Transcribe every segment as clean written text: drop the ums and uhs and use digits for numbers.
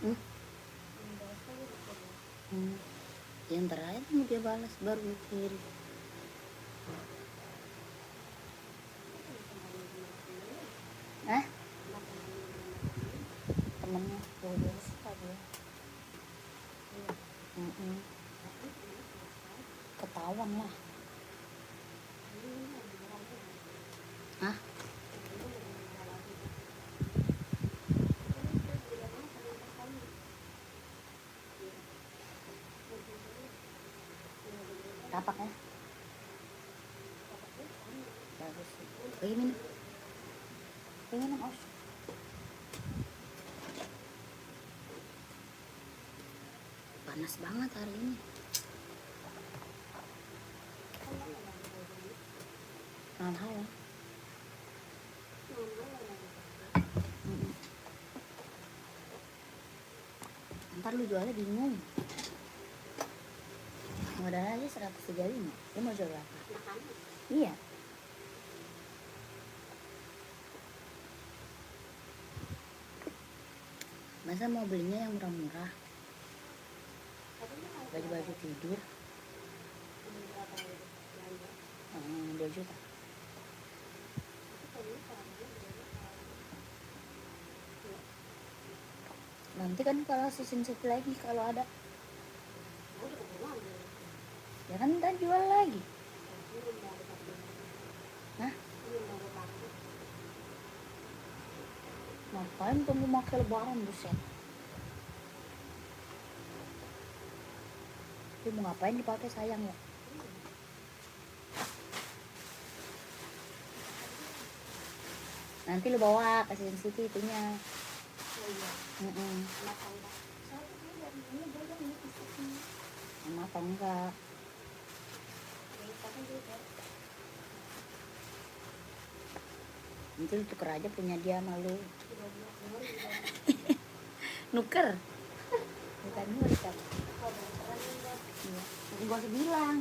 Hmm? Yang terakhir mau dia balas baru kirim. Hah? Temennya dia suka dia. Ketahuan lah. Hah? Tapak ya? Bagus sih. Minum. Minum, Os. Panas banget hari ini. Mahal ya? Ntar lu jualnya bingung. Modal aja 135. Dia mau jual berapa? Iya. Masa mau belinya yang murah-murah? Baju-baju tidur. 2 juta. Nanti kan kalau season sale lagi kalau ada. Ya kan ntar jual lagi. Hah? Ngapain kamu pakai lebaran, buset? Dia mau ngapain dipakai, sayang ya? Nanti lu bawa ke Season City itunya. Sama atau enggak? Nanti lu tuker aja punya dia malu. Nuker. Bukan nuker. Iya. Gak usah bilang.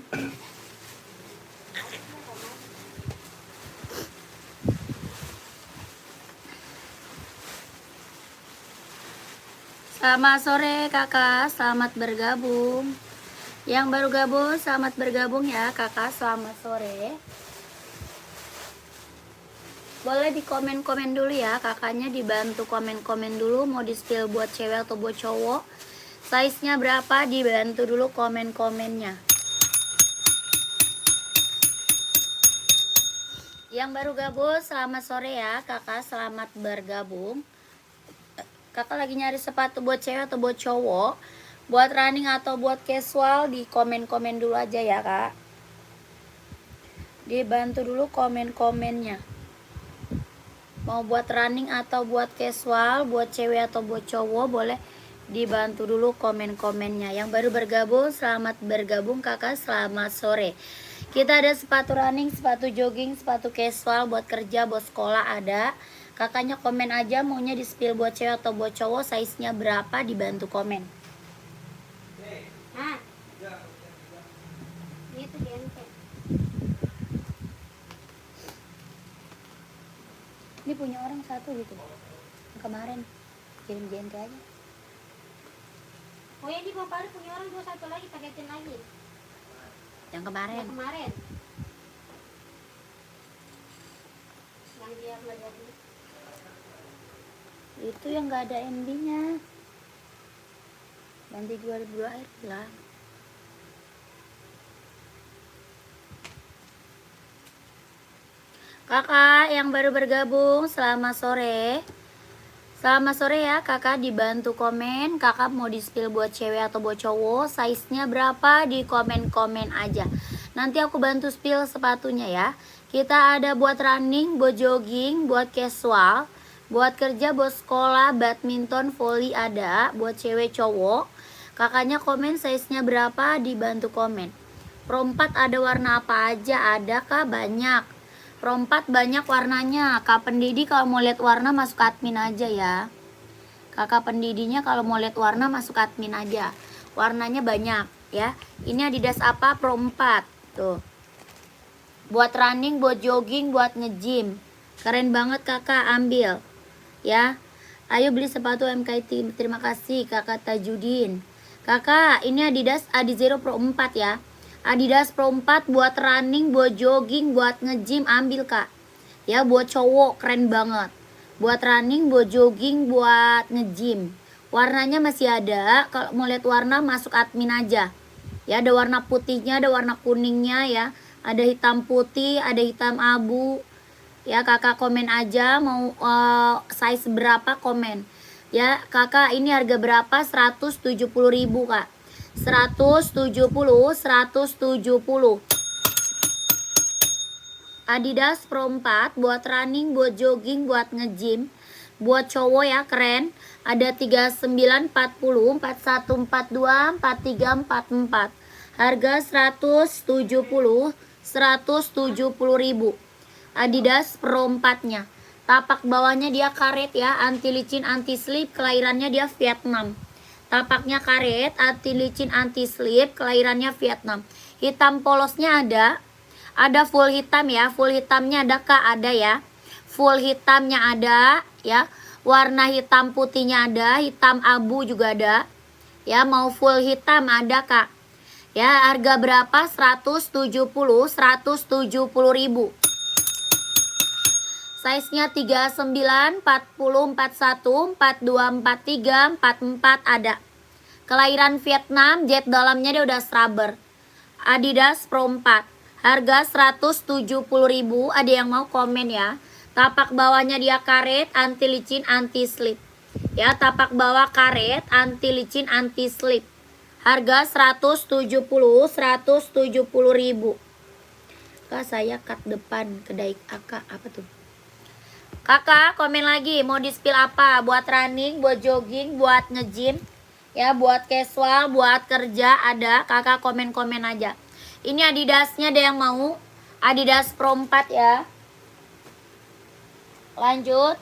Selamat sore kakak, selamat bergabung. Yang baru gabung, selamat bergabung ya kakak, selamat sore. Boleh di komen-komen dulu ya, kakaknya dibantu komen-komen dulu. Mau di spill buat cewek atau buat cowok, size-nya berapa, dibantu dulu komen-komennya. Yang baru gabung, selamat sore ya kakak, selamat bergabung. Kakak lagi nyari sepatu buat cewek atau buat cowok, buat running atau buat casual, di komen-komen dulu aja ya kak. Dibantu dulu komen-komennya. Mau buat running atau buat casual, buat cewek atau buat cowok, boleh dibantu dulu komen-komennya. Yang baru bergabung, selamat bergabung kakak, selamat sore. Kita ada sepatu running, sepatu jogging, sepatu casual, buat kerja, buat sekolah ada. Kakaknya komen aja maunya di spill buat cewek atau buat cowok, size-nya berapa, dibantu komen. Itu GNT. Ini punya orang satu gitu. Yang kemarin kirim GNT aja. Oh ya, ini Bapak punya orang 21 lagi, paketin lagi. Yang kemarin. Yang kemarin. Yang dia belajar dulu. Itu yang nggak ada MB-nya. Nanti 2002 akhir bilang. Kakak yang baru bergabung, selamat sore. Selamat sore ya kakak, dibantu komen. Kakak mau di spill buat cewek atau buat cowok, size-nya berapa, di komen-komen aja. Nanti aku bantu spill sepatunya ya. Kita ada buat running, buat jogging, buat casual, buat kerja, buat sekolah, badminton, volley ada. Buat cewek cowok, kakaknya komen size-nya berapa, dibantu komen. Pro 4 ada warna apa aja, ada kah? Banyak. Pro 4 banyak warnanya. Kak Pendidi kalau mau lihat warna masuk admin aja ya. Kakak pendidinya kalau mau lihat warna masuk admin aja. Warnanya banyak ya. Ini Adidas apa? Pro 4. Tuh. Buat running, buat jogging, buat nge-gym. Keren banget kakak, ambil. Ya. Ayo beli sepatu MKT. Terima kasih Kakak Tajudin. Kakak, ini Adidas Adizero Pro 4 ya. Adidas Pro 4 buat running, buat jogging, buat nge-gym, ambil Kak. Ya, buat cowok keren banget. Buat running, buat jogging, buat nge-gym. Warnanya masih ada. Kalau mau lihat warna masuk admin aja. Ya, ada warna putihnya, ada warna kuningnya ya. Ada hitam putih, ada hitam abu. Ya, kakak komen aja mau size berapa, komen. Ya, kakak ini harga berapa? 170.000 Kak. 170. Adidas Pro 4 buat running, buat jogging, buat nge-gym. Buat cowok ya, keren. Ada 39, 40, 41, 42, 43, 44. Harga 170.000. Adidas Pro 4-nya. Tapak bawahnya dia karet ya, anti licin, anti slip, kelahirannya dia Vietnam. Tapaknya karet, anti licin, anti slip, kelahirannya Vietnam. Hitam polosnya ada full hitam ya, full hitamnya ada Kak, ada ya. Full hitamnya ada ya. Warna hitam putihnya ada, hitam abu juga ada. Ya, mau full hitam ada Kak. Ya, harga berapa? 170.000. Size-nya 39, 40, 41, 42, 43, 44 ada. Kelahiran Vietnam, jet dalamnya dia udah scrubber. Adidas Pro 4. Harga 170.000. Ada yang mau komen ya. Tapak bawahnya dia karet, anti licin, anti slip. Ya, tapak bawah karet, anti licin, anti slip. Harga 170.000. Kak, saya cut depan kedai Kakak. Apa tuh? Kakak, komen lagi. Mau di-spill apa? Buat running, buat jogging, buat nge-gym. Ya, buat casual, buat kerja ada. Kakak komen-komen aja. Ini Adidasnya ada yang mau. Adidas Pro 4 ya. Lanjut.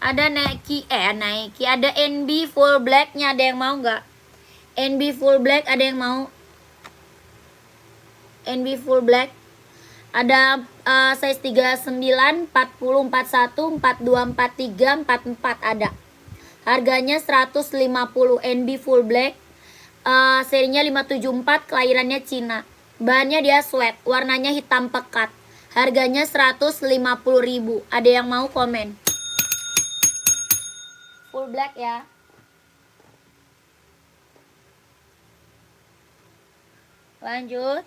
Ada Nike, ada NB full blacknya, ada yang mau nggak? NB full black ada yang mau? NB full black ada size 39, 40, 41, 42, 43, 44 ada. Harganya 150. NB full black, serinya 574, kelahirannya Cina. Bahannya dia sweat, warnanya hitam pekat. Harganya 150.000. Ada yang mau komen? Full black ya. Lanjut.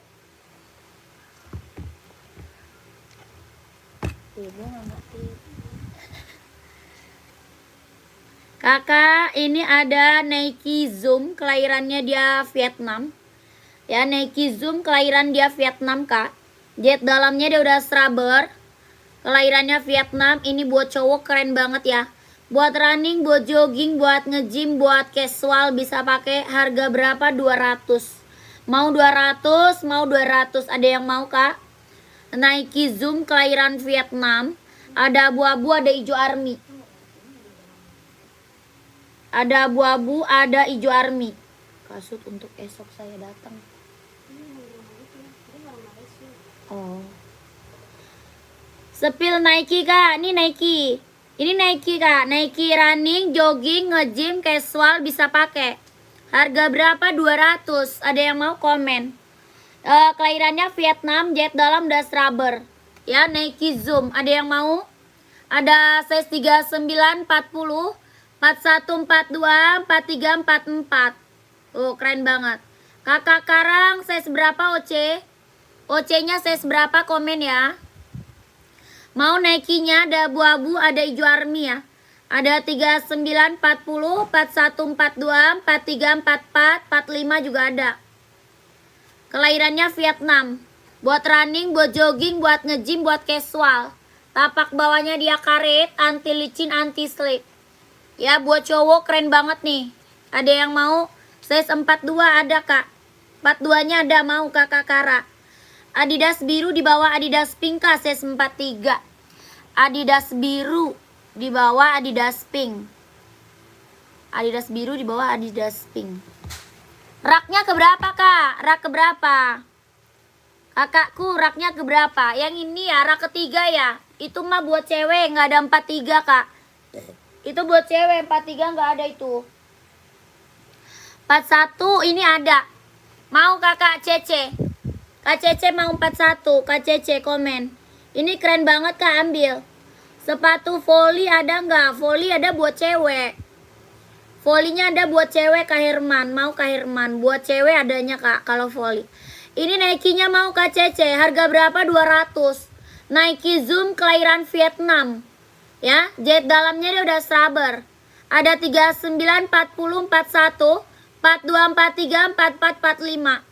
Ibu nggak ngerti. Kakak, ini ada Nike Zoom, kelahirannya dia Vietnam. Ya, Nike Zoom kelahiran dia Vietnam Kak. Jet dalamnya dia udah scrubber. Kelahirannya Vietnam. Ini buat cowok keren banget ya. Buat running, buat jogging, buat nge-gym, buat casual bisa pakai. Harga berapa? 200. Mau 200, mau 200. Ada yang mau Kak? Nike Zoom kelahiran Vietnam. Ada abu-abu, ada hijau army. Ada abu-abu, ada hijau army. Kasut untuk esok saya datang. Oh. Sepil Nike Kak, ini Nike. Ini Nike Kak, Nike running, jogging, nge-gym, casual bisa pakai. Harga berapa? 200. Ada yang mau komen? Kelahirannya Vietnam, jet dalam udah scrubber. Ya, Nike Zoom. Ada yang mau? Ada size 39, 40, 41, 42, 43, 44. Oh, keren banget. Kakak Karang size berapa OC? OC-nya size berapa? Komen ya. Mau Nike-nya ada abu-abu, ada hijau army ya. Ada 39, 40, 41, 42, 43, 44, 45 juga ada. Kelahirannya Vietnam. Buat running, buat jogging, buat nge-gym, buat casual. Tapak bawahnya dia karet, anti licin, anti slip. Ya, buat cowok keren banget nih. Ada yang mau? Size 42 ada Kak. 42-nya ada, mau Kakak Kara. Adidas biru di bawah Adidas pink Kak, size 43. Adidas biru di bawah Adidas pink. Adidas biru di bawah Adidas pink. Raknya keberapa Kak? Rak keberapa? Kakakku raknya keberapa? Yang ini ya, rak ketiga ya. Itu mah buat cewek, nggak ada 43 kak. Itu buat cewek, 43 nggak ada itu. 41 ini ada. Mau kakak Cece? Kak Cece mau 41. Kak Cece komen. Ini keren banget kak, ambil. Sepatu volley ada nggak? Volley ada buat cewek. Volley-nya ada buat cewek Kak Herman. Mau Kak Herman? Buat cewek adanya kak kalau volley. Ini Nike-nya mau Kak Cece. Harga berapa? 200. Nike Zoom kelahiran Vietnam. Ya, jahit dalamnya dia udah rubber. Ada 39, 40, 41, 42, 43, 44, 45.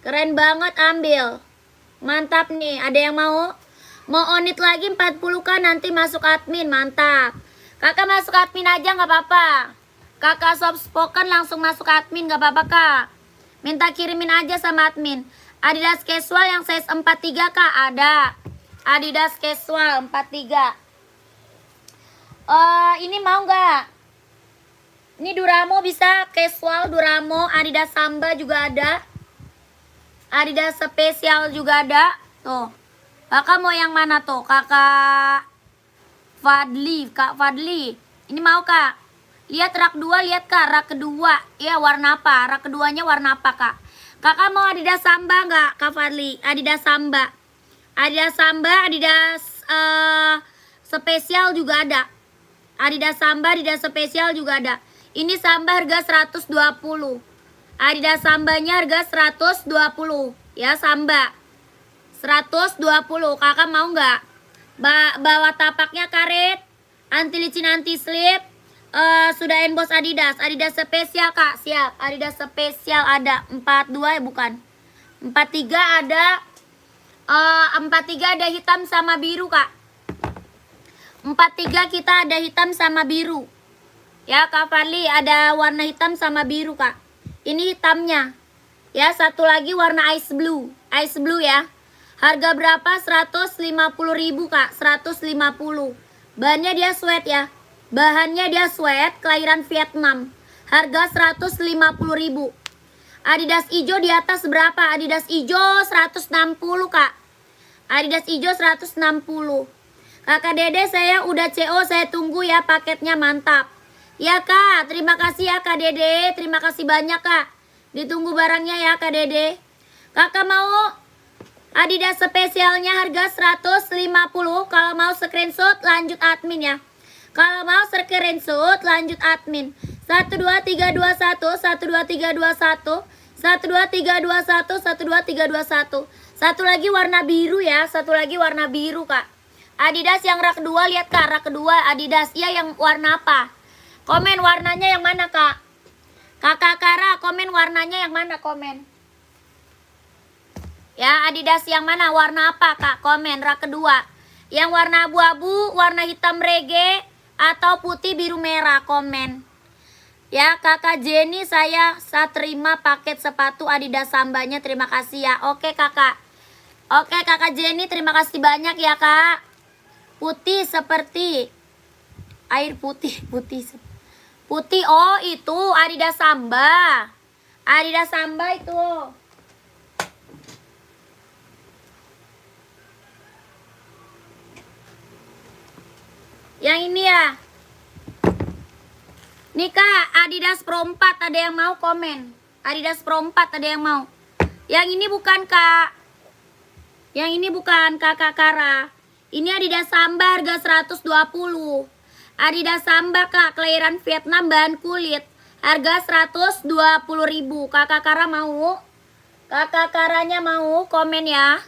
Keren banget, ambil. Mantap nih, ada yang mau? Mau onit lagi 40 kan nanti masuk admin, mantap. Kakak masuk admin aja nggak apa-apa. Kakak soft spoken langsung masuk admin nggak apa-apa kak. Minta kirimin aja sama admin. Adidas casual yang size 43 kak ada. Adidas casual 43. Ini mau nggak? Ini Duramo bisa casual Duramo. Adidas Samba juga ada. Adidas spesial juga ada. Tuh. Kakak mau yang mana tuh? Kakak Fadli, Kak Fadli. Ini mau kak? Lihat rak 2, lihat kak rak kedua. Ya warna apa? Rak keduanya warna apa kak? Kakak mau Adidas Samba nggak Kak Fadli? Adidas Samba. Adidas Samba, Adidas spesial juga ada. Adidas Samba, Adidas spesial juga ada. Ini Samba harga 120. Adidas Sambanya harga 120. Ya Samba 120. Kakak mau nggak? Bawa tapaknya karet, anti licin, anti slip. Sudah emboss Adidas. Adidas spesial kak, siap. Adidas spesial ada 42 ya bukan, 43 ada. 43 ada hitam sama biru kak. 43 kita ada hitam sama biru. Ya Kak Fadli ada warna hitam sama biru kak. Ini hitamnya. Ya satu lagi warna ice blue. Ice blue ya. Harga berapa? 150.000 kak. 150. Bahannya dia sweat ya. Bahannya dia sweat kelahiran Vietnam. Harga 150.000. Adidas hijau di atas berapa? Adidas hijau 160 kak. Adidas hijau 160. Kakak Dede saya udah CO, saya tunggu ya paketnya, mantap. Ya kak, terima kasih ya Kak Dede. Terima kasih banyak kak. Ditunggu barangnya ya Kak Dede. Kakak mau Adidas spesialnya harga 150. Kalau mau screenshot lanjut admin ya. Kalau mau screenshot lanjut admin. 12321 12321 12321 12321. Satu lagi warna biru ya. Satu lagi warna biru kak. Adidas yang rak kedua, lihat kak rak kedua Adidas. Iya yang warna apa? Komen warnanya yang mana kak? Kakak Kara komen warnanya yang mana, komen. Ya Adidas yang mana? Warna apa kak? Komen rak kedua. Yang warna abu-abu, warna hitam reggae, atau putih biru merah, komen. Ya kakak Jenny saya terima paket sepatu Adidas Sambanya, terima kasih ya. Oke kakak. Oke kakak Jenny terima kasih banyak ya kak. Putih seperti air putih. Putih oh itu Adidas Samba. Adidas Samba itu. Yang ini ya. Nih kak, Adidas Pro 4 ada yang mau, komen. Adidas Pro 4 ada yang mau. Yang ini bukan kak. Yang ini bukan kakak Kara. Ini Adidas Samba harga 120. Adidas Samba kak, kelahiran Vietnam, bahan kulit. Harga 120.000. Kakak Kara mau? Kakak Karanya mau, komen ya.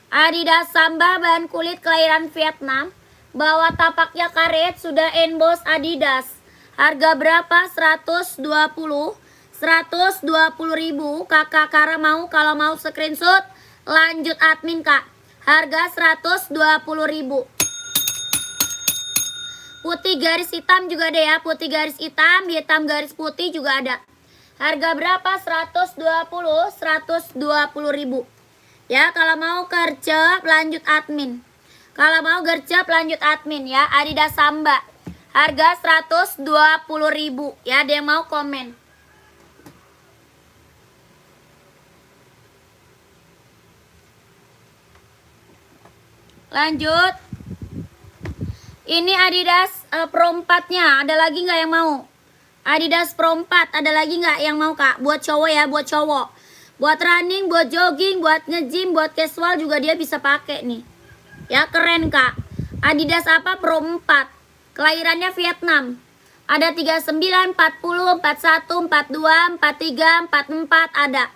Adidas Samba bahan kulit kelahiran Vietnam. Bawa tapaknya karet, sudah emboss Adidas. Harga berapa? 120. 120.000. Kakak Kara mau? Kalau mau screenshot lanjut admin kak. Harga 120.000. Putih garis hitam juga ada ya. Putih garis hitam, hitam garis putih juga ada. Harga berapa? 120.000. Ya kalau mau gercep lanjut admin. Kalau mau gercep lanjut admin ya. Adidas Samba. Harga 120.000. Ya, ada yang mau komen. Lanjut. Ini Adidas Pro 4-nya. Ada lagi nggak yang mau? Adidas Pro 4. Ada lagi nggak yang mau, Kak? Buat cowok ya, buat cowok. Buat running, buat jogging, buat nge-gym, buat casual juga dia bisa pakai nih. Ya, keren, Kak. Adidas apa? Pro 4. Kelahirannya Vietnam. Ada 39, 40, 41, 42, 43, 44 ada.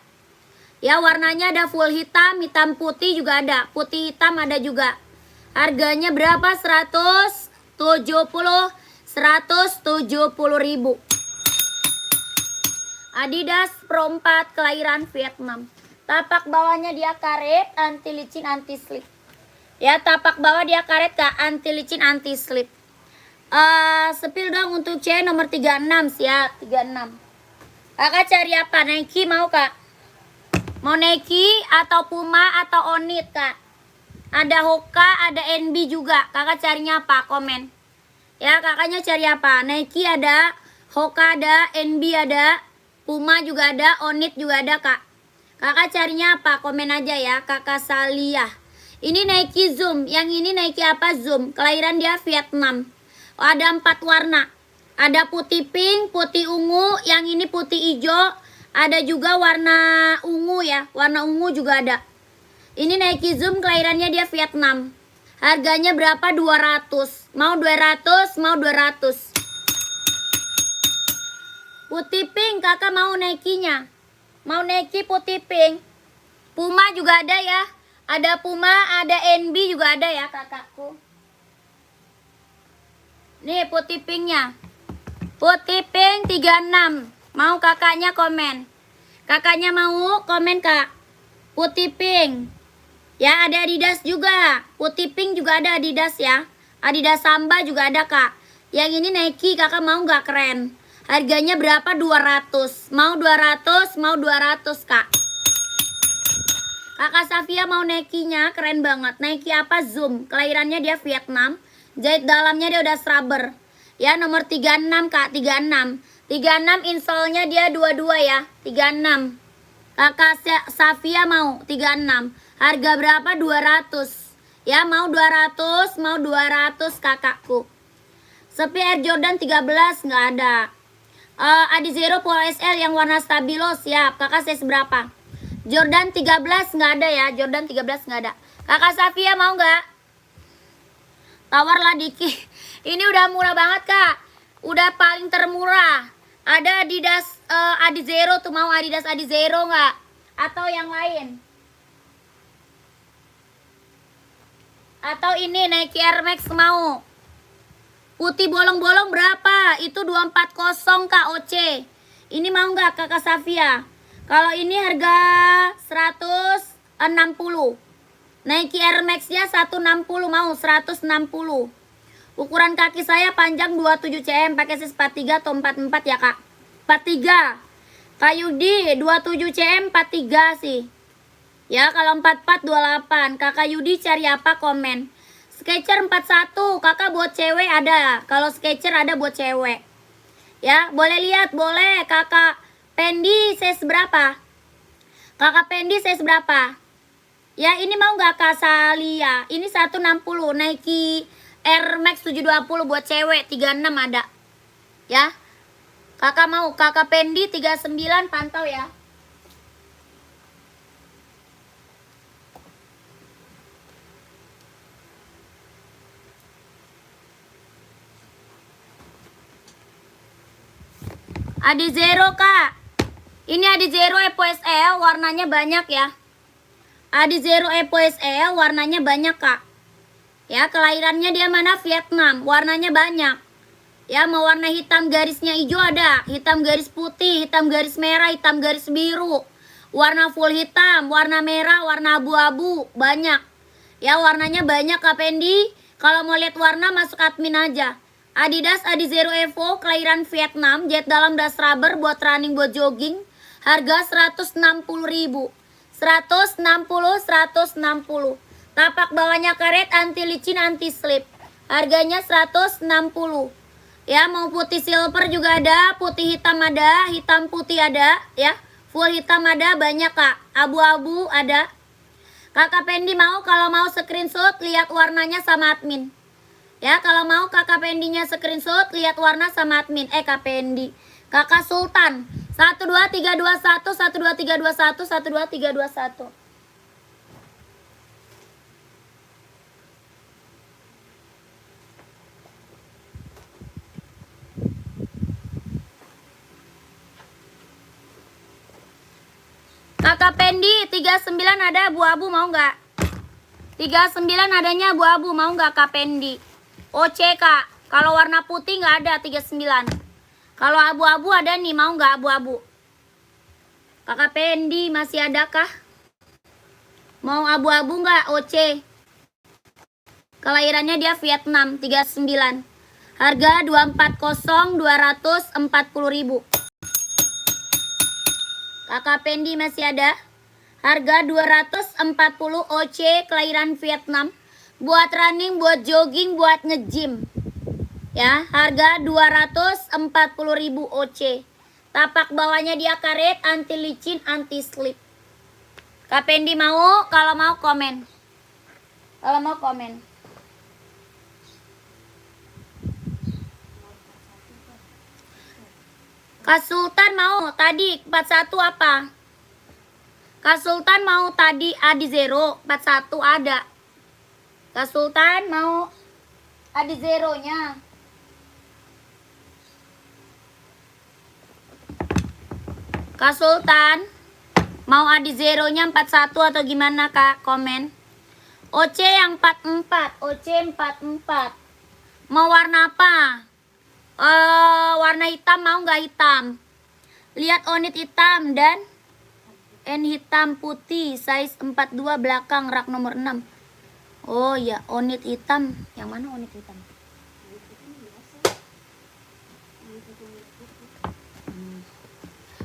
Ya, warnanya ada full hitam, hitam putih juga ada. Putih hitam ada juga. Harganya berapa? 170 ribu. Adidas Pro 4 kelahiran Vietnam. Tapak bawahnya dia karet, anti licin, anti slip. Ya, tapak bawah dia karet, Kak, anti licin, anti slip. Sepil dong untuk cewek nomor 36, siap, 36. Kakak cari apa? Nike mau, Kak? Mau Nike atau Puma atau Onit, Kak? Ada Hoka, ada NB juga. Kakak carinya apa? Komen. Ya, kakaknya cari apa? Nike ada, Hoka ada, NB ada, Puma juga ada, Onit juga ada, Kak. Kakak carinya apa? Komen aja ya, Kakak Salia. Ini Nike Zoom. Yang ini Nike apa? Zoom. Kelahiran dia Vietnam. Ada 4 warna. Ada putih pink, putih ungu, yang ini putih hijau. Ada juga warna ungu ya. Warna ungu juga ada. Ini Nike Zoom, kelahirannya dia Vietnam. Harganya berapa? 200. Mau 200, mau 200. Putih pink, kakak mau Nike-nya. Mau Nike putih pink. Puma juga ada ya. Ada Puma, ada NB juga ada ya, kakakku. Nih putih pinknya. Putih pink 36. Mau kakaknya komen. Kakaknya mau komen, Kak. Putih pink. Ya, ada Adidas juga. Putih pink juga ada Adidas ya. Adidas Samba juga ada, Kak. Yang ini Nike, kakak mau nggak? Keren. Harganya berapa? 200. Mau 200, mau 200, Kak. Kakak Safia mau Nike-nya, keren banget. Nike apa? Zoom. Kelahirannya dia Vietnam. Jahit dalamnya dia udah scrubber. Ya, nomor 36, Kak. 36. 36 insole-nya dia 22 ya. 36. Kakak Safia mau 36. Harga berapa? 200. Ya, mau 200, mau 200, kakakku. Sepi Air Jordan 13 nggak ada. Adizero Polo SL yang warna stabilo siap. Kakak size berapa? Jordan 13 nggak ada ya. Jordan 13 nggak ada. Kakak Safia mau nggak? Tawarlah dikit. Ini udah murah banget, Kak. Udah paling termurah. Ada Adidas Adizero tuh, mau Adidas Adizero nggak? Atau yang lain? Atau ini Nike Air Max mau? Putih bolong-bolong berapa? Itu 240, Kak OC. Ini mau nggak, Kakak Safia? Kalau ini harga 160. Nike Air Max-nya 160, mau 160. Ukuran kaki saya panjang 27 cm, pakai size 43 atau 44 ya, Kak? 43. Kak Yudi 27 cm 43 sih. Ya, kalau 44 28. Kakak Yudi cari apa? Komen. Sketcher 41, kakak buat cewek ada. Kalau Sketcher ada buat cewek. Ya, boleh lihat, boleh. Kakak Pendi size berapa? Kakak Pendi size berapa? Ya, ini mau nggak, Kak Salia? Ini 160 Nike Air Max 720 buat cewek, 36 ada. Ya. Kakak mau, Kakak Pendi 39 pantau ya. Adizero, Kak. Ini Adizero Evo SL, warnanya banyak ya. Adizero Evo SL, warnanya banyak, Kak. Ya, kelahirannya dia mana? Vietnam. Warnanya banyak. Ya, mau warna hitam garisnya hijau ada. Hitam garis putih, hitam garis merah, hitam garis biru. Warna full hitam, warna merah, warna abu-abu. Banyak. Ya, warnanya banyak, Kak Pendi. Kalau mau lihat warna, masuk admin aja. Adidas Adizero Evo, kelahiran Vietnam. Jahit dalam das rubber buat running, buat jogging. Harga 160.000. 160, 160. Tapak bawahnya karet, anti licin, anti slip. Harganya 160. Ya, mau putih silver juga ada, putih hitam ada, hitam putih ada, ya. Full hitam ada, banyak, Kak. Abu-abu ada. Kakak Pendi mau, kalau mau screenshot lihat warnanya sama admin. Ya, kalau mau Kakak Pendinya screenshot lihat warna sama admin. Kak Pendi. Kakak Sultan. 12321 12321 12321. Kakak Pendi 39 ada abu-abu mau nggak? 39 adanya abu-abu mau nggak Kak Pendi? OC Kak. Kalau warna putih nggak ada 39. Kalau abu-abu ada nih, mau nggak abu-abu? Kakak Pendi masih ada kah? Mau abu-abu nggak OC? Kelahirannya dia Vietnam 39. Harga 240 240.000. Kakak Pendi masih ada. Harga 240 OC, kelahiran Vietnam. Buat running, buat jogging, buat nge-gym. Ya, harga 240.000 OC. Tapak bawahnya dia karet, anti licin, anti slip. Kak Pendi mau? Kalau mau komen. Kalau mau komen. Kak Sultan mau tadi 41 apa? Kak Sultan mau tadi Adi Zero 41 ada. Kak Sultan mau Adi Zero-nya. Kak Sultan mau Adi Zero-nya 41 atau gimana Kak? Komen. OC yang 44, OC 44. Mau warna apa? Warna hitam mau nggak hitam? Lihat onit hitam dan N hitam putih size 42 belakang rak nomor 6. Oh ya, onit hitam. Yang mana onit hitam?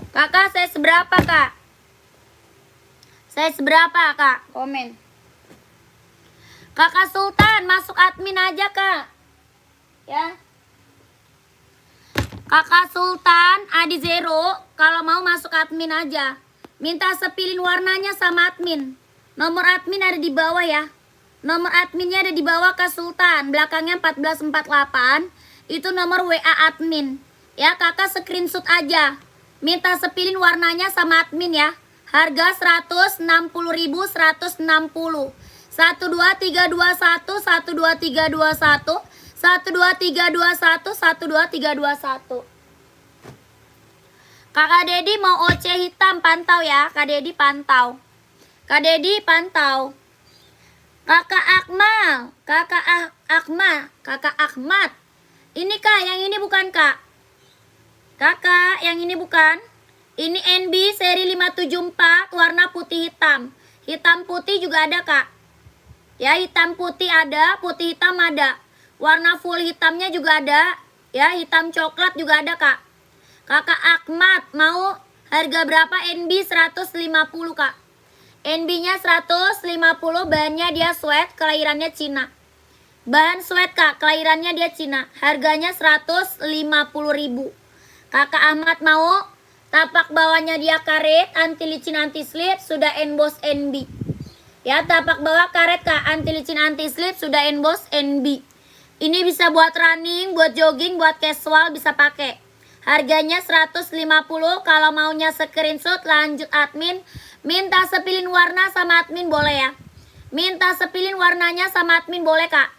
Kakak saya seberapa Kak? Saya seberapa Kak? Komen. Kakak Sultan masuk admin aja Kak. Ya. Kakak Sultan Adi Zero, kalau mau masuk admin aja. Minta sepilin warnanya sama admin. Nomor admin ada di bawah ya. Nomor adminnya ada di bawah Kak Sultan. Belakangnya 1448. Itu nomor WA admin. Ya, kakak screenshot aja. Minta sepilin warnanya sama admin ya. Harga 160.160. 12321 12321 12321 12321. Kakak Dedi mau OC hitam, pantau ya. Kak Dedi pantau. Kak Dedi pantau. Kakak Akmal, Kakak Ahmad. Ini Kak, yang ini bukan Kak. Kakak, yang ini bukan. Ini NB seri 574 warna putih hitam. Hitam putih juga ada Kak. Ya, hitam putih ada, putih hitam ada. Warna full hitamnya juga ada. Ya, hitam coklat juga ada Kak. Kakak Ahmad mau harga berapa? NB 150 Kak. NB-nya 150, bahannya dia sweat, kelahirannya Cina. Bahan sweat Kak, kelahirannya dia Cina. Harganya 150.000. Kakak Ahmad mau, tapak bawahnya dia karet, anti licin anti slip, sudah emboss NB. Ya, tapak bawah karet Kak, anti licin anti slip, sudah emboss NB. Ini bisa buat running, buat jogging, buat casual bisa pakai. Harganya 150, kalau maunya screenshot lanjut admin. Minta sepilin warna sama admin boleh ya. Minta sepilin warnanya sama admin boleh Kak.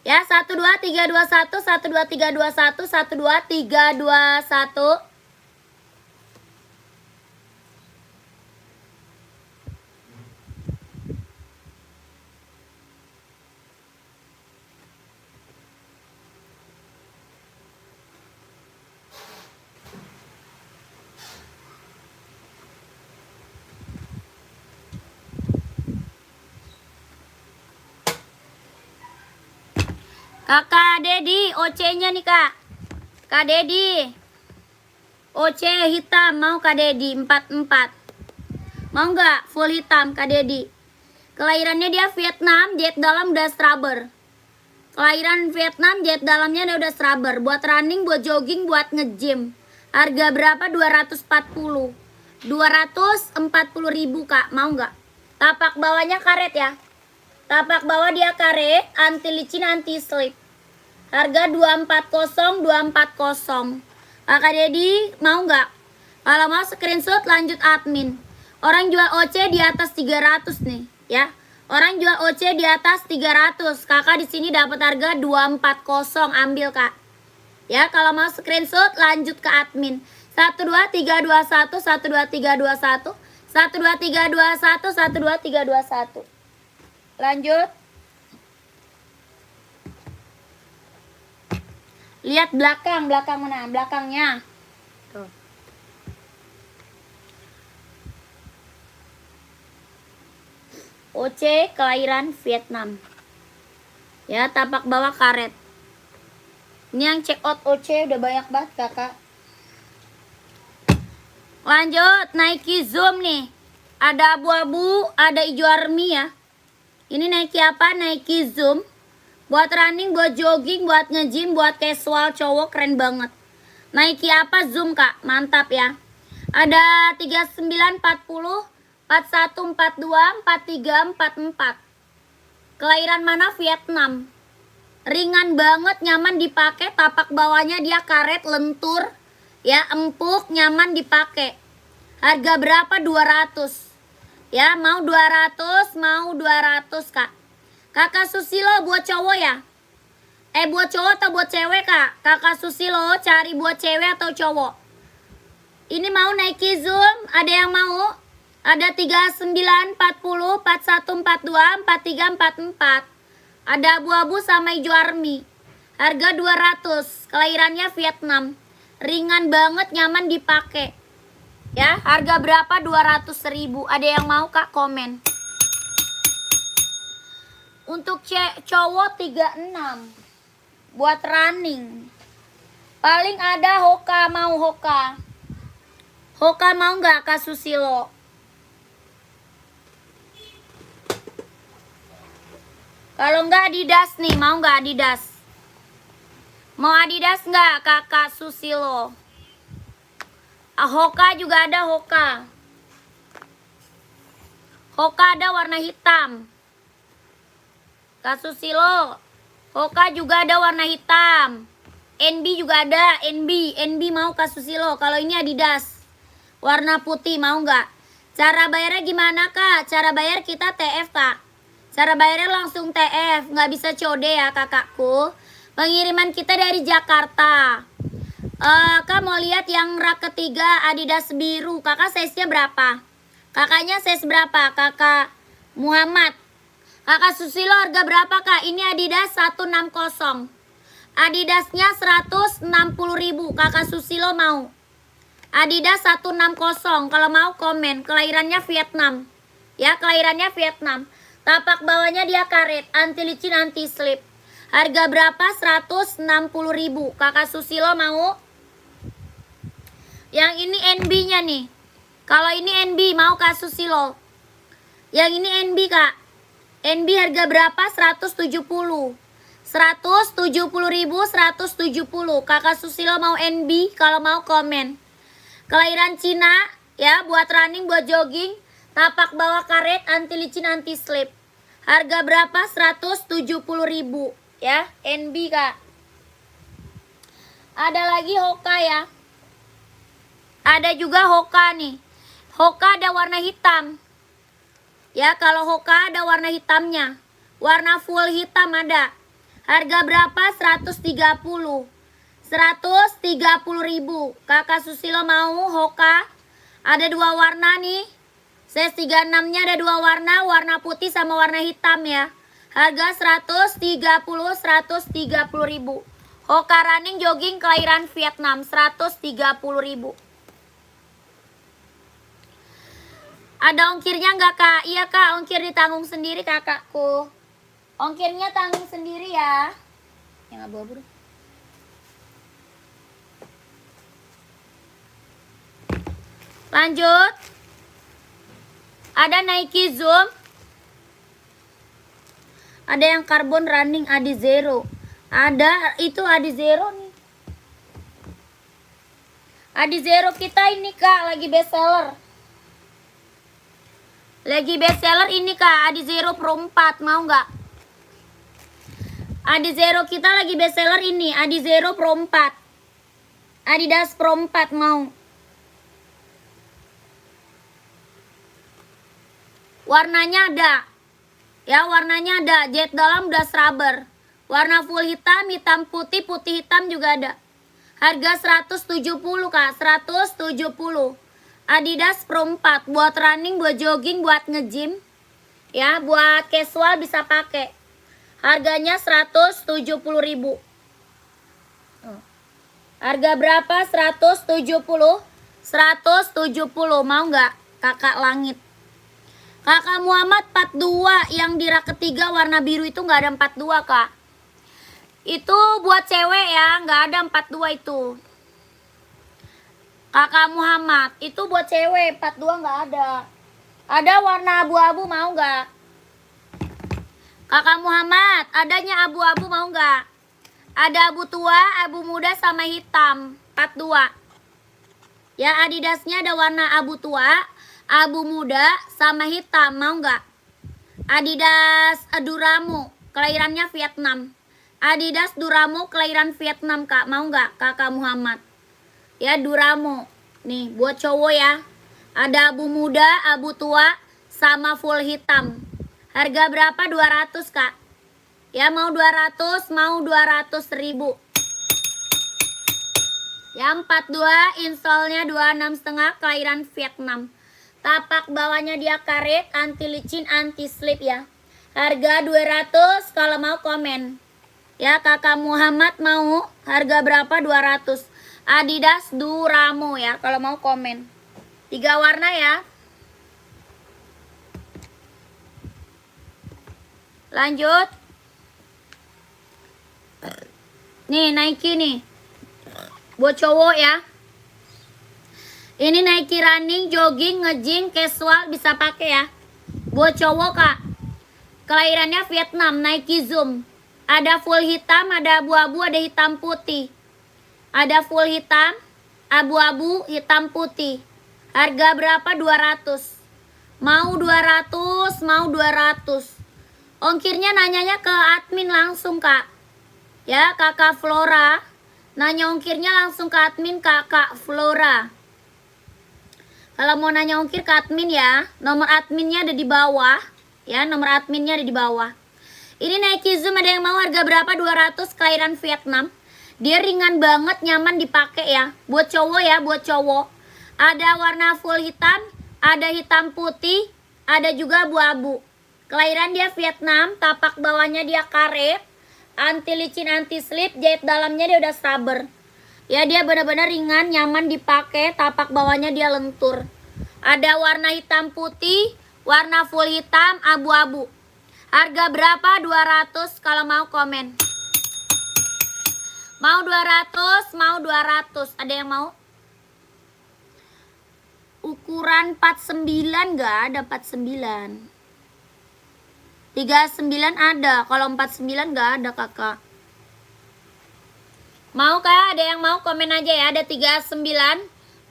Ya, 12321 12321 12321. Kakak Dedi, OC-nya nih Kak. Kak Dedi. OC hitam mau Kak Dedi 44. Mau nggak full hitam Kak Dedi? Kelahirannya dia Vietnam, jahit dalam udah strabber. Kelahiran Vietnam, jahit dalamnya udah strabber. Buat running, buat jogging, buat nge-gym. Harga berapa? 240. 240.000 Kak, mau nggak? Tapak bawahnya karet ya. Tapak bawah dia karet, anti licin, anti slip. Harga 240, 240. Kakak Dedi mau nggak? Kalau mau screenshot lanjut admin. Orang jual OC di atas 300 nih, ya. Orang jual OC di atas 300. Kakak di sini dapat harga 240, ambil Kak. Ya, kalau mau screenshot lanjut ke admin. 12321 12321 12321 12321. Lanjut. Lihat belakang mana? Belakangnya. Tuh. OC kelahiran Vietnam. Ya, tapak bawah karet. Ini yang check out OC udah banyak banget kakak. Lanjut, Nike Zoom nih. Ada abu-abu, ada hijau army ya. Ini Nike apa? Nike Zoom. Buat running, buat jogging, buat nge-gym, buat casual cowok keren banget. Nike apa? Zoom kak, mantap ya. Ada 39, 40, 41, 42, 43, 44. Kelahiran mana? Vietnam. Ringan banget, nyaman dipakai. Tapak bawahnya dia karet, lentur. Ya, empuk, nyaman dipakai. Harga berapa? 200. Ya, mau 200, mau 200 kak. Kakak Susilo buat cowok ya? Buat cowok atau buat cewek kak? Kakak Susilo cari buat cewek atau cowok? Ini mau Nike Zoom? Ada yang mau? Ada 39, 40, 41, 42, 43, 44. Ada abu-abu sama hijau army. Harga 200. Kelahirannya Vietnam. Ringan banget, nyaman dipakai. Ya, harga berapa? 200.000. Ada yang mau kak? Komen. Untuk cowok 36 buat running. Paling ada Hoka, mau Hoka. Hoka mau nggak Kak Susilo? Kalau nggak Adidas nih, mau nggak Adidas? Mau Adidas nggak Kakak Susilo? Hoka juga ada Hoka. Hoka ada warna hitam. Kak Susilo, Hoka juga ada warna hitam. NB juga ada, NB mau Kak Susilo. Kalau ini Adidas, warna putih mau nggak? Cara bayarnya gimana kak? Cara bayar kita TF kak. Cara bayarnya langsung TF, nggak bisa COD ya kakakku. Pengiriman kita dari Jakarta. Kak mau lihat yang rak ketiga Adidas biru. Kakak size-nya berapa? Kakaknya size berapa? Kakak Muhammad. Kakak Susilo harga berapa kak? Ini Adidas 160. Adidasnya 160.000. Kakak Susilo mau? Adidas 160. Kalau mau komen. Kelahirannya Vietnam. Ya, kelahirannya Vietnam. Tapak bawahnya dia karet, anti licin, anti slip. Harga berapa? 160.000. Kakak Susilo mau? Yang ini NB-nya nih. Kalau ini NB mau Kak Susilo. Yang ini NB kak. NB harga berapa? 170. 170.000, 170. Kakak Susilo mau NB? Kalau mau komen. Kelahiran Cina ya, buat running, buat jogging. Tapak bawah karet, anti licin, anti slip. Harga berapa? 170.000 ya, NB kak. Ada lagi Hoka ya. Ada juga Hoka nih. Hoka ada warna hitam. Ya, kalau Hoka ada warna hitamnya. Warna full hitam ada. Harga berapa? 130. 130.000. Kakak Susilo mau Hoka? Ada dua warna nih. Size 36-nya ada dua warna, warna putih sama warna hitam ya. Harga 130.000. Hoka running jogging kelahiran Vietnam 130.000. Ada ongkirnya nggak kak? Iya kak, ongkir ditanggung sendiri kakakku. Ongkirnya tanggung sendiri ya. Yang abu-abu. Lanjut. Ada Nike Zoom. Ada yang carbon running Adi Zero. Ada itu Adi Zero nih. Adi Zero kita ini kak lagi best seller. Lagi best seller ini kak, Adizero Pro 4, mau nggak? Adizero kita lagi best seller ini, Adizero Pro 4. Adidas Pro 4 mau. Warnanya ada. Ya, warnanya ada. Jet dalam udah rubber. Warna full hitam, hitam putih, putih hitam juga ada. Harga 170 kak, 170. Adidas Pro 4 buat running, buat jogging, buat nge-gym. Ya, buat casual bisa pakai. Harganya 170.000. Harga berapa? 170. 170 mau nggak? Kakak Langit. Kakak Muhammad 42 yang di rak ketiga warna biru itu nggak ada 42 kak. Itu buat cewek ya, nggak ada 42 itu. Kakak Muhammad itu buat cewek, 42 nggak ada. Ada warna abu-abu mau nggak? Kakak Muhammad, adanya abu-abu mau nggak? Ada abu tua, abu muda sama hitam, 42. Ya, Adidasnya ada warna abu tua, abu muda sama hitam, mau nggak? Adidas Duramo, kelahirannya Vietnam. Adidas Duramo kelahiran Vietnam kak, mau nggak kakak Muhammad? Ya, Duramo, nih buat cowok ya. Ada abu muda, abu tua, sama full hitam. Harga berapa? 200 kak. Ya, mau 200, mau 200.000. Yang 42 installnya 26,5, kelahiran Vietnam. Tapak bawahnya dia karet, anti licin, anti slip ya. Harga 200, kalau mau komen. Ya, kakak Muhammad mau harga berapa? 200. Adidas Duramo ya, kalau mau komen. 3 warna ya. Lanjut. Nih, Nike nih. Buat cowok ya. Ini Nike running, jogging, nge-gym, casual bisa pakai ya. Buat cowok kak. Kelahirannya Vietnam, Nike Zoom. Ada full hitam, ada abu-abu, ada hitam putih. Ada full hitam, abu-abu, hitam putih. Harga berapa? 200. Mau 200, mau 200. Ongkirnya nanyanya ke admin langsung kak. Ya, kakak Flora. Nanya ongkirnya langsung ke admin kakak Flora. Kalau mau nanya ongkir ke admin ya, nomor adminnya ada di bawah. Ya, nomor adminnya ada di bawah. Ini Nike Zoom, ada yang mau harga berapa? 200, kelahiran Vietnam. Dia ringan banget, nyaman dipakai ya. Buat cowok ya, buat cowok. Ada warna full hitam, ada hitam putih, ada juga abu-abu. Kelahiran dia Vietnam, tapak bawahnya dia karet, anti licin, anti slip, jahit dalamnya dia udah rubber. Ya, dia benar-benar ringan, nyaman dipakai, tapak bawahnya dia lentur. Ada warna hitam putih, warna full hitam, abu-abu. Harga berapa? 200, kalau mau komen. Mau 200, mau 200. Ada yang mau? Ukuran 49 nggak ada, 49. 39 ada, kalau 49 nggak ada kakak. Mau kak? Ada yang mau komen aja ya. Ada 39,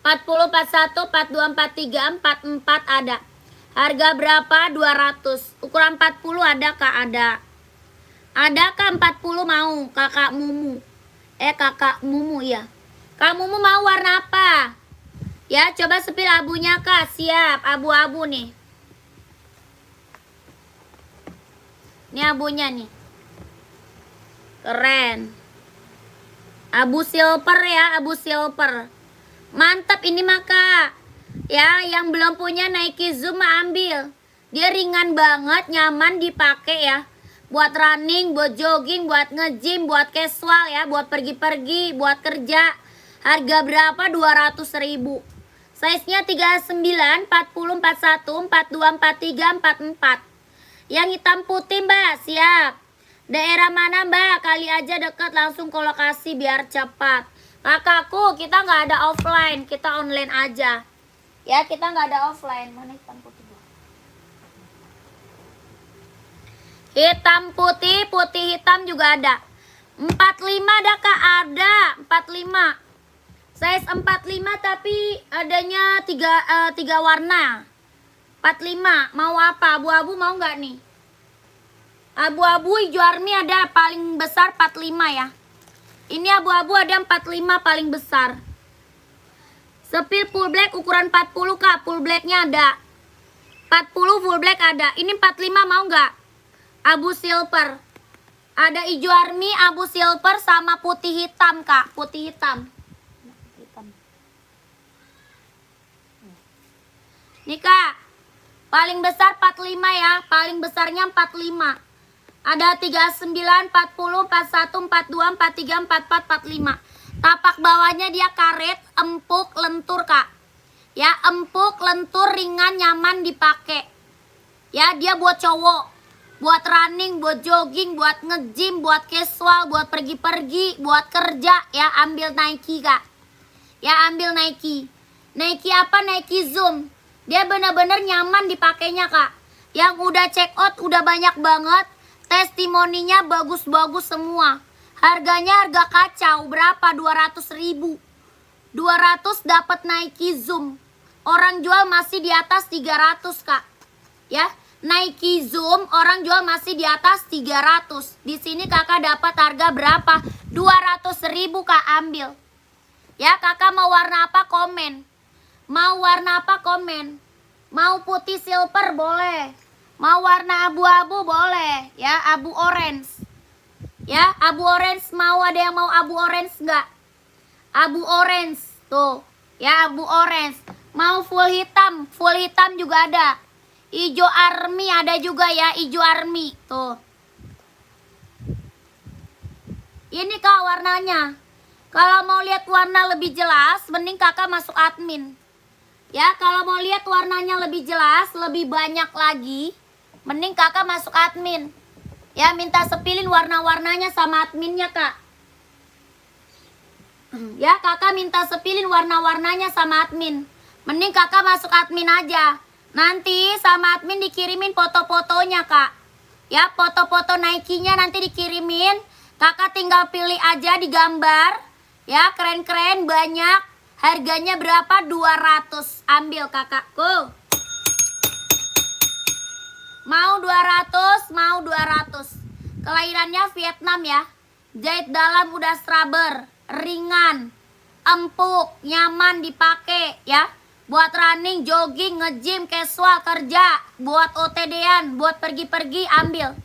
40, 41, 42, 43, 44 ada. Harga berapa? 200. Ukuran 40 ada kak? Ada. Ada kak 40 mau? Kakak Mumu. Kakak Mumu ya. Kak Mumu mau warna apa? Ya, coba sepil abunya kak. Siap, abu-abu nih. Ini abunya nih. Keren. Abu silver ya, abu silver. Mantap ini mah kak. Ya, yang belum punya Nike Zoom ambil. Dia ringan banget, nyaman dipakai ya. Buat running, buat jogging, buat nge-gym, buat casual ya, buat pergi-pergi, buat kerja. Harga berapa? 200.000. Size-nya 39, 40, 41, 42, 43, 44. Yang hitam putih mbak, siap. Daerah mana mbak? Kali aja deket, langsung ke lokasi biar cepat. Kakakku, kita nggak ada offline, kita online aja. Ya, kita nggak ada offline. Mana hitam putih? Hitam putih, putih hitam juga ada. 45 ada kak? Ada, 45. Size 45 tapi adanya 3 warna. 45. Mau apa? Abu-abu mau nggak nih? Abu-abu hijau army ada paling besar 45 ya. Ini abu-abu ada 45 paling besar. Sepil full black ukuran 40 kak. Full blacknya ada 40, full black ada. Ini 45 mau nggak? Abu silver. Ada hijau army, abu silver sama putih hitam kak. Putih hitam. Nih kak, paling besar 45 ya. Paling besarnya 45. Ada 39, 40, 41, 42, 43, 44, 45. Tapak bawahnya dia karet, empuk, lentur kak. Ya, empuk, lentur, ringan, nyaman dipakai. Ya, dia buat cowok. Buat running, buat jogging, buat nge-gym, buat casual, buat pergi-pergi, buat kerja. Ya, ambil Nike kak. Ya, ambil Nike. Nike apa? Nike Zoom. Dia bener-bener nyaman dipakainya kak. Yang udah check out udah banyak banget. Testimoninya bagus-bagus semua. Harganya harga kacau. Berapa? 200.000. 200 dapat Nike Zoom. Orang jual masih di atas 300 kak. Ya, Nike Zoom orang jual masih di atas 300. Di sini kakak dapat harga berapa? 200.000 kak, ambil. Ya, kakak mau warna apa komen. Mau warna apa komen. Mau putih silver boleh. Mau warna abu-abu boleh. Ya, abu orange. Ya, abu orange mau, ada yang mau abu orange nggak? Abu orange tuh. Ya, abu orange. Mau full hitam juga ada. Ijo army ada juga ya, ijo army tuh. Ini kak warnanya. Kalau mau lihat warna lebih jelas, mending kakak masuk admin. Ya, kalau mau lihat warnanya lebih jelas, lebih banyak lagi, mending kakak masuk admin. Ya, minta sepilin warna-warnanya sama adminnya kak. Ya, kakak minta sepilin warna-warnanya sama admin. Mending kakak masuk admin aja. Nanti sama admin dikirimin foto-fotonya kak. Ya, foto-foto Nike-nya nanti dikirimin. Kakak tinggal pilih aja di gambar. Ya, keren-keren banyak. Harganya berapa? 200. Ambil kakakku. Mau 200, mau 200. Kelahirannya Vietnam ya. Jahit dalam udah scrubber, ringan, empuk, nyaman dipakai ya. Buat running, jogging, nge-gym, casual, kerja, buat OTD-an, buat pergi-pergi, ambil.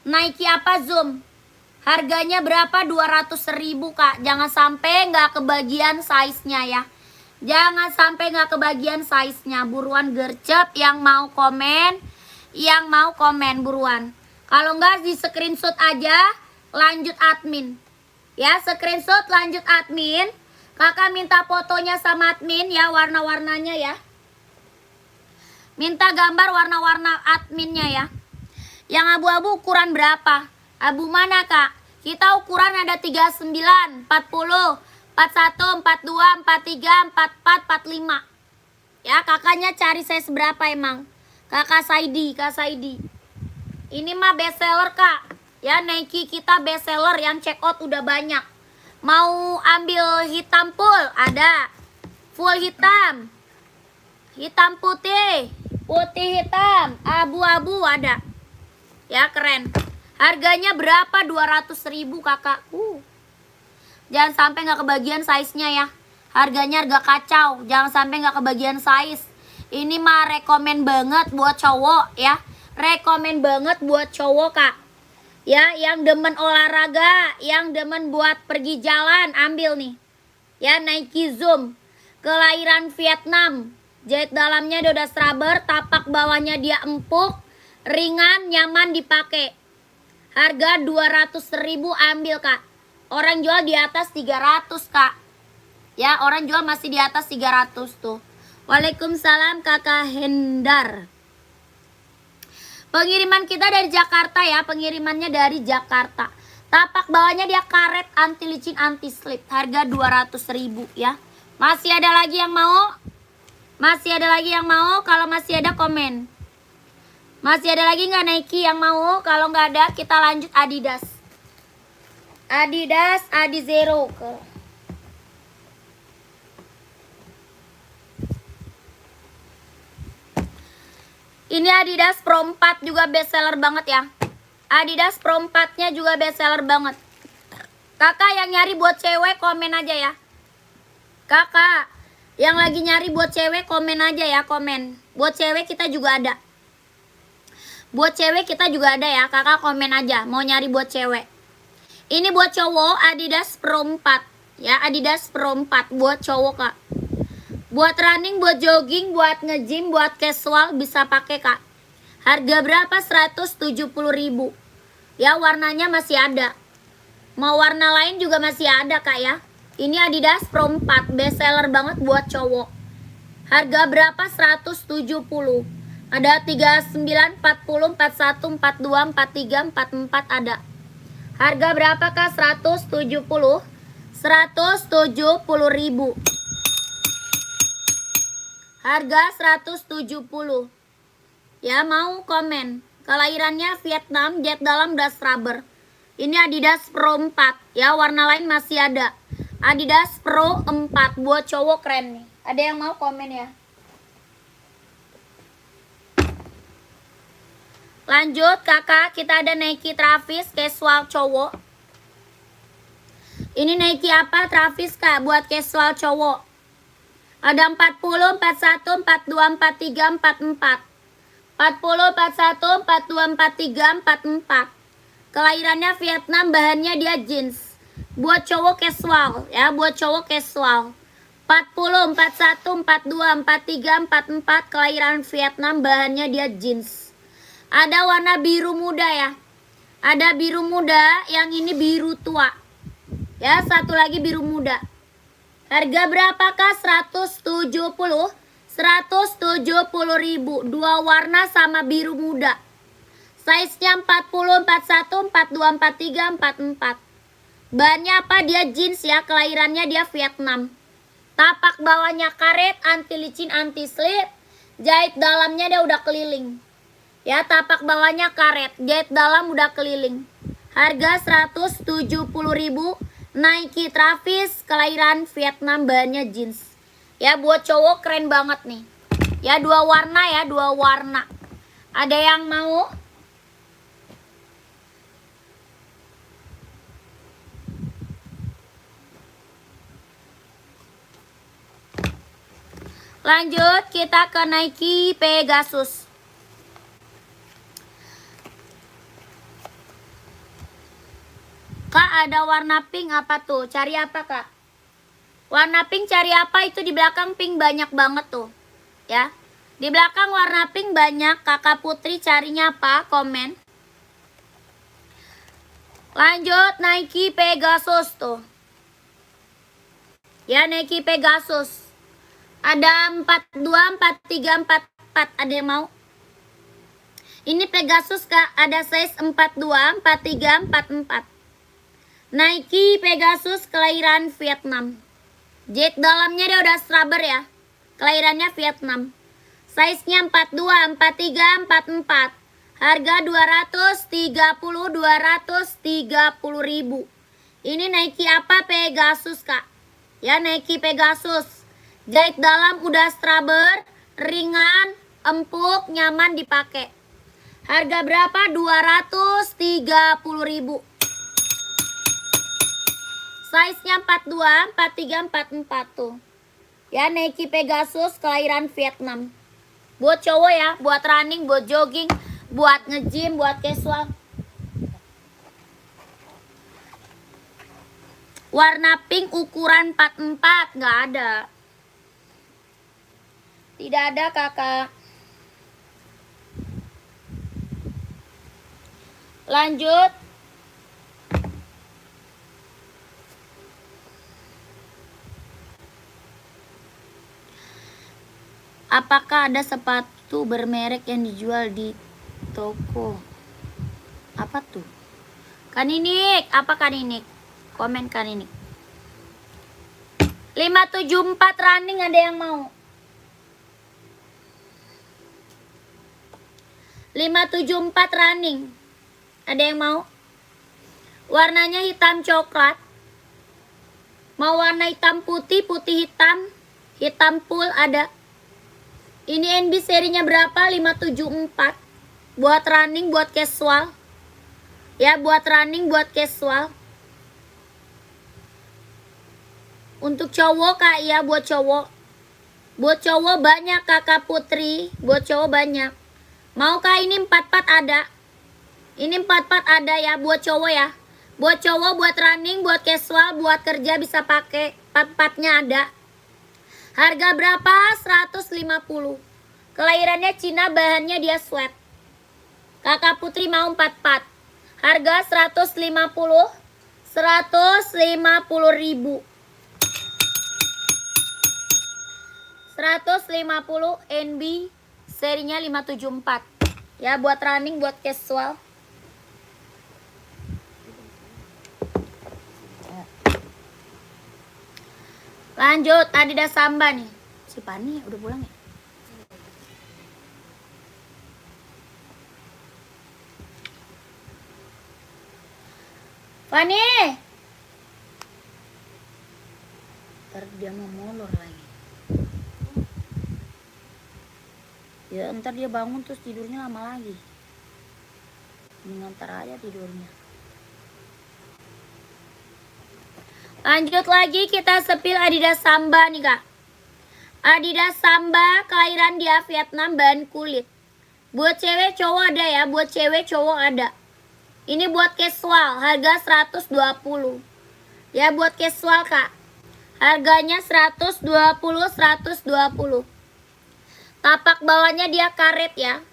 Nike apa Zoom? Harganya berapa? 200.000 kak. Jangan sampai nggak kebagian size-nya ya. Jangan sampai nggak kebagian size-nya. Buruan gercep yang mau komen. Yang mau komen buruan. Kalau nggak di screenshot aja, lanjut admin. Ya, screenshot lanjut admin. Kakak minta fotonya sama admin ya, warna-warnanya ya. Minta gambar warna-warna adminnya ya. Yang abu-abu ukuran berapa? Abu mana kak? Kita ukuran ada 39, 40, 41, 42, 43, 44, 45. Ya, kakaknya cari size berapa emang? Kakak Saidi, Kak Saidi. Ini mah best seller kak. Ya, Nike kita best seller yang check out udah banyak. Mau ambil hitam full? Ada. Full hitam. Hitam putih. Putih hitam. Abu-abu ada. Ya, keren. Harganya berapa? 200.000 kakakku. Jangan sampai nggak kebagian size-nya ya. Harganya harga kacau. Jangan sampai nggak kebagian size. Ini mah rekomen banget buat cowok ya. Rekomen banget buat cowok kak. Ya, yang demen olahraga, yang demen buat pergi jalan, ambil nih. Ya, Nike Zoom. Kelahiran Vietnam. Jahit dalamnya dia udah scrubber, tapak bawahnya dia empuk, ringan, nyaman dipakai. Harga 200.000, ambil kak. Orang jual di atas 300 kak. Ya, orang jual masih di atas 300 tuh. Waalaikumsalam kakak Hendar. Pengiriman kita dari Jakarta ya. Pengirimannya dari Jakarta. Tapak bawahnya dia karet, anti licin, anti slip. Harga 200.000 ya. Masih ada lagi yang mau? Masih ada lagi yang mau? Kalau masih ada komen. Masih ada lagi nggak Nike yang mau? Kalau nggak ada kita lanjut Adidas. Adidas Adizero. Ini Adidas Pro 4 juga best seller banget ya. Adidas Pro 4-nya juga best seller banget. Kakak yang nyari buat cewek komen aja ya. Kakak yang lagi nyari buat cewek komen aja ya, komen. Buat cewek kita juga ada. Buat cewek kita juga ada ya. Kakak komen aja mau nyari buat cewek. Ini buat cowok Adidas Pro 4 ya, Adidas Pro 4 buat cowok Kak. Buat running, buat jogging, buat nge-gym, buat casual bisa pakai Kak. Harga berapa? 170.000. Ya, warnanya masih ada. Mau warna lain juga masih ada Kak ya. Ini Adidas Pro 4 best seller banget buat cowok. Harga berapa? 170. Ada 39, 40, 41, 42, 43, 44 ada. Harga berapa Kak? 170. 170.000. Harga 170. Ya, mau komen. Kelahirannya Vietnam, jet dalam das rubber. Ini Adidas Pro 4 ya, warna lain masih ada. Adidas Pro 4 buat cowok keren nih. Ada yang mau komen ya? Lanjut Kakak, kita ada Nike Travis casual cowok. Ini Nike apa Travis Kak buat casual cowok. Ada 40, 41, 42, 43, 44. 40, 41, 42, 43, 44. Kelahirannya Vietnam, bahannya dia jeans. Buat cowok casual ya, buat cowok casual. 40, 41, 42, 43, 44. Kelahiran Vietnam, bahannya dia jeans. Ada warna biru muda ya. Ada biru muda, yang ini biru tua. Ya, satu lagi biru muda. Harga berapakah? 170. 170.000. Dua warna sama biru muda. Size-nya 40, 41, 42, 43, 44. Bahannya apa? Dia jeans ya. Kelahirannya dia Vietnam. Tapak bawahnya karet, anti licin, anti slip. Jahit dalamnya dia udah keliling. Ya, tapak bawahnya karet, jahit dalam udah keliling. Harga 170.000. Nike Travis, kelahiran Vietnam, bahannya jeans. Ya, buat cowok keren banget nih. Ya, dua warna ya, dua warna. Ada yang mau? Lanjut, kita ke Nike Pegasus. Kak, ada warna pink apa tuh? Cari apa Kak? Warna pink cari apa? Itu di belakang pink banyak banget tuh. Ya. Di belakang warna pink banyak. Kakak Putri carinya apa? Komen. Lanjut, Nike Pegasus tuh. Ya, Nike Pegasus. Ada 42, 43, 44. Ada yang mau? Ini Pegasus Kak. Ada size 42, 43, 44. Nike Pegasus, kelahiran Vietnam. Jet dalamnya dia udah rubber ya. Kelahirannya Vietnam. Size-nya 42, 43, 44. Harga 230.000. Ini Nike apa? Pegasus Kak. Ya, Nike Pegasus. Jahit dalam udah rubber, ringan, empuk, nyaman dipakai. Harga berapa? 230.000. Size-nya 42, 43, 44 tuh. Ya, Nike Pegasus, kelahiran Vietnam. Buat cowok ya, buat running, buat jogging, buat nge-gym, buat casual. Warna pink ukuran 44, nggak ada. Tidak ada Kakak. Lanjut. Apakah ada sepatu bermerek yang dijual di toko? Apa tuh? Kaninik, apa Kaninik? Komen Kaninik. 574 running, ada yang mau? 574 running. Ada yang mau? Warnanya hitam coklat. Mau warna hitam putih, putih hitam, hitam full ada. Ini NB serinya berapa? 574. Buat running, buat casual. Ya, buat running, buat casual. Untuk cowok Kak, ya buat cowok. Buat cowok banyak Kakak Putri. Buat cowok banyak. Mau Kak ini 44 ada. Ini 44 ada ya buat cowok ya. Buat cowok, buat running, buat casual, buat kerja bisa pakai. 44-nya ada. Harga berapa? 150. Kelahirannya Cina, bahannya dia sweat. Kakak Putri mau 44. Harga 150. 150.000. 150 NB serinya 574. Ya buat running, buat casual. Lanjut, Adidas Samba nih. Si Pani udah pulang ya? Pani! Ntar dia mau molor lagi. Ya ntar dia bangun terus tidurnya lama lagi. Ntar aja tidurnya. Lanjut lagi, kita sepil Adidas Samba nih Kak. Adidas Samba, kelahiran dia Vietnam, bahan kulit. Buat cewek cowok ada ya, buat cewek cowok ada. Ini buat casual, harga 120. Ya buat casual Kak. Harganya 120, 120. Tapak bawahnya dia karet ya.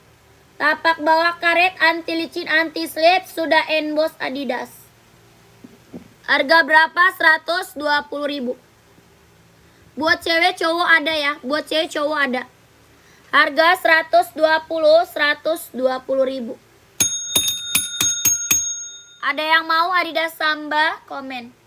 Tapak bawah karet, anti licin, anti slip, sudah emboss Adidas. Harga berapa? 120.000. Buat cewek cowok ada ya. Buat cewek cowok ada. Harga 120.000. Ada yang mau Adidas Samba? Komen.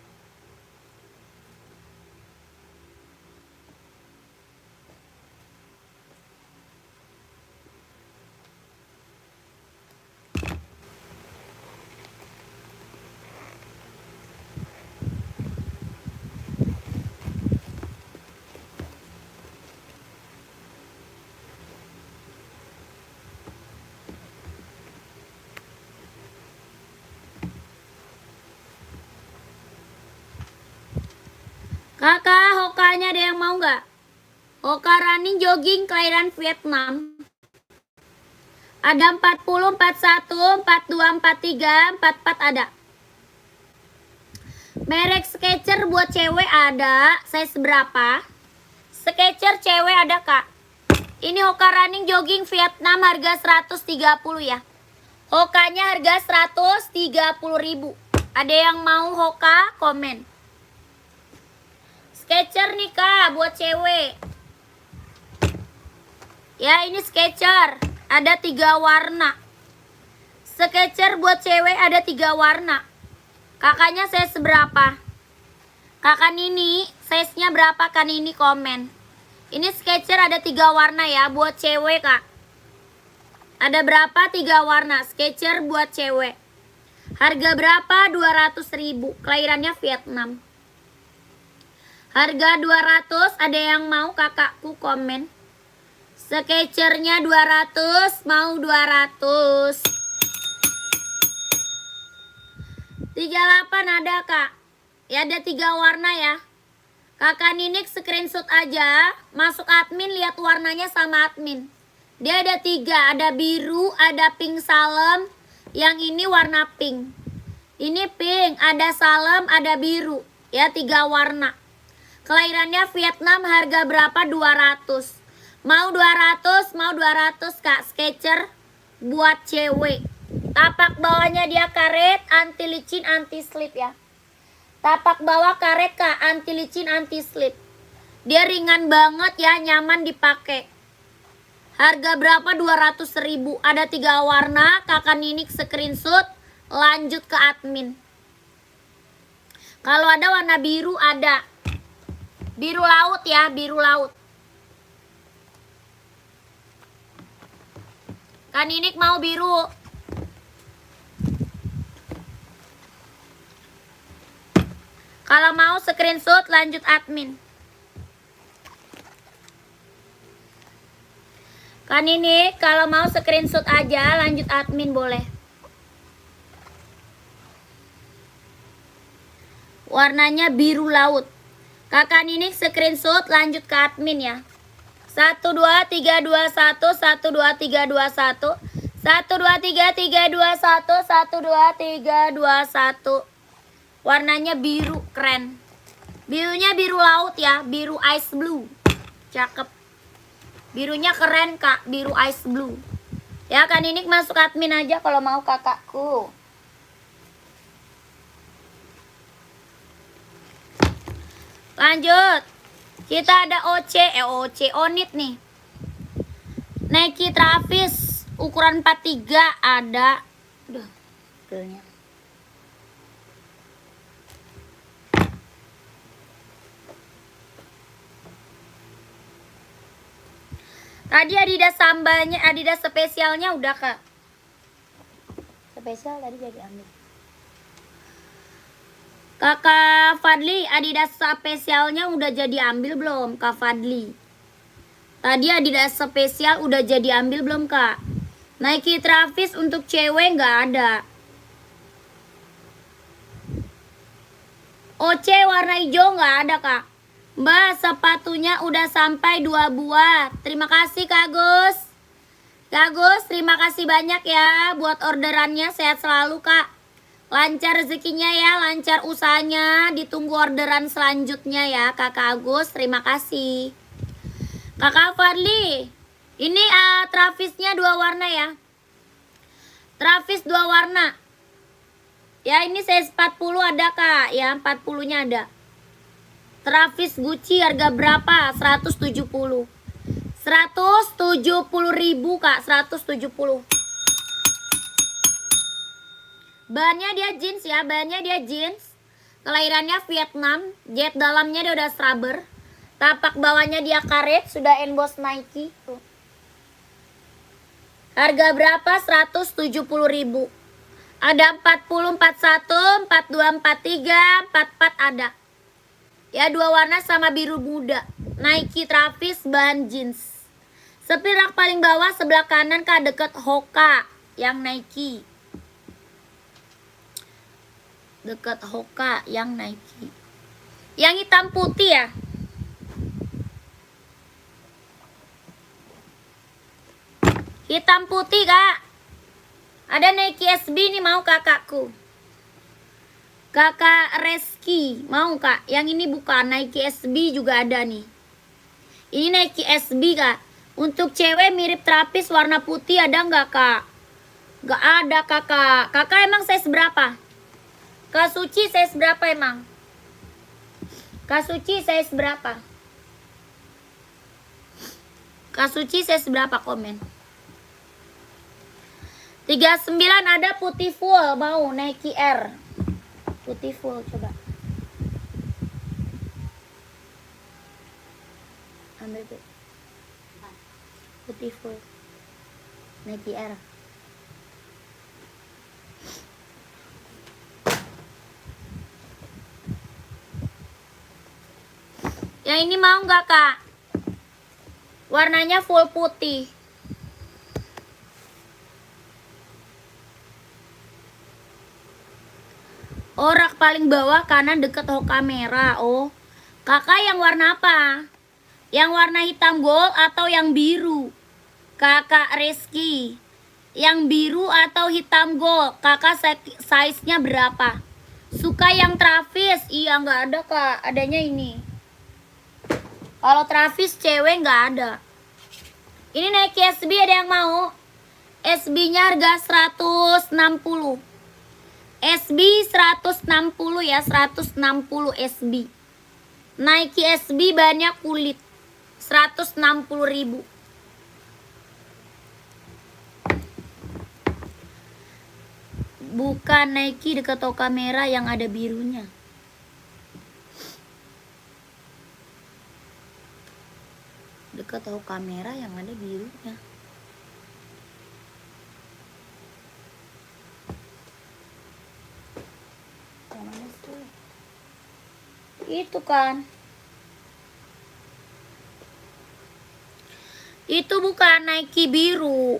Kakak, Hokanya ada yang mau nggak? Hoka running jogging kelahiran Vietnam. Ada 40, 41, 42, 43, 44 ada. Merek Skechers buat cewek ada. Size berapa? Skechers cewek ada Kak. Ini Hoka running jogging Vietnam harga 130 ya. Hokanya harga 130.000. Ada yang mau Hoka? Komen. Skechers nih Kak, buat cewek. Ya ini Skechers, ada 3 warna. Skechers buat cewek ada 3 warna. Kakaknya size berapa? Kakak Nini, size-nya berapa Kak Nini? Komen. Ini Skechers ada 3 warna ya, buat cewek Kak. Ada berapa? 3 warna. Skechers buat cewek. Harga berapa? 200.000. Kelahirannya Vietnam. Harga 200, ada yang mau kakakku komen. Skechers-nya 200, mau 200. 38 ada Kak. Ya ada 3 warna ya. Kakak Ninik screenshot aja, masuk admin lihat warnanya sama admin. Dia ada 3, ada biru, ada pink salem. Yang ini warna pink. Ini pink, ada salem, ada biru. Ya 3 warna. Kelahirannya Vietnam, harga berapa? 200. Mau 200, mau 200 Kak. Skechers buat cewek. Tapak bawahnya dia karet, anti licin, anti slip ya. Tapak bawah karet Kak, anti licin, anti slip. Dia ringan banget ya, nyaman dipakai. Harga berapa? 200.000. Ada 3 warna, Kakak Ninik screenshot, lanjut ke admin. Kalau ada warna biru ada. Biru laut ya, biru laut. Kak Ninik mau biru. Kalau mau screenshot lanjut admin. Kan ini kalau mau screenshot aja, lanjut admin boleh. Warnanya biru laut. Kakak Ninik screenshot lanjut ke admin ya. 1 2 3 2 1 1 2 3 2 1 1 2 3 3 2 1 1 2 3 2 1. Warnanya biru keren. Birunya biru laut ya, biru ice blue. Cakep. Birunya keren Kak, biru ice blue. Ya Kak Ninik masuk admin aja kalau mau kakakku. Lanjut. Kita ada OC Onit nih. Nike Travis ukuran 43 ada. Aduh, gelnya. Tadi Adidas sambalnya, Adidas spesialnya udah Kak. Spesial tadi jadi ambil. Kakak Fadli, Adidas spesialnya udah jadi ambil belum Kak Fadli? Tadi Adidas spesial udah jadi ambil belum Kak? Nike Travis untuk cewek nggak ada. OC warna hijau nggak ada Kak. Mbak, sepatunya udah sampai 2 buah. Terima kasih Kak Gus. Kak Gus, terima kasih banyak ya buat orderannya. Sehat selalu Kak. Lancar rezekinya ya, lancar usahanya. Ditunggu orderan selanjutnya ya Kakak Agus. Terima kasih. Kakak Fadli, ini Travisnya 2 warna ya. Travis 2 warna. Ya ini size 40 ada Kak. Ya 40-nya ada. Travis Gucci harga berapa? 170. 170.000 Kak, 170. Bahannya dia jeans ya, bahannya dia jeans. Kelahirannya Vietnam, jet dalamnya dia udah rubber. Tapak bawahnya dia karet, sudah emboss Nike. Tuh. Harga berapa? 170.000. Ada 40, 41, 42, 43, 44 ada. Ya 2 warna sama biru muda. Nike Travis bahan jeans. Sepi rak paling bawah sebelah kanan Kak, deket Hoka yang Nike. Dekat Hoka yang Nike. Yang hitam putih ya. Hitam putih Kak. Ada Nike SB nih mau kakakku. Kakak Reski mau Kak. Yang ini bukan Nike SB juga ada nih. Ini Nike SB Kak. Untuk cewek mirip Travis warna putih ada nggak Kak? Nggak ada Kakak. Kakak emang size berapa? Kak Suci size berapa emang? Kak Suci size berapa? Kak Suci size berapa komen? 39 ada putih full mau Nike Air. Putih full coba. Ambil tuh. Putih full. Nike Air. Yang ini mau nggak Kak? Warnanya full putih. Oh, rak paling bawah kanan deket Hoka merah. Oh, Kakak yang warna apa? Yang warna hitam gold atau yang biru? Kakak Reski. Yang biru atau hitam gold? Kakak size-nya berapa? Suka yang Travis? Iya nggak ada Kak. Adanya ini. Kalau Travis cewek nggak ada. Ini Nike SB ada yang mau? SB-nya harga 160. SB 160 ya, 160 SB. Nike SB banyak kulit. 160.000. Bukan Nike dekat Hoka merah yang ada birunya. Dekat Hoka merah yang ada birunya. Yang mana sih? Itu kan. Itu bukan Nike biru.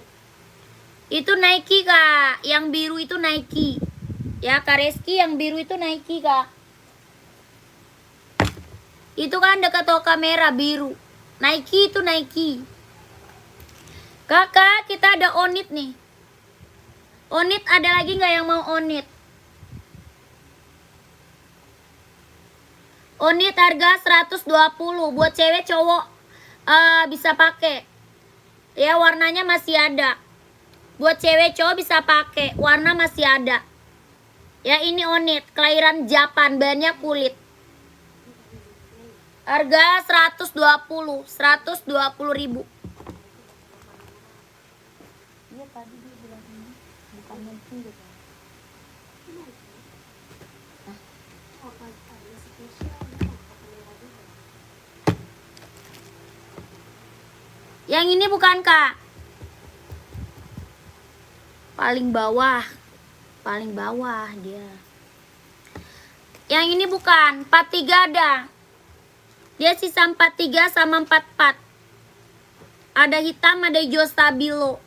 Itu Nike, Kak. Yang biru itu Nike. Ya, Kak Reski, yang biru itu Nike, Kak. Itu kan dekat toko kamera biru. Nike itu Nike. Kakak, kita ada Onit nih. Onit ada lagi nggak yang mau Onit? Onit harga 120 buat cewek cowok bisa pakai. Ya, warnanya masih ada. Buat cewek cowok bisa pakai, warna masih ada. Ya, ini Onit, kelahiran Japan, bahannya kulit. Harga 120 ribu. Iya, tadi dia bilang ini bukan Nike gitu. Yang ini bukan, Kak. Paling bawah dia. Yang ini bukan, 43 ada. Dia sisa 43 sama 44. Ada hitam, ada hijau stabilo.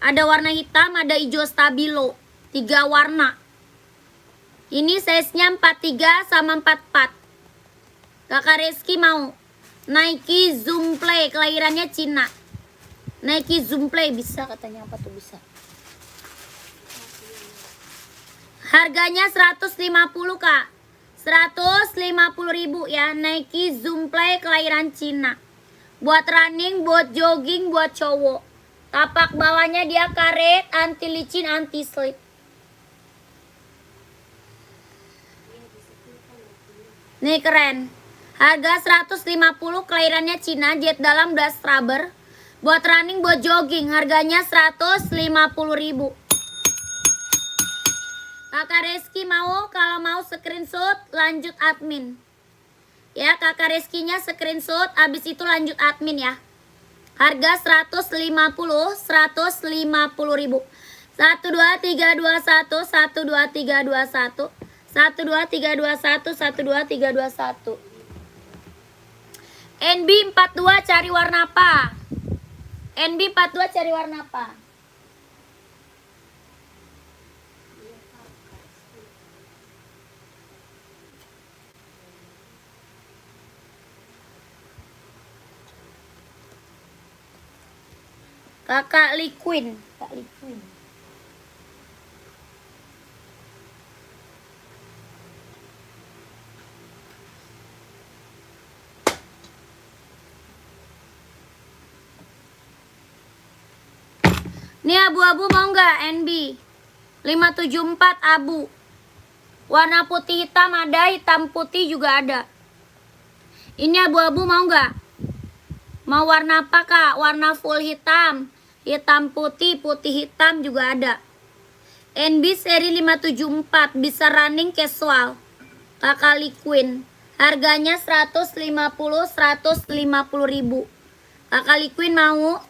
Ada warna hitam, ada hijau stabilo. 3 warna. Ini size-nya 43 sama 44. Kakak Reski mau Nike Zoom Play, kelahirannya Cina. Nike Zoom Play bisa katanya, apa tuh bisa? Harganya 150, Kak. 150.000 ya. Nike Zoom Play kelahiran Cina. Buat running, buat jogging, buat cowok. Tapak bawahnya dia karet, anti licin, anti slip. Nih keren. Harga 150, kelahirannya Cina, jet dalam das rubber. Buat running, buat jogging, harganya 150.000. Kakak Reski mau, kalau mau screenshot lanjut admin. Ya, Kakak Reskinya screenshot, habis itu lanjut admin ya. Harga 150.000. 1, 2, 3, 2, 1. 1, 2, 3, 2, 1. 1, 2, 3, 2, 1. 1, 2, 3, 2, 1. NB42 cari warna apa? NB42 cari warna apa? Kakak Liquin, Kak Liquin. Ini abu-abu mau nggak NB? 574 abu. Warna putih hitam ada, hitam putih juga ada. Ini abu-abu mau nggak? Mau warna apa, Kak? Warna full hitam. Hitam putih, putih hitam juga ada. NB seri 574, bisa running casual. Kakak Liquin. Harganya 150.000. Kakak Liquin mau?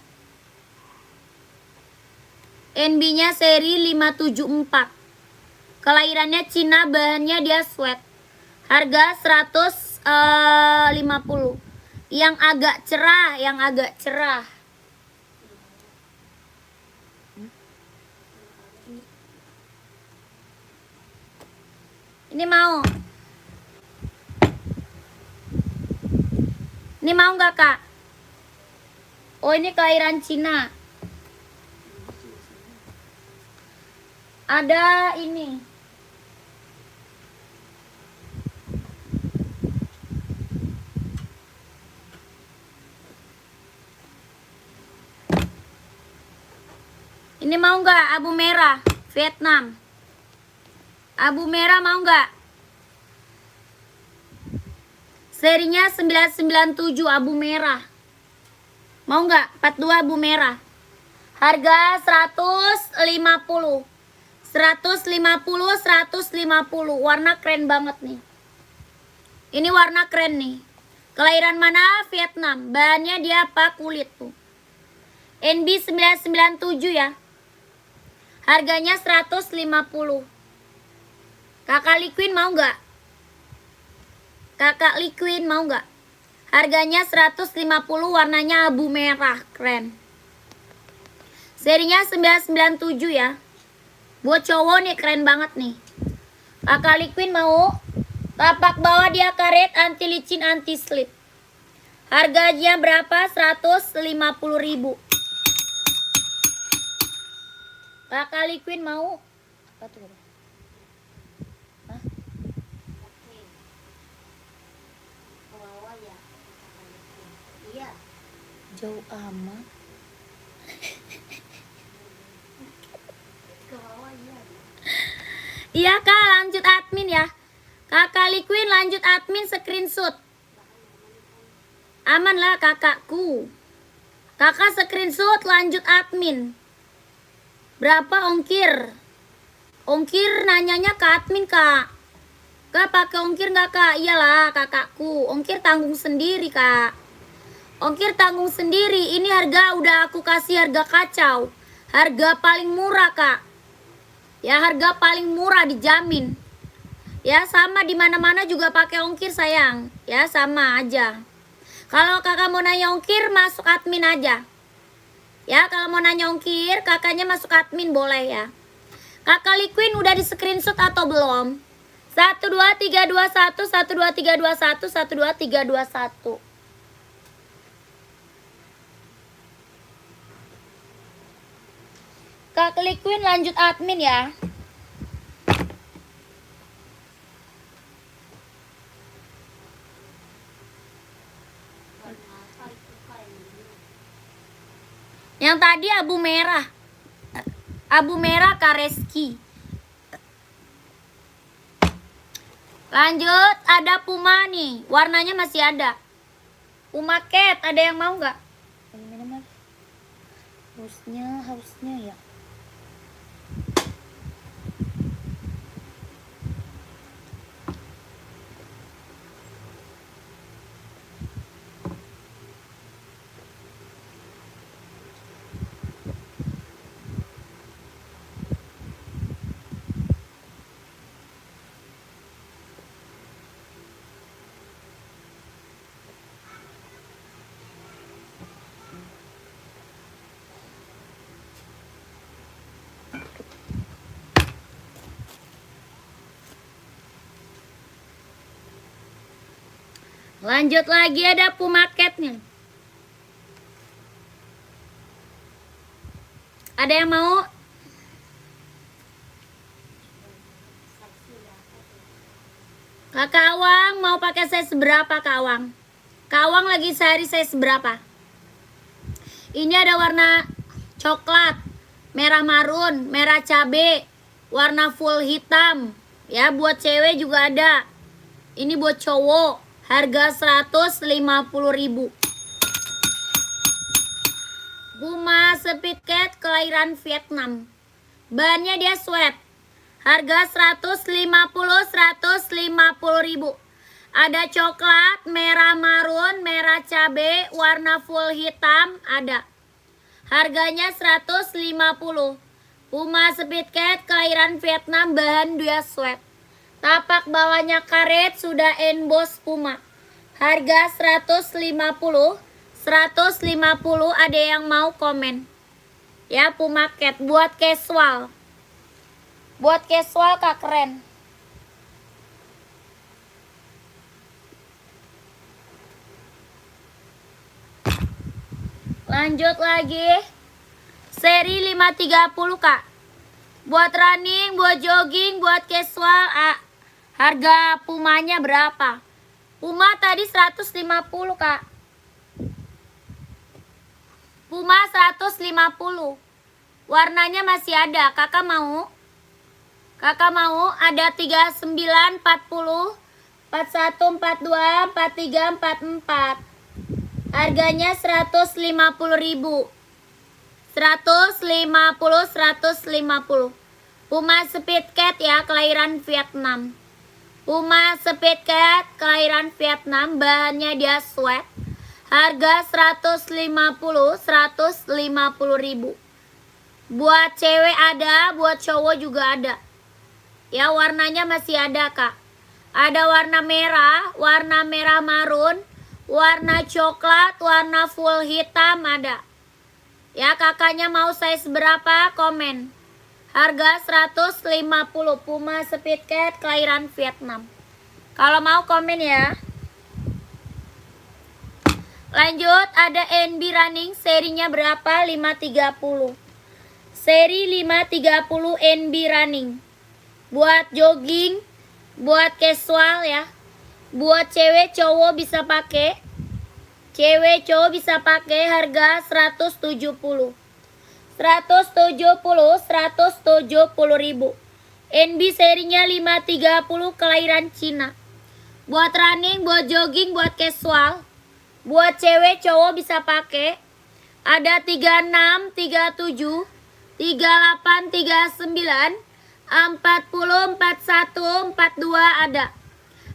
NB-nya seri 574. Kelahirannya Cina, bahannya dia sweat. Harga 150. Yang agak cerah, Ini mau? Ini mau nggak, Kak? Oh, ini kelahiran Cina. Ada ini. Ini mau nggak? Abu merah, Vietnam. Abu merah mau nggak? Serinya 997 abu merah. Mau nggak? 42 abu merah. Harga 150. 150. Warna keren banget nih. Ini warna keren nih. Kelahiran mana? Vietnam. Bahannya dia apa? Kulit tuh. NB 997 ya. Harganya 150. Kakak Liquin mau nggak? Kakak Liquin mau nggak? Harganya 150, warnanya abu merah, keren. Serinya 997 ya. Buat cowok nih keren banget nih. Kakak Liquid mau? Tapak bawah dia karet, anti licin, anti slip. Harganya berapa? 150.000. Kakak Liquid mau? Apa tuh? Hah? Oke. Ke bawah ya. Iya. Jauh amat. Ke bawah iya. Iya kak, lanjut admin ya. Kakak Liquid lanjut admin screenshot. Aman lah kakakku. Kakak screenshot lanjut admin. Berapa ongkir? Ongkir nanyanya ke admin kak. Kak pakai ongkir nggak kak? Iyalah kakakku. Ongkir tanggung sendiri kak. Ongkir tanggung sendiri. Ini harga udah aku kasih harga kacau. Harga paling murah kak. Ya harga paling murah dijamin. Ya sama di mana-mana juga pakai ongkir sayang. Ya sama aja. Kalau kakak mau nanya ongkir masuk admin aja. Ya kalau mau nanya ongkir kakaknya masuk admin boleh ya. Kakak Liquid udah di screenshot atau belum? 12321 12321 12321. Kakak Liquid lanjut admin ya. Yang tadi abu merah. Abu merah Kareski. Lanjut, ada Puma nih. Warnanya masih ada. Puma Cat, ada yang mau nggak? Hausnya ya. Lanjut lagi ada Puma Cat nih. Ada yang mau? Kakak Awang mau pakai size berapa Kak Awang? Kak Awang lagi cari size berapa? Ini ada warna coklat, merah marun, merah cabe, warna full hitam. Ya buat cewek juga ada. Ini buat cowok. Harga 150.000. Puma Speed Cat kelahiran Vietnam. Bahannya dia sweat. Harga 150.000. Ada coklat, merah marun, merah cabe, warna full hitam ada. Harganya 150. Puma Speed Cat kelahiran Vietnam, bahan dia sweat. Tapak bawahnya karet, sudah emboss Puma. Harga 150. 150, ada yang mau komen? Ya Puma Cat buat casual. Buat casual kak keren. Lanjut lagi. Seri 530 kak. Buat running, buat jogging, buat casual. Harga Pumanya berapa? Puma tadi 150 kak. Puma 150. Warnanya masih ada. Kakak mau? Kakak mau? Ada 39, 40, 41, 42, 43, 44. Harganya 150.000. 150. Puma Speed Cat ya, kelahiran Vietnam. Puma Speed Cat kelahiran Vietnam, bahannya dia sweat. Harga 150.000. Buat cewek ada, buat cowok juga ada. Ya warnanya masih ada kak. Ada warna merah marun, warna coklat, warna full hitam ada. Ya, kakaknya mau size berapa? Komen. Harga 150 Puma Speed Cat kelahiran Vietnam. Kalau mau komen ya. Lanjut, ada NB running, serinya berapa? 530. Seri 530 NB running. Buat jogging, buat casual ya. Buat cewek cowok bisa pakai. Cewek cowok bisa pakai, harga 170. 170 ribu. NB serinya 530 kelahiran Cina. Buat running, buat jogging, buat casual. Buat cewek cowok bisa pakai. Ada 36, 37, 38, 39, 40, 41, 42 ada.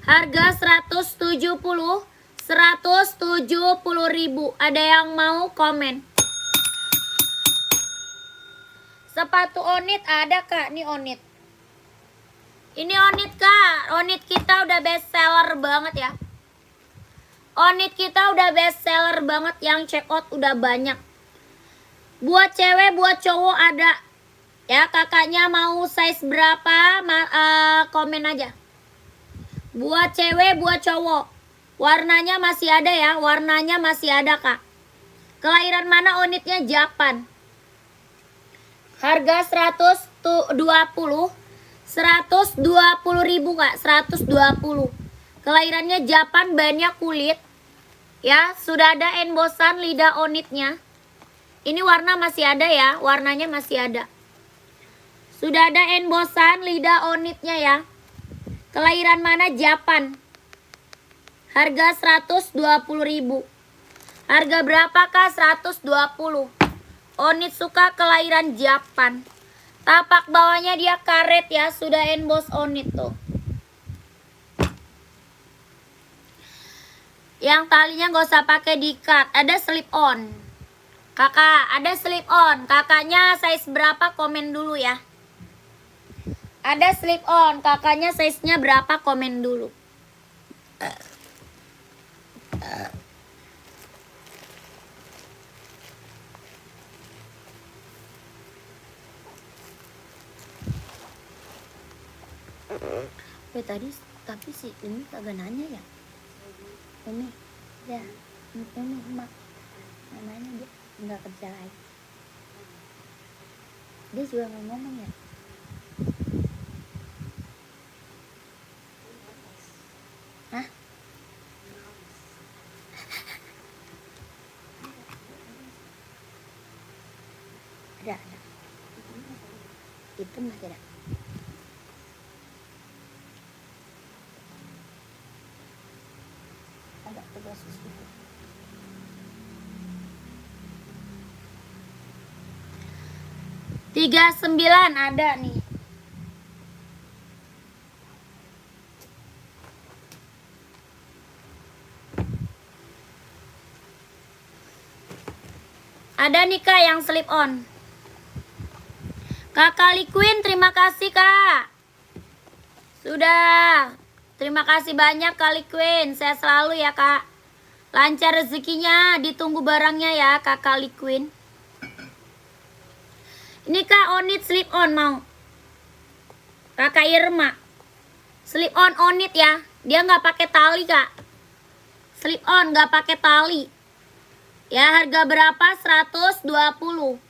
Harga 170 ribu. Ada yang mau komen? Sepatu Onit ada kak? Nih Onit. Ini Onit kak. Onit kita udah best seller banget ya. Onit kita udah best seller banget, yang check out udah banyak. Buat cewek, buat cowok ada. Ya, kakaknya mau size berapa? Komen aja. Buat cewek, buat cowok. Warnanya masih ada ya, warnanya masih ada kak. Kelahiran mana Onitnya? Japan. Harga 120 ribu kak, 120. Kelahirannya Japan, banyak kulit. Ya, sudah ada embosan lidah Onitnya. Ini warna masih ada ya, warnanya masih ada. Sudah ada embosan lidah Onitnya ya. Kelahiran mana? Japan. Harga 120 ribu. Harga berapa kak? 120. Onit suka kelahiran Japan. Tapak bawahnya dia karet ya, sudah emboss Onit tuh. Yang talinya gak usah pakai diikat, ada slip on. Kakak, ada slip on. Kakaknya size berapa? Komen dulu ya. Ada slip on. Kakaknya size-nya berapa? Komen dulu. Tadi tapi si ini kagak nanya ya. Umi, ya, Umi, emak, namanya dia nggak kerja lagi. Dia juga nggak ngomong ya. Hah? Ada. Itu masih ada. Ada tugas itu. 39 ada nih. Ada nih kak yang slip on. Kakak Liquin, terima kasih kak. Sudah. Terima kasih banyak Kak Liquin. Saya selalu ya kak. Lancar rezekinya, ditunggu barangnya ya Kakak Liquin. Ini kak Onit slip on mau. Kakak Irma. Slip on Onit ya. Dia nggak pakai tali kak. Slip on nggak pakai tali. Ya, harga berapa? 120.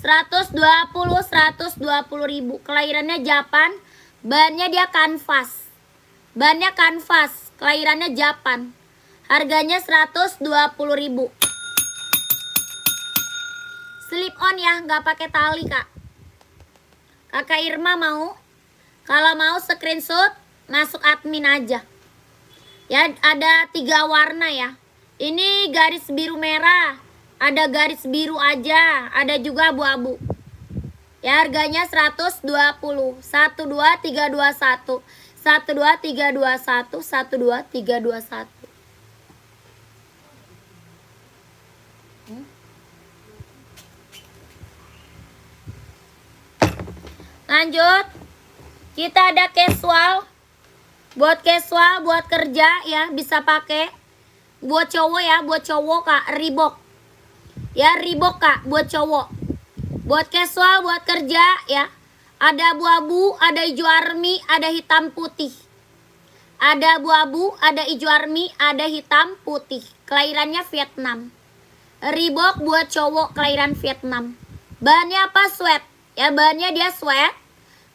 120 ribu. Kelahirannya Japan. Bahannya dia kanvas. Bahannya kanvas. Kelahirannya Japan. Harganya 120 ribu. Slip on ya, nggak pakai tali kak. Kakak Irma mau? Kalau mau screenshot, masuk admin aja. Ya, ada 3 warna ya. Ini garis biru merah, ada garis biru aja, ada juga abu-abu. Ya, harganya 120. 12321. 12321, 12321. Lanjut. Kita ada casual. Buat casual, buat kerja ya, bisa pakai. buat cowok ya, buat cowok Kak, Reebok. Ya, Reebok Kak, buat cowok. Buat casual, buat kerja ya. Ada abu-abu, ada hijau army, ada hitam putih. Ada abu-abu, ada hijau army, ada hitam putih. Kelahirannya Vietnam. Reebok buat cowok kelahiran Vietnam. Bahannya apa? Sweat. Ya, bahannya dia sweat.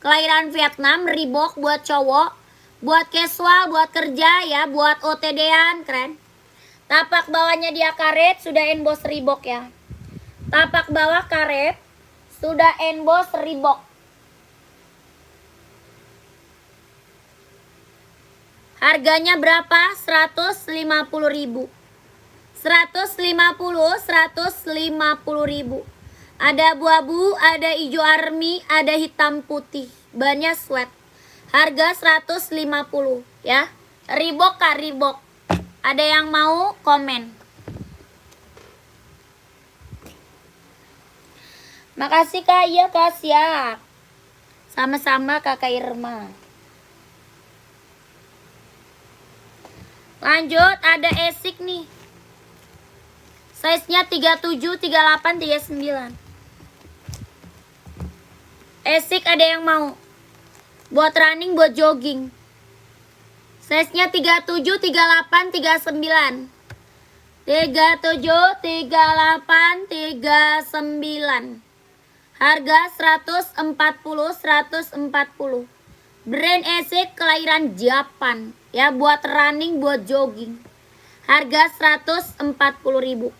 Kelahiran Vietnam, Reebok buat cowok. Buat casual, buat kerja ya, buat OTD-an, keren. Tapak bawahnya dia karet, sudah emboss Reebok ya. Tapak bawah karet, sudah emboss Reebok. Harganya berapa? 150.000. 150.000. Ada abu-abu, ada hijau army, ada hitam putih. Bahannya sweat. Harga 150 ya. Reebok Kak, Reebok. Ada yang mau komen? Makasih Kak, iya Kak, siap. Sama-sama Kakak Irma. Lanjut, ada Esik nih. Size-nya 37, 38, 39. Esik ada yang mau? Buat running, buat jogging. Size-nya 37, 38, 39. 37, 38, 39. Harga 140, 140. Brand Esik kelahiran Japan. Ya, buat running, buat jogging. Harga 140.000.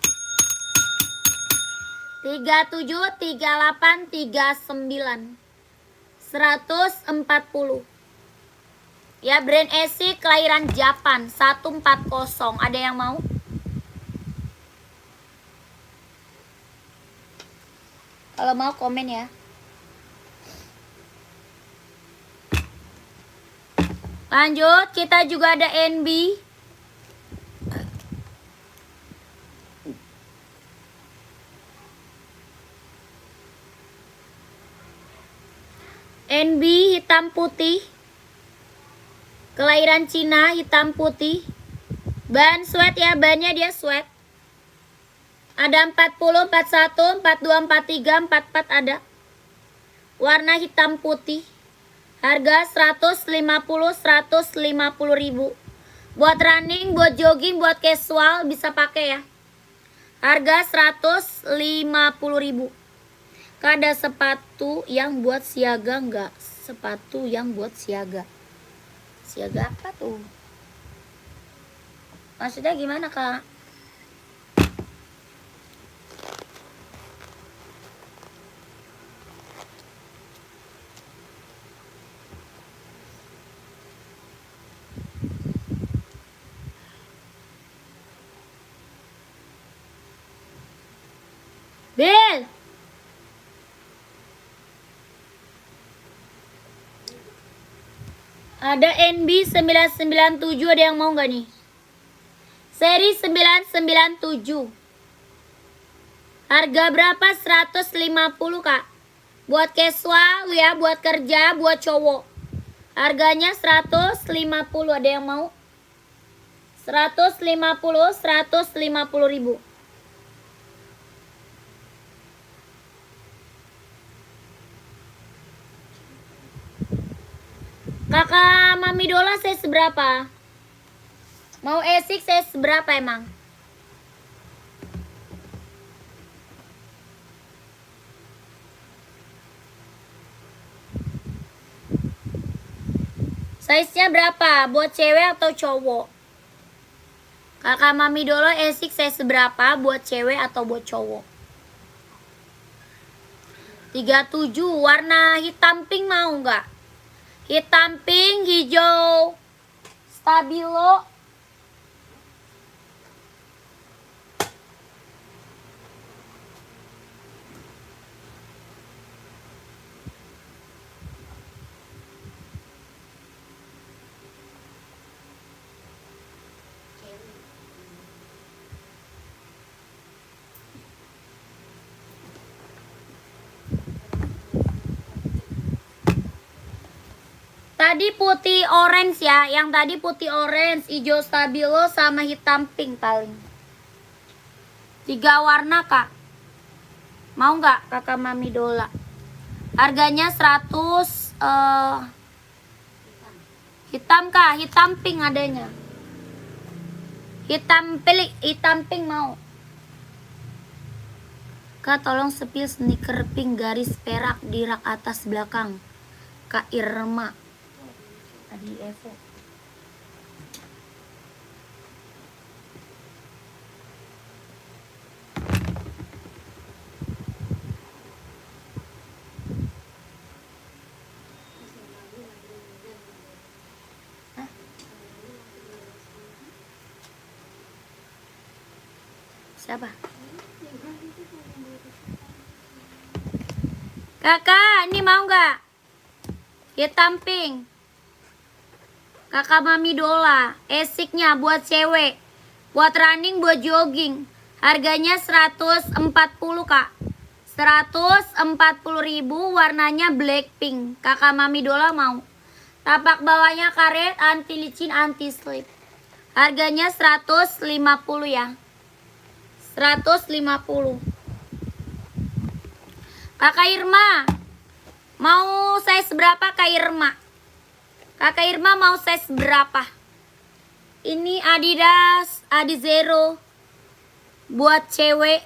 37, 38, 39. 140. Ya, brand Esik kelahiran Japan 140. Ada yang mau? Kalau mau komen ya. Lanjut, kita juga ada NB. NB hitam putih. Kelahiran Cina, hitam putih. Bahan sweat ya, bahannya dia sweat. Ada 40, 41, 42, 43, 44 ada. Warna hitam putih. Harga 150.000. Buat running, buat jogging, buat casual bisa pakai ya. Harga 150.000. Ada sepatu yang buat siaga enggak? Sepatu yang buat siaga. Siaga apa tuh? Maksudnya gimana Kak? Bel! Ada NB 997, ada yang mau nggak nih? Seri 997. Harga berapa? 150 Kak. Buat casual ya, buat kerja, buat cowok. Harganya 150, ada yang mau? 150.000. Kakak Mami Dola size berapa? Mau Esik size berapa emang? Size-nya berapa? Buat cewek atau cowok? Kakak Mami Dola Esik size berapa? Buat cewek atau buat cowok? 37, warna hitam pink mau nggak? Hitam pink, hijau, stabilo. tadi putih orange ya. Yang tadi putih orange, hijau stabilo sama hitam pink paling. 3 warna kak. Mau nggak kakak Mami Dola? Harganya 100 hitam kak, hitam pink adanya. Hitam pink mau. Kak tolong sepil sneaker pink garis perak di rak atas belakang. Kak Irma. Adi Evo. Siapa? Kakak, ini mau nggak? Hitam pink. Kakak Mami Dola. Esiknya buat cewek. Buat running, buat jogging. Harganya 140 kak. 140.000, warnanya black pink. Kakak Mami Dola mau. Tapak bawahnya karet, anti licin, anti slip. Harganya 150 ya. 150. Kakak Irma, mau size berapa Kak Irma? Kakak Irma mau size berapa? Ini Adidas Adizero buat cewek.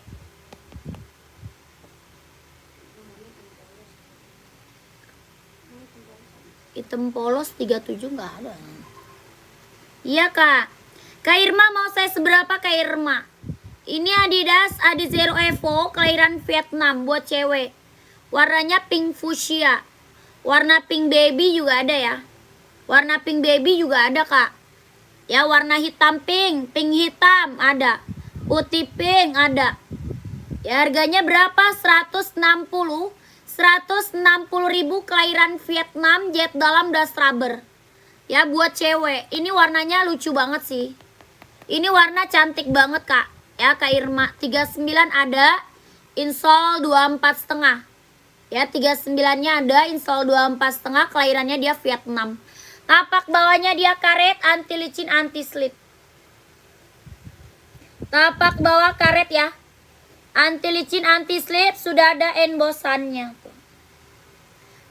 Hitam polos 37 nggak ada. Iya kak. Kak Irma mau size berapa Kak Irma? Ini Adidas Adizero Evo kelahiran Vietnam buat cewek. Warnanya pink fuchsia. Warna pink baby juga ada ya. Warna pink baby juga ada kak. Ya warna hitam pink hitam ada. Putih pink ada. Ya harganya berapa? 160. 160.000 kelahiran Vietnam, jet dalam das rubber. Ya buat cewek. Ini warnanya lucu banget sih. Ini warna cantik banget kak. Ya Kak Irma 39 ada, insole 24,5. Ya 39-nya ada, insole 24,5, kelahirannya dia Vietnam. Tapak bawahnya dia karet, anti licin, anti slip. Tapak bawah karet ya. Anti licin, anti slip, sudah ada embosannya.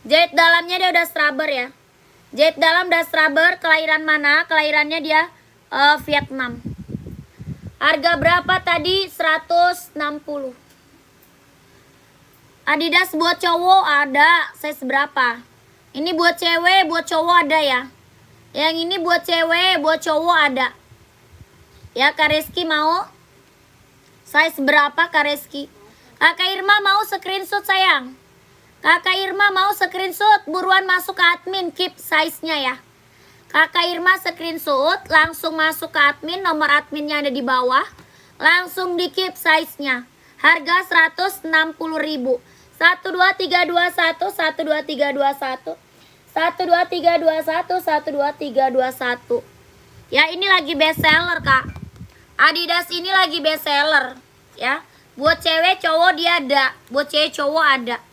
Jahit dalamnya dia udah rubber ya. Jahit dalam das rubber, kelahiran mana? Kelahirannya dia Vietnam. Harga berapa tadi? 160. Adidas buat cowok ada, size berapa? Ini buat cewek, buat cowok ada ya. Yang ini buat cewek, buat cowok ada. Ya Kak Reski mau? Size berapa Kak Reski? Kakak Irma mau screenshot sayang. Kakak Irma mau screenshot, buruan masuk ke admin, keep size-nya ya. Kakak Irma screenshot, langsung masuk ke admin, nomor adminnya ada di bawah. Langsung di keep size-nya. Harga 160.000. 12321, 12321, 12321, 12321. Ya ini lagi best seller kak. Adidas ini lagi best seller ya. Buat cewek cowok dia ada, buat cewek cowok ada.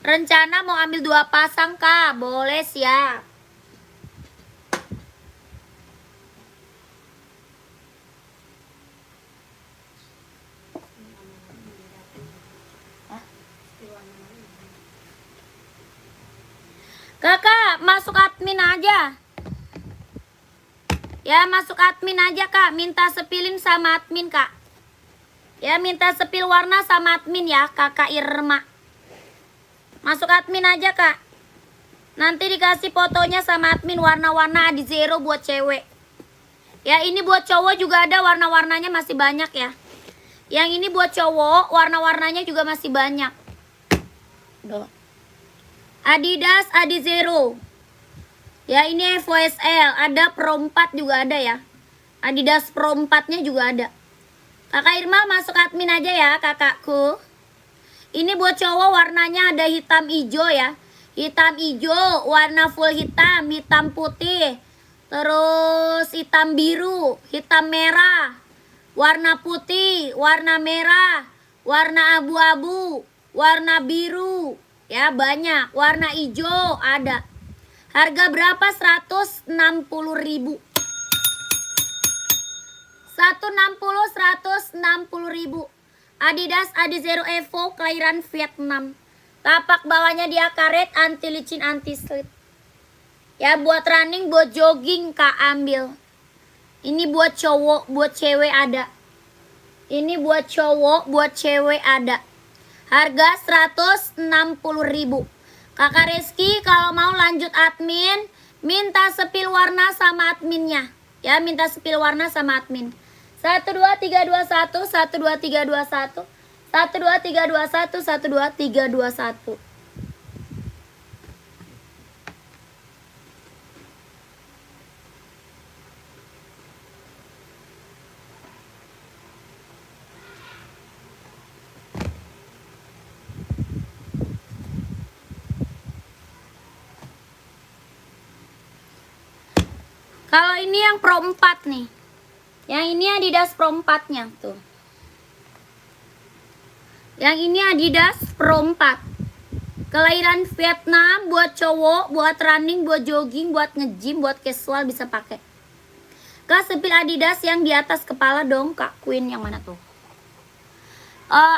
Rencana mau ambil 2 pasang kak, boleh siap. Kakak masuk admin aja. Ya masuk admin aja kak, minta sepilin sama admin kak. Ya minta sepil warna sama admin ya kakak Irma. Masuk admin aja kak. Nanti dikasih fotonya sama admin warna-warna Adizero buat cewek. Ya ini buat cowok juga ada, warna-warnanya masih banyak ya. Yang ini buat cowok, warna-warnanya juga masih banyak. Adidas Adizero. Ya ini Evo SL, ada Pro 4 juga ada ya. Adidas Pro 4-nya juga ada. Kakak Irma masuk admin aja ya kakakku. Ini buat cowok warnanya ada hitam hijau ya. Hitam hijau, warna full hitam, hitam putih. Terus hitam biru, hitam merah. Warna putih, warna merah, warna abu-abu, warna biru, Ya, banyak. Warna hijau ada. Harga berapa? 160.000. 160.000. Adidas Adizero Evo kelahiran Vietnam. Tapak bawahnya dia karet, anti licin, anti slip. Ya, buat running, buat jogging Kak ambil. Ini buat cowok, buat cewek ada. Ini buat cowok, buat cewek ada. Harga 160.000. Kakak Reski kalau mau lanjut admin, minta sepil warna sama adminnya. Ya, minta sepil warna sama admin. 12321, 12321, 12321, 12321. Kalau ini yang Pro 4 nih. Yang ini Adidas Pro 4-nya tuh. Yang ini Adidas Pro 4. Kelahiran Vietnam, buat cowok, buat running, buat jogging, buat nge-gym, buat casual bisa pakai. Kak sepil Adidas yang di atas kepala dong, Kak Queen yang mana tuh?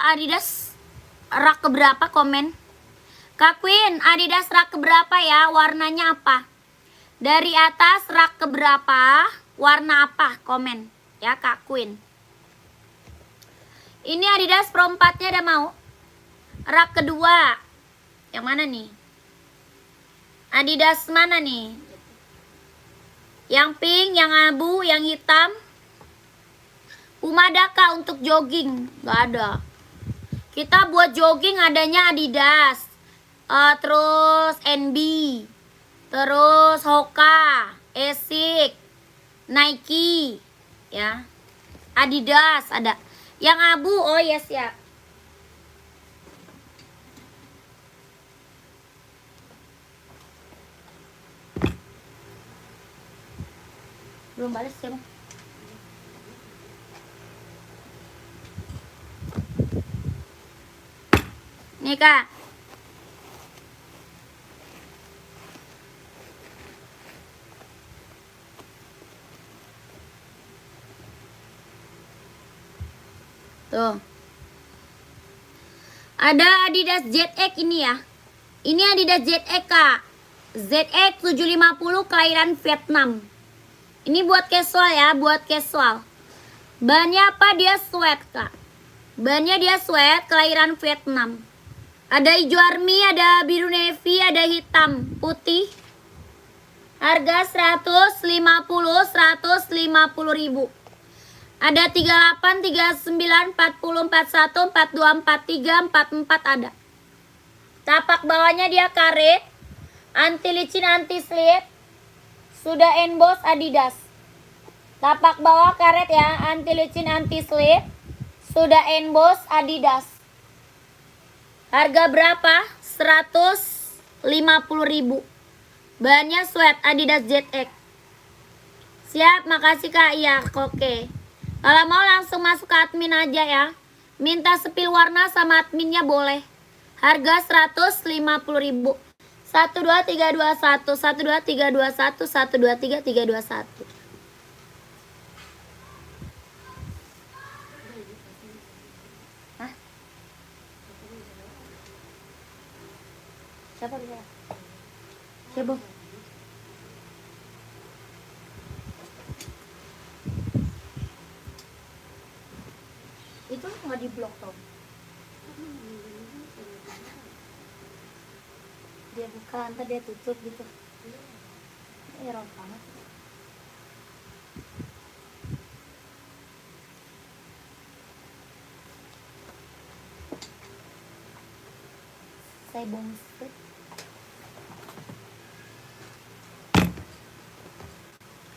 Adidas rak keberapa komen? Kak Queen, Adidas rak keberapa ya? Warnanya apa? Dari atas rak keberapa? Warna apa? Komen ya Kak Queen. Ini Adidas Pro 4-nya ada mau? Rak kedua. Yang mana nih? Adidas mana nih? Yang pink, yang abu, yang hitam. Umadaka untuk jogging? Gak ada. Kita buat jogging adanya Adidas. Terus NB. Terus Hoka, Asics, Nike, ya, Adidas ada. Yang abu, oh yes ya. Belum balas ya, Bang? Nih Kak. Tuh. Ada Adidas ZX ini ya. Ini Adidas ZX Kak. ZX 750 kelahiran Vietnam. Ini buat casual ya, buat casual. Bahannya apa? Dia sweat Kak. Bahannya dia sweat kelahiran Vietnam. Ada hijau army, ada biru navy, ada hitam, putih. Harga 150.000. Ada 38, 39, 40, 41, 42, 43, 44 ada. Tapak bawahnya dia karet. Anti licin, anti slip. Sudah emboss Adidas. Tapak bawah karet ya. Anti licin, anti slip. Sudah emboss Adidas. Harga berapa? 150.000. Bahannya sweat Adidas ZX. Siap, makasih Kak. Iya, oke. Kalau mau langsung masuk ke admin aja ya. Minta sepil warna sama adminnya boleh. Harga 150.000. 12321, 12321, 12331. Hah? Siapa bisa? Siapa? Itu nggak di blok Tom. Dia buka, ntar dia tutup gitu. Ini rapi banget. Saya bongset.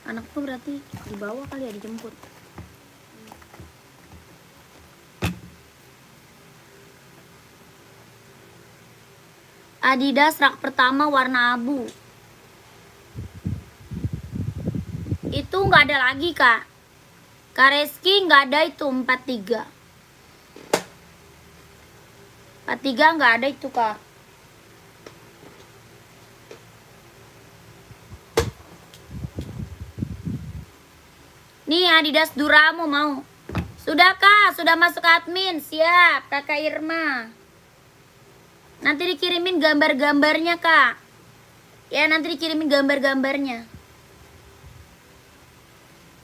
Anak tuh berarti di bawah kali ya dijemput. Adidas rak pertama warna abu. Itu nggak ada lagi Kak. Kak Reski nggak ada itu 43. 43 nggak ada itu Kak. Nih Adidas Duramo mau. Sudah kak, sudah masuk admin. Siap kakak Irma. Nanti dikirimin gambar-gambarnya kak. Ya nanti dikirimin gambar-gambarnya.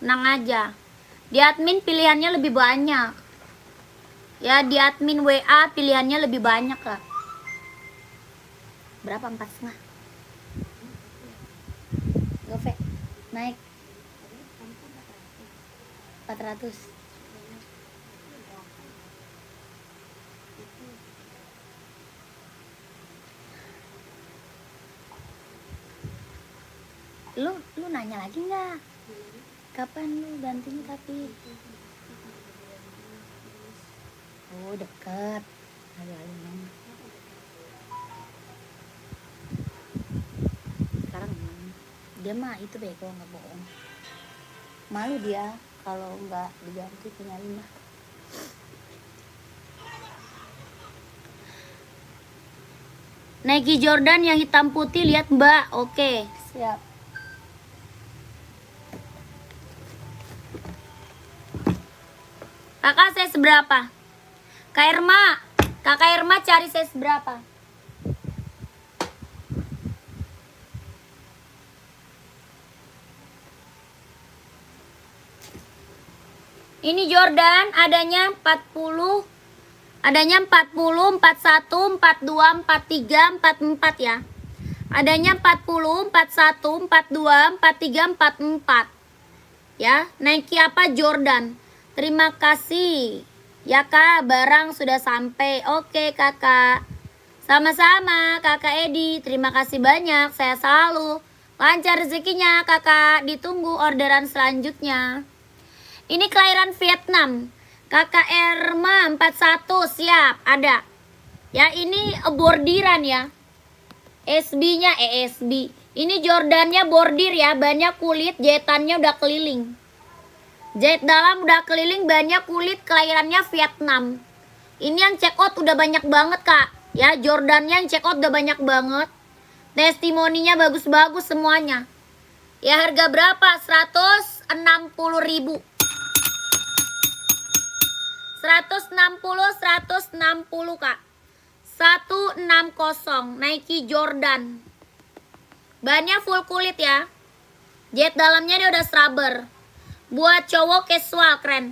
Tenang aja. Di admin pilihannya lebih banyak. Ya di admin WA pilihannya lebih banyak kak. Berapa? 4,5. Gove naik 400. Lu nanya lagi nggak? Kapan lu gantinya tapi? Oh deket. Alun-alun. Sekarang dia mah itu bego nggak bohong. Malu dia kalau nggak diganti punya Lina. Nike Jordan yang hitam putih lihat mbak. Oke siap. Kakak size berapa? Kakak Irma cari size berapa? Ini Jordan adanya 40, 41, 42, 43, 44 ya. Adanya 40, 41, 42, 43, 44. Ya, Nike apa Jordan. Terima kasih. Ya kak, barang sudah sampai. Oke kakak. Sama-sama kakak Edi. Terima kasih banyak. Saya selalu lancar rezekinya kakak. Ditunggu orderan selanjutnya. Ini kelahiran Vietnam. Kakak Erma 41 siap. Ada. Ya ini bordiran ya. SB-nya SB. Ini Jordannya bordir ya. Banyak kulit, jahitannya udah keliling. Jahit dalam udah keliling, banyak kulit, kelahirannya Vietnam. Ini yang check out udah banyak banget kak. Ya Jordannya yang check out udah banyak banget. Testimoninya bagus-bagus semuanya. Ya harga berapa? 160.000. 160 kak. 160 Nike Jordan. Bannya full kulit ya. Jahit dalamnya dia udah scrubber. Buat cowok casual keren.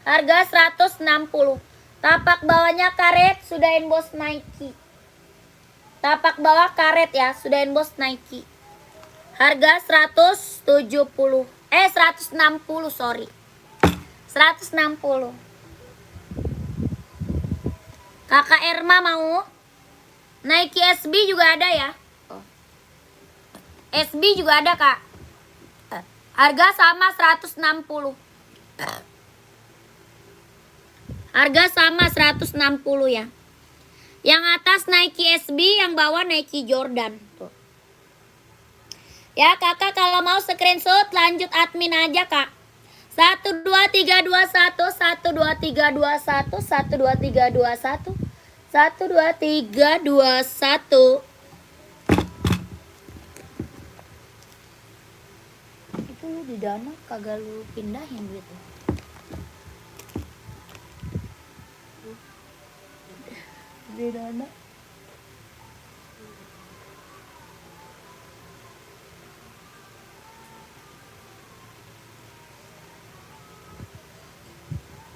Harga 160. Tapak bawahnya karet sudah emboss Nike. Tapak bawah karet ya, sudah emboss Nike. Harga 160 sorry. 160. Kakak Erma mau? Nike SB juga ada ya? SB juga ada kak. Harga sama 160. Harga sama 160 ya. Yang atas Nike SB, yang bawah Nike Jordan. Tuh. Ya kakak kalau mau screenshot lanjut admin aja kak. 12321 12321 12321 12321. Itu lu di dana kagak lu pindahin gitu. Di dana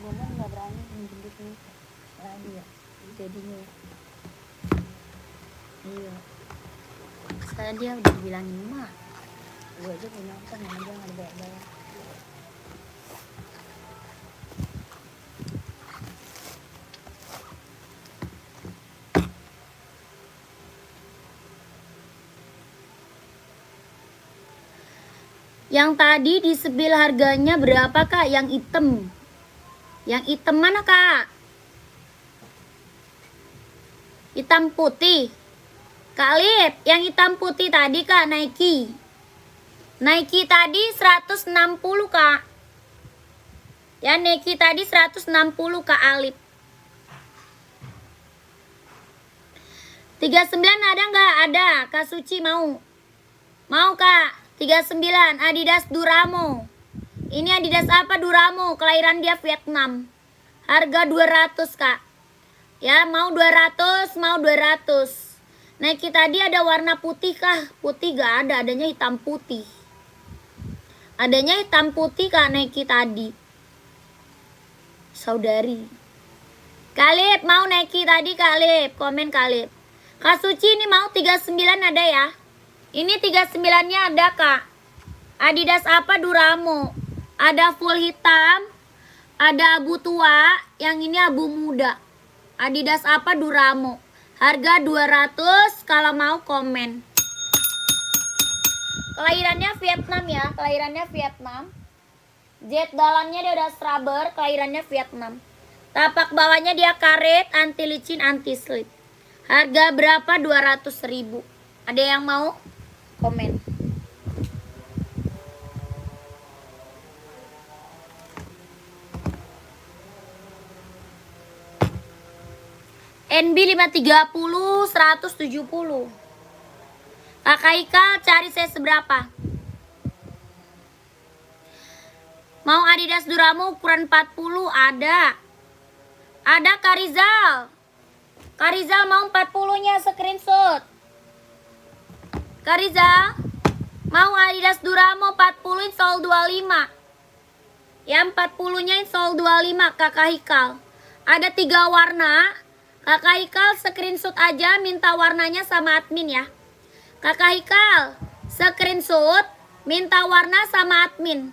Bondan nggak berani minjem duit lagi ya jadinya ya. Iya sekarang dia udah bilangin mah gue aja punya nonton yang dia nggak ada bayar-bayar. Yang tadi di sebil harganya berapa kak? Yang hitam. Yang hitam mana kak? Hitam putih. Kak Lip, yang hitam putih tadi kak Nike. Nike tadi 160 kak. Ya Nike tadi 160 kak Alip. 39 ada nggak? Ada. Kak Suci mau? Mau kak? 39 Adidas Duramo. Ini Adidas apa? Duramo. Kelahiran dia Vietnam. Harga 200 Kak. Ya mau 200, mau 200. Nike tadi ada warna putih kah? Putih gak ada, adanya hitam putih. Adanya hitam putih Kak Nike tadi. Saudari. Kalib mau Nike tadi Kalib. Komen Kalib. Kak Suci ini mau 39 ada ya? Ini 39-nya ada Kak. Adidas apa? Duramo. Ada full hitam. Ada abu tua. Yang ini abu muda. Adidas apa? Duramo. Harga 200 kalau mau komen. Kelahirannya Vietnam ya. Kelahirannya Vietnam. Jet dalamnya dia udah rubber. Kelahirannya Vietnam. Tapak bawahnya dia karet. Anti licin, anti slip. Harga berapa? 200.000. Ada yang mau? Komen. NB 530 170. Kakak Ika cari saya seberapa? Mau Adidas Duramo ukuran 40 ada. Ada Karizal. Karizal mau 40-nya screenshot. Karizal mau Adidas Duramo 40 insol 25. Yang 40-nya insol 25 Kakak Hikal. Ada 3 warna. Kakak Hikal screenshot aja, minta warnanya sama admin ya. Kakak Hikal screenshot, minta warna sama admin.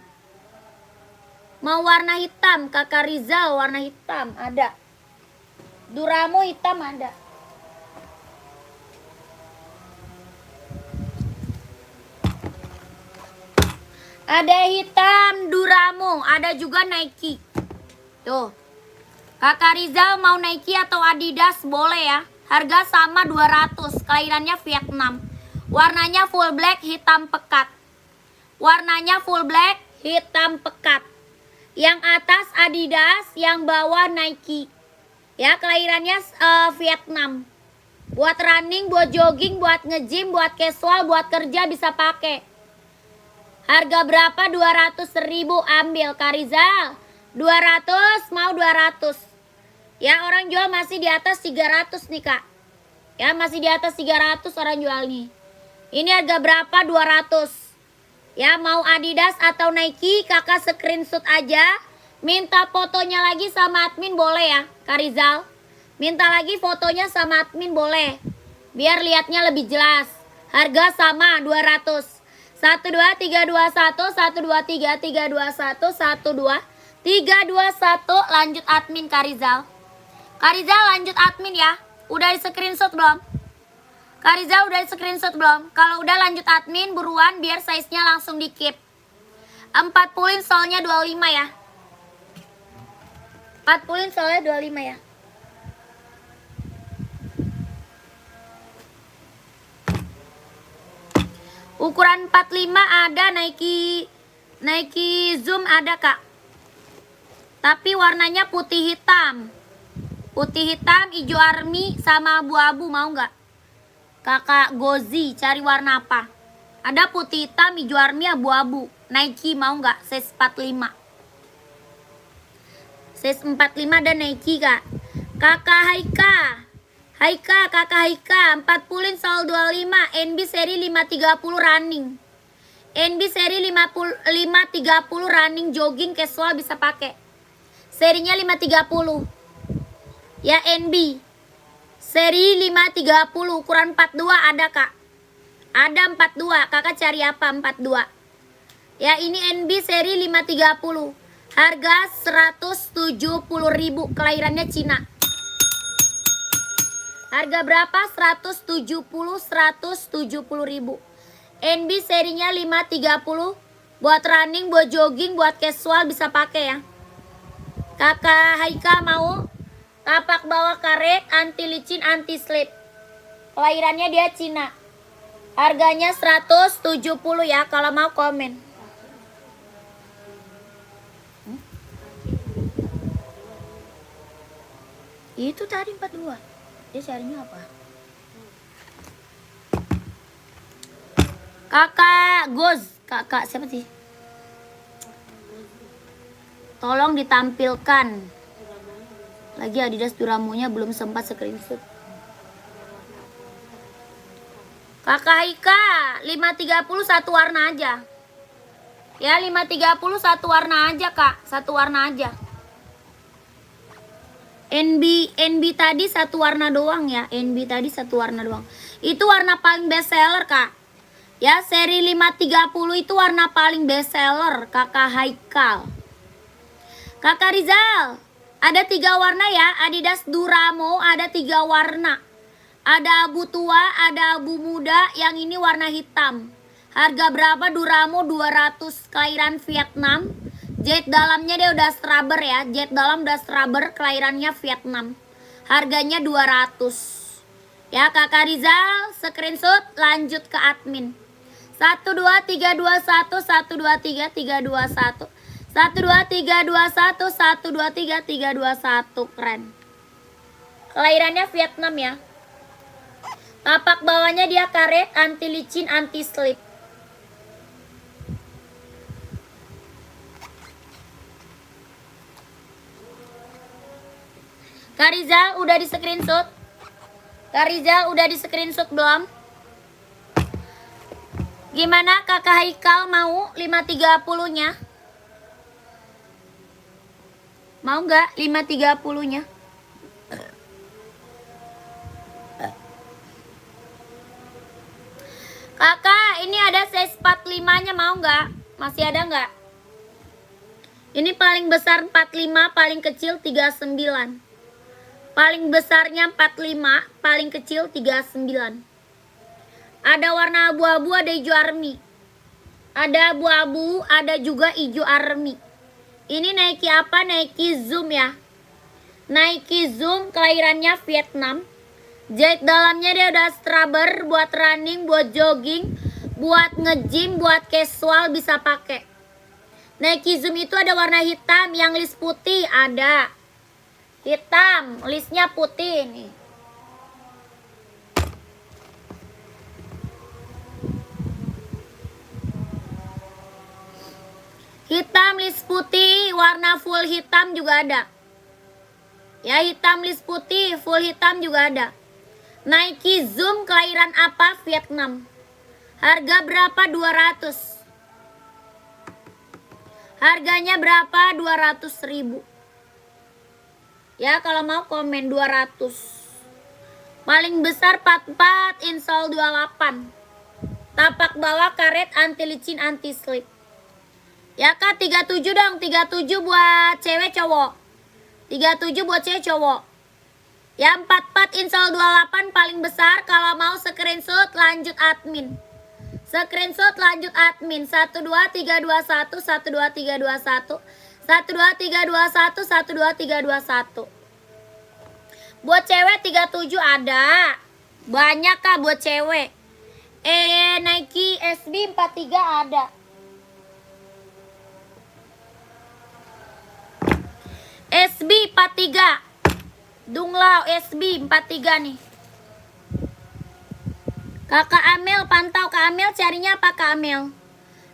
Mau warna hitam, Kakak Rizal warna hitam ada. Duramo hitam ada. Ada hitam Duramo, ada juga Nike. Tuh. Kakak Rizal mau Nike atau Adidas boleh ya. Harga sama 200. Kelahirannya Vietnam. Warnanya full black hitam pekat. Warnanya full black hitam pekat. Yang atas Adidas, yang bawah Nike. Ya, kelahirannya Vietnam. Buat running, buat jogging, buat nge-gym, buat casual, buat kerja bisa pakai. Harga berapa? 200.000 ambil Kak Rizal. 200 mau 200. Ya, orang jual masih di atas 300 nih Kak. Ya, masih di atas 300 orang jual nih. Ini harga berapa? 200. Ya, mau Adidas atau Nike, Kakak screenshot aja. Minta fotonya lagi sama admin boleh ya, Kak Rizal. Minta lagi fotonya sama admin boleh. Biar lihatnya lebih jelas. Harga sama 200. 1 2 3 2 1 1 2 3 3 2 1 1 2 3 2 1. Lanjut admin Kak Rizal. Kak Rizal lanjut admin ya. Udah di screenshot belum? Kak Rizal udah di screenshot belum? Kalau udah lanjut admin buruan biar size-nya langsung di keep. 40 solnya 25 ya. 40 solnya 25 ya. Ukuran 45 ada Nike Zoom ada Kak. Tapi warnanya putih hitam. Putih hitam, hijau army, sama abu-abu mau nggak? Kakak Gozi cari warna apa? Ada putih hitam, hijau army, abu-abu. Nike mau nggak? Size 45. Size 45 ada Nike Kak. Kakak Haika. Haika, Kakak Haika 40 sol 25. NB seri 530 running. NB seri 530 running jogging casual bisa pakai. Serinya 530. Ya NB seri 530 ukuran 42 ada Kak. Ada 42. Kakak cari apa 42? Ya ini NB seri 530. Harga 170.000. Kelahirannya Cina. Harga berapa? 170.000. NB serinya 530. Buat running, buat jogging, buat casual bisa pakai ya. Kakak Haika mau? Tapak bawah karet, anti licin, anti slip. Kelahirannya dia Cina. Harganya 170 ya kalau mau komen. Itu tadi 42. Dia carinya apa? Kakak Goz. Kakak siapa sih? Tolong ditampilkan. Lagi Adidas Duramonya belum sempat screenshot. Kakak Ika 530 satu warna aja. Ya 530 satu warna aja Kak. Satu warna aja. NB tadi satu warna doang ya. NB tadi satu warna doang. Itu warna paling best seller Kak. Ya seri 530 itu warna paling best seller Kakak Haikal. Kakak Rizal, ada 3 warna ya. Adidas Duramo ada 3 warna. Ada abu tua, ada abu muda, yang ini warna hitam. Harga berapa? Duramo 200, kelahiran Vietnam. Jahit dalamnya dia udah scrubber ya. Jahit dalam udah scrubber, kelahirannya Vietnam. Harganya 200. Ya Kakak Rizal, screenshot lanjut ke admin. 1 2 3 2 1 1 2 3 3 2 1. 1 2 3 2 1 1 2 3 3 2 1. Keren. Kelahirannya Vietnam ya. Tapak bawahnya dia karet, anti licin, anti slip. Kak Rizal udah di screenshot? Kak Rizal udah di screenshot belum? Gimana Kakak Haikal mau 530 nya? Mau nggak 530 nya? Kakak, ini ada size 45 nya mau nggak? Masih ada nggak? Ini paling besar 45, paling kecil 39. Paling besarnya 45, paling kecil 39. Ada warna abu-abu, ada hijau army. Ada abu-abu, ada juga hijau army. Ini Nike apa? Nike Zoom ya. Nike Zoom, kelahirannya Vietnam. Jahit dalamnya dia udah scrubber, buat running, buat jogging, buat nge-gym, buat casual bisa pakai. Nike Zoom itu ada warna hitam, yang list putih ada. Hitam, listnya putih nih. Hitam list putih, warna full hitam juga ada. Ya hitam list putih, full hitam juga ada. Nike Zoom kelahiran apa? Vietnam. Harga berapa? 200. Harganya berapa? 200.000. Ya kalau mau komen 200. Paling besar 44, insole 28. Tapak bawah karet, anti licin, anti slip. Ya Kak 37 dong, 37 buat cewek cowok. 37 buat cewek cowok. Ya 44 insole 28 paling besar. Kalau mau screenshot lanjut admin. Screenshot lanjut admin. 1 2 3 2 1 1 2 3 2 1 1 2 3 2 1 1 2 3 2 1. Buat cewek 37 ada. Banyak Kak buat cewek. Nike SB 43 ada. SB 43. Dunglau SB 43 nih. Kakak Amel pantau. Kak Amel carinya apa Kak Amel?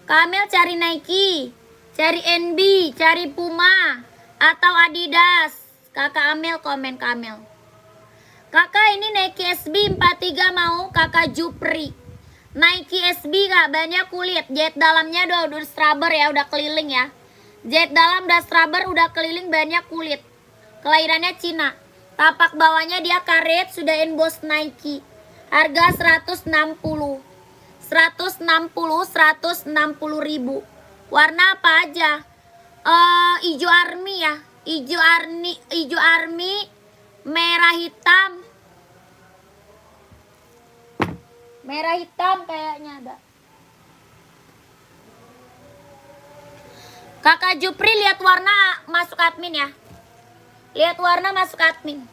Kak Amel cari Nike, cari NB, cari Puma, atau Adidas. Kakak Amel komen Kak Amel. Kakak ini Nike SB 43 mau Kakak Jupri. Nike SB Kak, banyak kulit. Jahit dalamnya udah scrubber ya, udah keliling ya. Jahit dalam udah scrubber, udah keliling, banyak kulit. Kelahirannya Cina. Tapak bawahnya dia karet, sudah emboss Nike. Harga 160. 160 ribu. Warna apa aja? Hijau army ya. Hijau army, merah hitam. Merah hitam kayaknya ada. Kakak Jupri lihat warna masuk admin ya. Lihat warna masuk admin.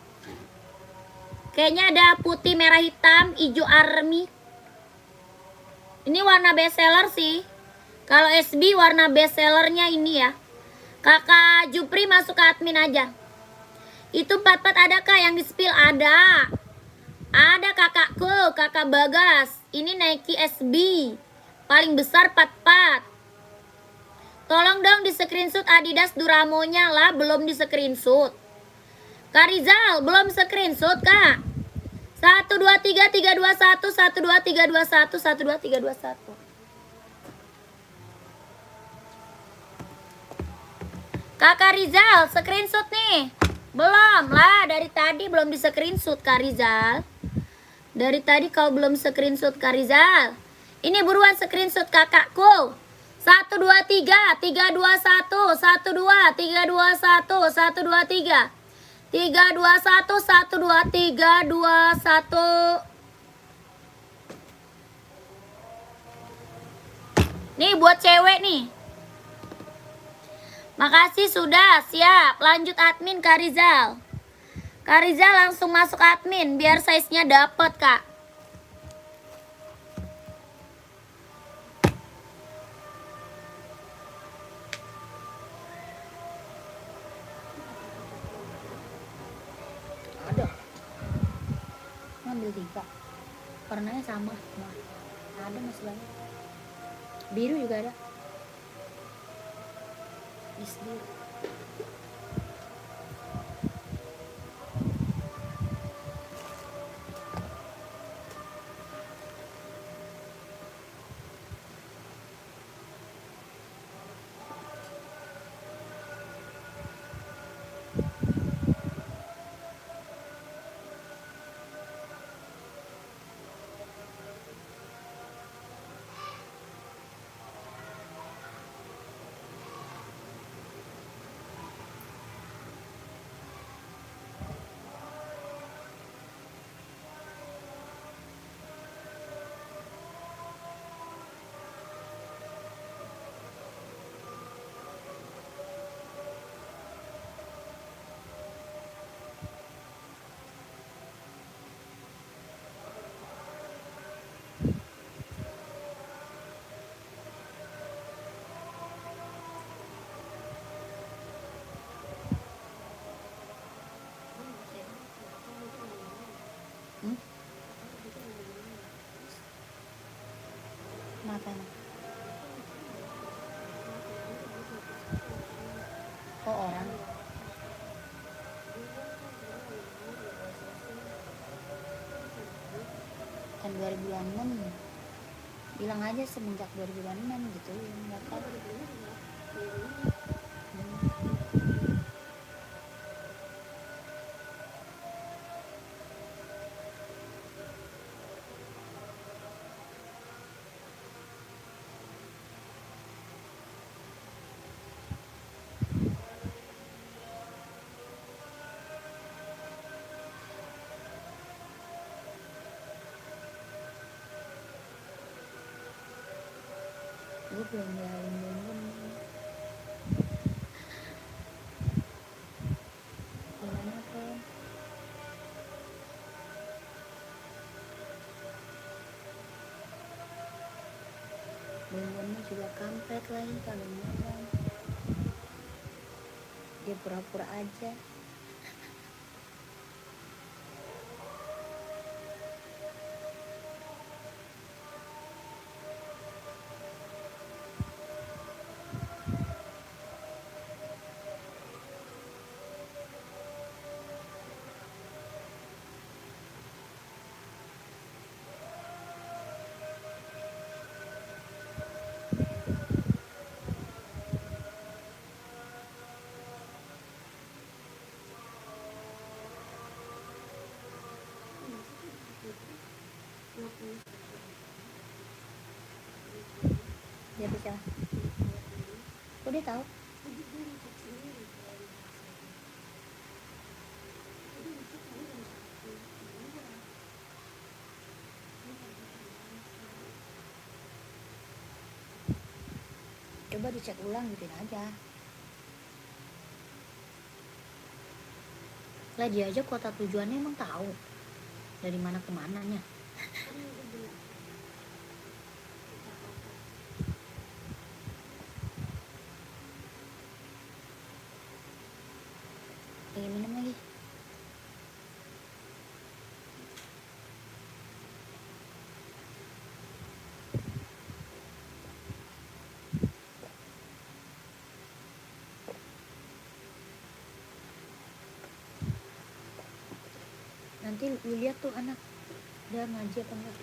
Kayaknya ada putih, merah, hitam, hijau army. Ini warna best seller sih. Kalau SB warna best sellernya ini ya. Kakak Jupri masuk ke admin aja. Itu 44 ada kak yang di spill? Ada. Ada kakakku, kakak Bagas. Ini Nike SB. Paling besar 44. Tolong dong di screenshot Adidas Duramonya lah, belum di screenshot. Kak Rizal, belum screenshot Kak. 1 2 3 3 2 1 1 2 3 2 1 1 2 3 2 1. Kakak Rizal, screenshot nih. Belum lah, dari tadi belum di screenshot Kak Rizal. Dari tadi kau belum screenshot Kak Rizal. Ini buruan screenshot kakakku. 1 2 3 3 2 1 1 2 3 2 1 1 2 3 3 2 1 1 2 3 2 1. Nih buat cewek nih. Makasih sudah, siap. Lanjut admin Kak Rizal. Kak Rizal langsung masuk admin biar size-nya dapet Kak. Ada. Ngambil 3. Warnanya sama. Nah, ada masih banyak. Biru juga ada. Bis biru. Kenapa emang? Oh orang. Kan 2006. Bilang aja semenjak 2006 gitu. Enggak tahu. Gue belum jalan belum. Gimana tuh? Belum juga kampret lagi kalau ngomong. Dia pura-pura aja. Dia bisa. Kok dia tahu? Coba dicek ulang gituin aja. Lah dia aja kota tujuannya emang tahu dari mana ke mananya. Pengen minum lagi. Nanti lu lihat tuh anak dia ngaji apa enggak.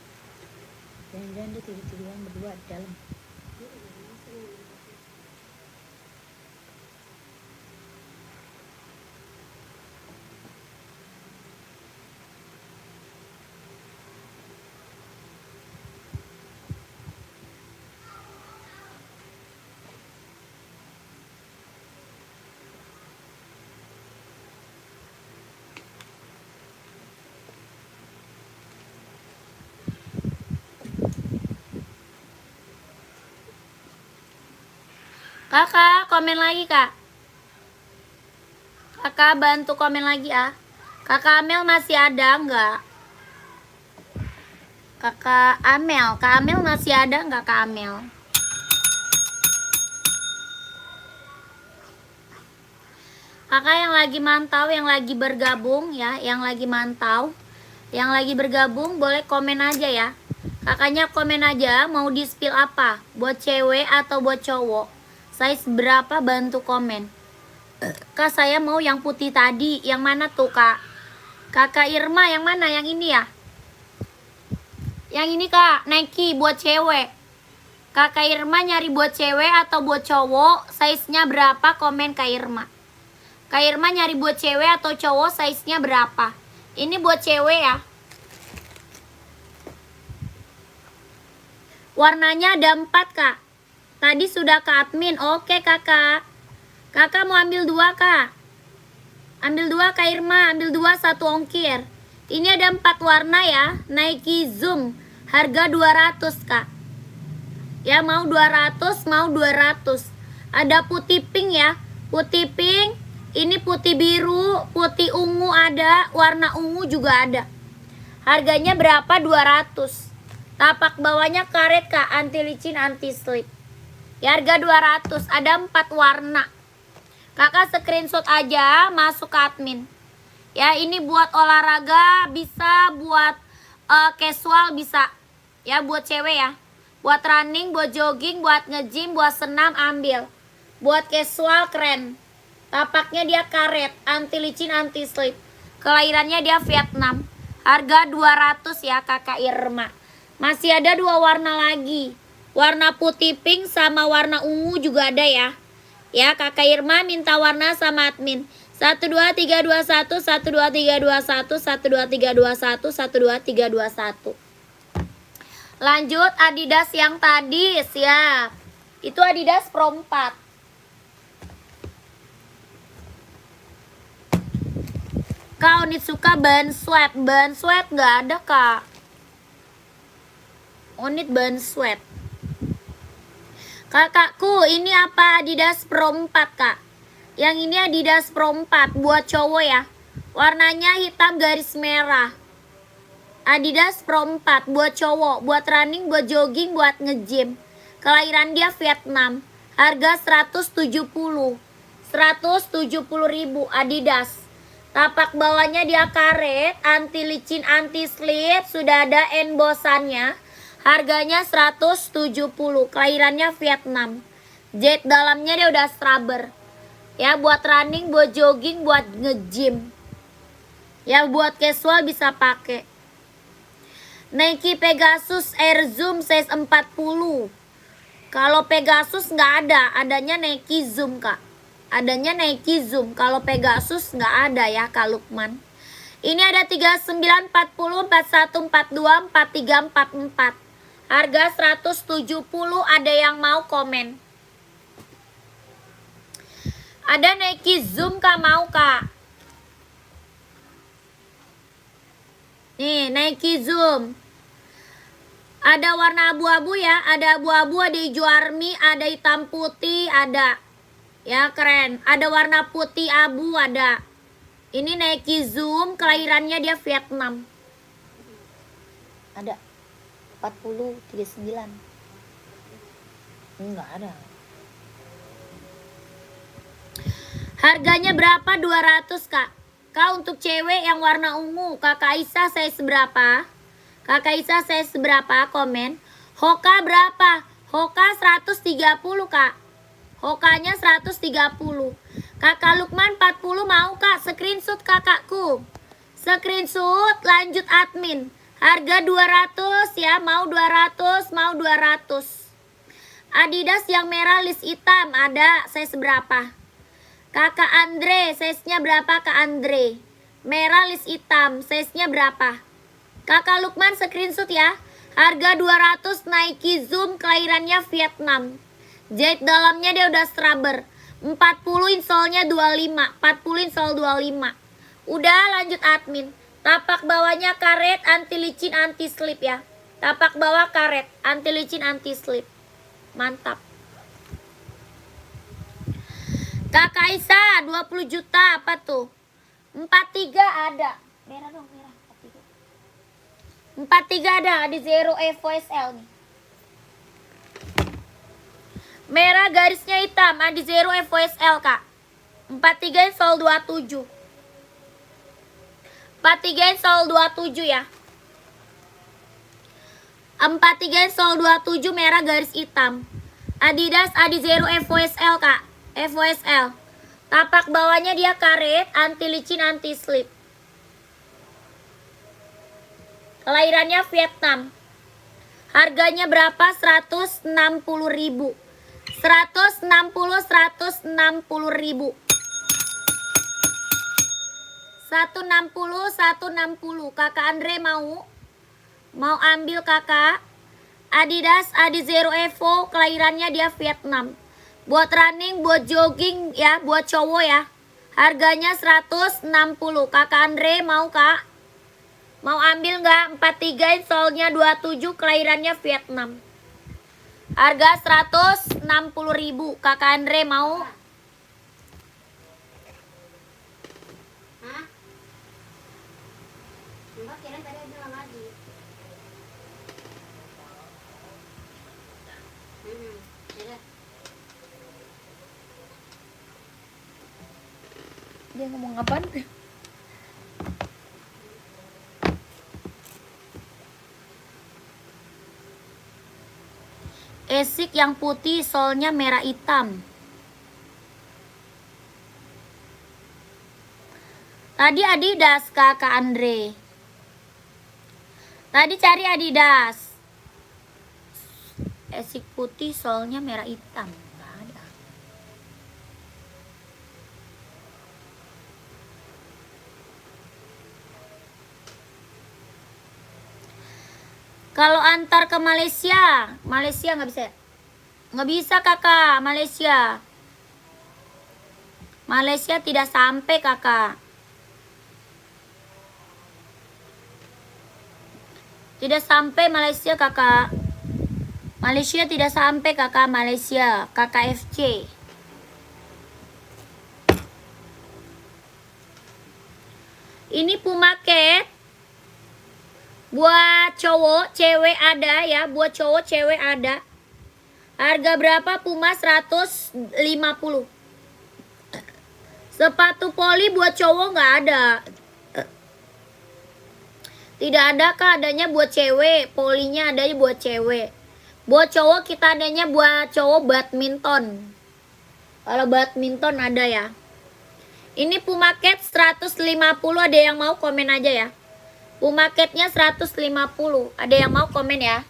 Jangan-jangan dia tidur-tiduran berdua di dalam. Kakak, komen lagi kak. Kakak bantu komen lagi ah. Kakak Amel masih ada nggak? Kakak Amel masih ada nggak Kak Amel? Kakak yang lagi mantau, yang lagi bergabung ya, yang lagi mantau, yang lagi bergabung boleh komen aja ya. Kakaknya komen aja mau di spill apa, buat cewek atau buat cowok. Size berapa bantu komen. Kak saya mau yang putih tadi. Yang mana tuh kak? Kakak Irma yang mana? Yang ini ya? Yang ini kak, Nike buat cewek. Kakak Irma nyari buat cewek atau buat cowok? Size-nya berapa? Komen Kak Irma. Kak Irma nyari buat cewek atau cowok? Size-nya berapa? Ini buat cewek ya. Warnanya ada 4 kak. Tadi sudah ke admin. Oke kakak. Kakak mau ambil 2 kak. Ambil 2 Kak Irma. Ambil 2 1 ongkir. Ini ada 4 warna ya. Nike Zoom. Harga 200 kak. Ya mau 200. Mau 200. Ada putih pink ya. Putih pink. Ini putih biru. Putih ungu ada. Warna ungu juga ada. Harganya berapa? 200. Tapak bawahnya karet kak. Anti licin anti slip. Ya harga 200, ada 4 warna. Kakak screenshot aja, masuk ke admin. Ya ini buat olahraga bisa, buat casual bisa. Ya buat cewek ya. Buat running, buat jogging, buat nge-gym, buat senam ambil. Buat casual keren. Tapaknya dia karet, anti licin, anti slip. Kelahirannya dia Vietnam. Harga 200 ya kakak Irma. Masih ada 2 warna lagi. Warna putih pink sama warna ungu juga ada ya. Ya kakak Irma minta warna sama admin. 12321 12321 12321 12321. Lanjut Adidas yang tadi siap. Itu Adidas Pro 4. Kak Onitsuka ban sweat. Ban sweat nggak ada kak. Onit ban sweat. Kakakku, ini apa? Adidas Pro 4 kak. Yang ini Adidas Pro 4 buat cowok ya. Warnanya hitam garis merah. Adidas Pro 4 buat cowok, buat running, buat jogging, buat nge-gym. Kelahiran dia Vietnam. Harga 170. 170.000 Adidas. Tapak bawahnya dia karet, anti licin, anti slip, sudah ada embosannya. Harganya 170, kelahirannya Vietnam. Jet dalamnya dia udah scrubber. Ya buat running, buat jogging, buat nge-gym. Ya buat casual bisa pakai. Nike Pegasus Air Zoom size 40. Kalau Pegasus nggak ada, adanya Nike Zoom kak. Adanya Nike Zoom. Kalau Pegasus nggak ada ya Kak Lukman. Ini ada 39, 40, 41, 42, 43, 44. Harga 170, ada yang mau komen. Ada Nike Zoom kak mau kak. Nih Nike Zoom. Ada warna abu-abu ya. Ada abu-abu, ada hijau army, ada hitam putih, ada. Ya keren. Ada warna putih abu ada. Ini Nike Zoom, kelahirannya dia Vietnam. Ada 40, 39. Enggak ada. Harganya berapa? 200 kak. Kak untuk cewek yang warna ungu, Kakak Aisyah size berapa? Kakak Aisyah size berapa? Komen. Hoka berapa? Hoka 130 kak. Hokanya 130. Kakak Lukman 40 mau kak? Screenshot kakakku. Screenshot lanjut admin. Harga 200 ya, mau 200, mau 200. Adidas yang merah list hitam ada size berapa? Kakak Andre, size-nya berapa Kak Andre? Merah list hitam, size-nya berapa? Kakak Lukman screenshot ya. Harga 200 Nike Zoom, kelahirannya Vietnam. Jahit dalamnya dia udah scrubber. 40 insolnya 25, 40 insol 25. Udah lanjut admin. Tapak bawahnya karet, anti licin, anti slip ya. Tapak bawah karet, anti licin, anti slip. Mantap. Kakak Isa 20 juta apa tuh? 43 ada. Merah dong, merah. 43 ada di Zero Evo SL nih. Merah garisnya hitam, di Zero Evo SL Kak. 43 insol 27. 43 insol 27 ya. 43 insol 27 merah garis hitam. Adidas Adizero Evo SL Kak. Evo SL. Tapak bawahnya dia karet, anti licin, anti slip. Kelahirannya Vietnam. Harganya berapa? 160.000. 160 160.000. 160. Kakak Andre mau ambil kakak. Adidas Adizero Evo, kelahirannya dia Vietnam. Buat running, buat jogging ya, buat cowok ya. Harganya 160. Kakak Andre mau Kak? Mau ambil nggak? 43 insolnya 27, kelahirannya Vietnam. Harga 160.000. Kakak Andre mau? Hah? Mbak kira tadi bilang lagi. Ya. Dia ngomong apaan? Esik yang putih, solnya merah hitam. Tadi Adidas Kakak Andre. Tadi cari Adidas. Esik putih, solnya merah hitam. Nggak ada. Kalau antar ke Malaysia nggak bisa ya? Nggak bisa kakak, Malaysia tidak sampai kakak. Tidak sampai Malaysia kakak. Malaysia tidak sampai kakak, Malaysia. Kakak FC. Ini Pumaket. Buat cowok, cewek ada ya. Buat cowok, cewek ada. Harga berapa? Puma 150. Sepatu poli buat cowok nggak ada. Tidak ada kak, adanya buat cewek. Polinya adanya buat cewek. Buat cowok kita adanya buat cowok badminton. Kalau badminton ada ya. Ini Pumaket 150, ada yang mau komen aja ya. Pumaketnya 150. Ada yang mau komen ya?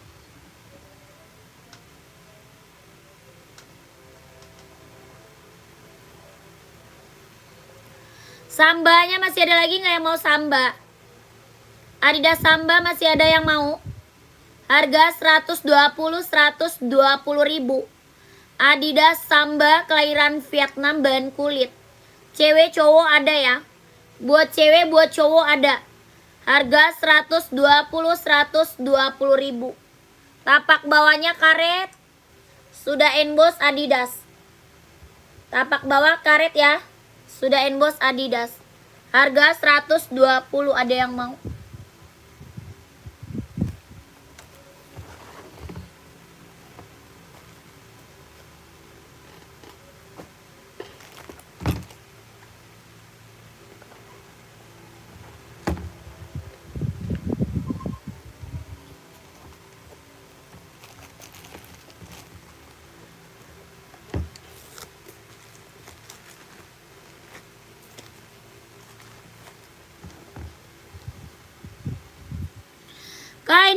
Sambanya masih ada lagi nggak yang mau samba? Adidas Samba masih ada yang mau? Harga 120.000. Adidas Samba kelahiran Vietnam, bahan kulit. Cewek cowok ada ya. Buat cewek buat cowok ada. Harga 120.000. Tapak bawahnya karet. Sudah emboss Adidas. Tapak bawah karet ya. Sudah emboss Adidas. Harga 120, ada yang mau?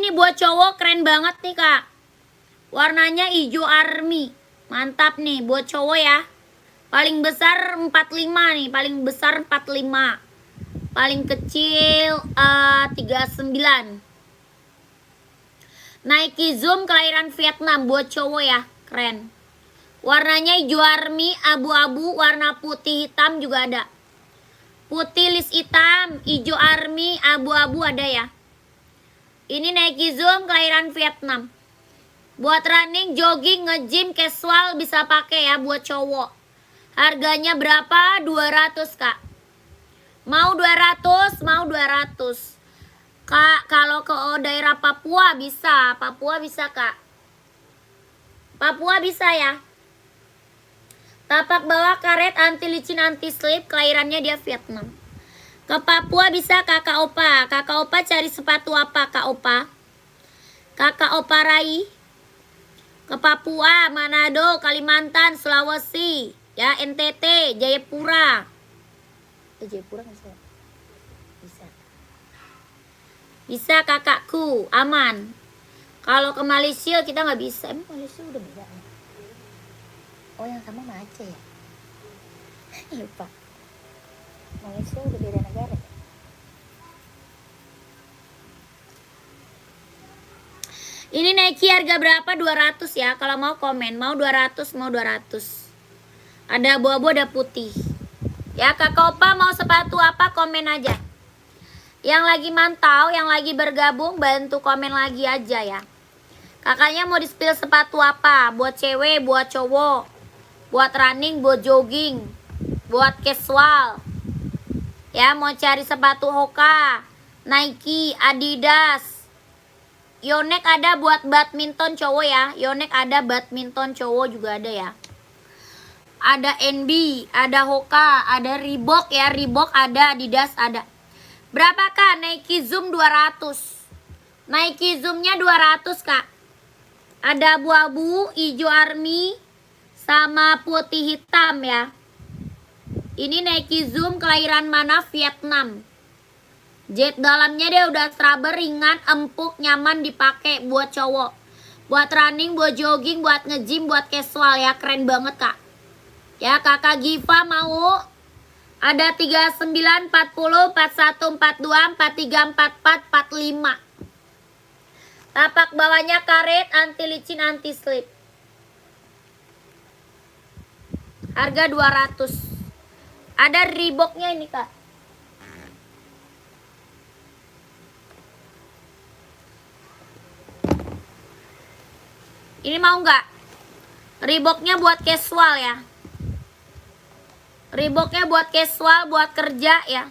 nih buat cowok keren banget nih kak. Warnanya hijau army. Mantap nih buat cowok ya. Paling besar 45 nih, paling besar 45. Paling kecil 39. Nike Zoom kelahiran Vietnam buat cowok ya, keren. Warnanya hijau army, abu-abu, warna putih hitam juga ada. Putih list hitam, hijau army, abu-abu ada ya. Ini Nike Zoom kelahiran Vietnam. Buat running, jogging, nge-gym, casual bisa pakai ya buat cowok. Harganya berapa? 200 kak. Mau 200, mau 200. Kak, kalau ke daerah Papua bisa. Papua bisa kak. Papua bisa ya. Tapak bawah karet, anti licin, anti slip. Kelahirannya dia Vietnam. Ke Papua bisa kakak Opa. Kakak Opa cari sepatu apa kak Opa? Kakak Opa Rai. Ke Papua, Manado, Kalimantan, Sulawesi. Ya, NTT, Jayapura. Jayapura bisa. Bisa. Bisa kakakku, aman. Kalau ke Malaysia kita nggak bisa. Emang Malaysia udah beda ya? Oh yang sama sama Aceh ya? Lupa. Malaysia udah beda negara. Ini Nike harga berapa? 200 ya. Kalau mau komen, mau 200, mau 200. Ada abu-abu, ada putih. Ya kakak Opa mau sepatu apa komen aja. Yang lagi mantau, yang lagi bergabung bantu komen lagi aja ya. Kakaknya mau di-spill sepatu apa? Buat cewek, buat cowok. Buat running, buat jogging. Buat casual. Ya mau cari sepatu Hoka, Nike, Adidas. Yonex ada buat badminton cowok ya. Yonex ada badminton cowok juga ada ya. Ada NB, ada Hoka, ada Reebok ya. Reebok ada, Adidas ada. Berapa kak? Nike Zoom 200. Nike Zoomnya 200 kak. Ada abu-abu, hijau army, sama putih hitam ya. Ini Nike Zoom kelahiran mana? Vietnam. Jet dalamnya dia udah rubber, ringan, empuk, nyaman dipakai buat cowok. Buat running, buat jogging, buat nge-gym, buat casual ya. Keren banget kak. Ya kakak Giva mau. Ada 39, 40, 41, 42, 43, 44, 45. Tapak bawahnya karet, anti licin, anti slip. Harga 200. Ada Reeboknya ini kak. Ini mau nggak? Reeboknya buat casual ya. Reeboknya buat casual, buat kerja ya.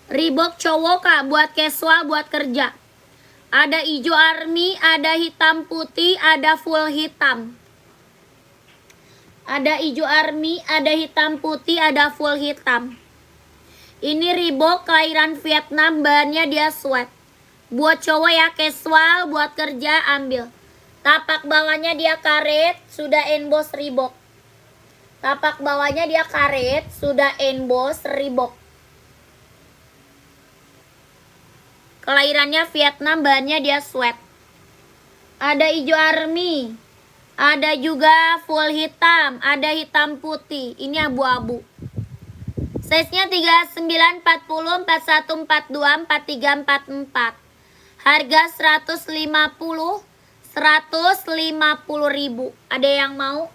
Reebok cowok kak, buat casual, buat kerja. Ada hijau army, ada hitam putih, ada full hitam. Ada hijau army, ada hitam putih, ada full hitam. Ini Reebok kelahiran Vietnam, bahannya dia sweat. Buat cowok ya casual, buat kerja ambil. Tapak bawahnya dia karet, sudah emboss Reebok. Tapak bawahnya dia karet, sudah emboss Reebok. Kelahirannya Vietnam, bahannya dia sweat. Ada hijau army, ada juga full hitam, ada hitam putih. Ini abu-abu. Size-nya 39, 40, 41, 42, 43, 44. Harga 150 ribu. Ada yang mau?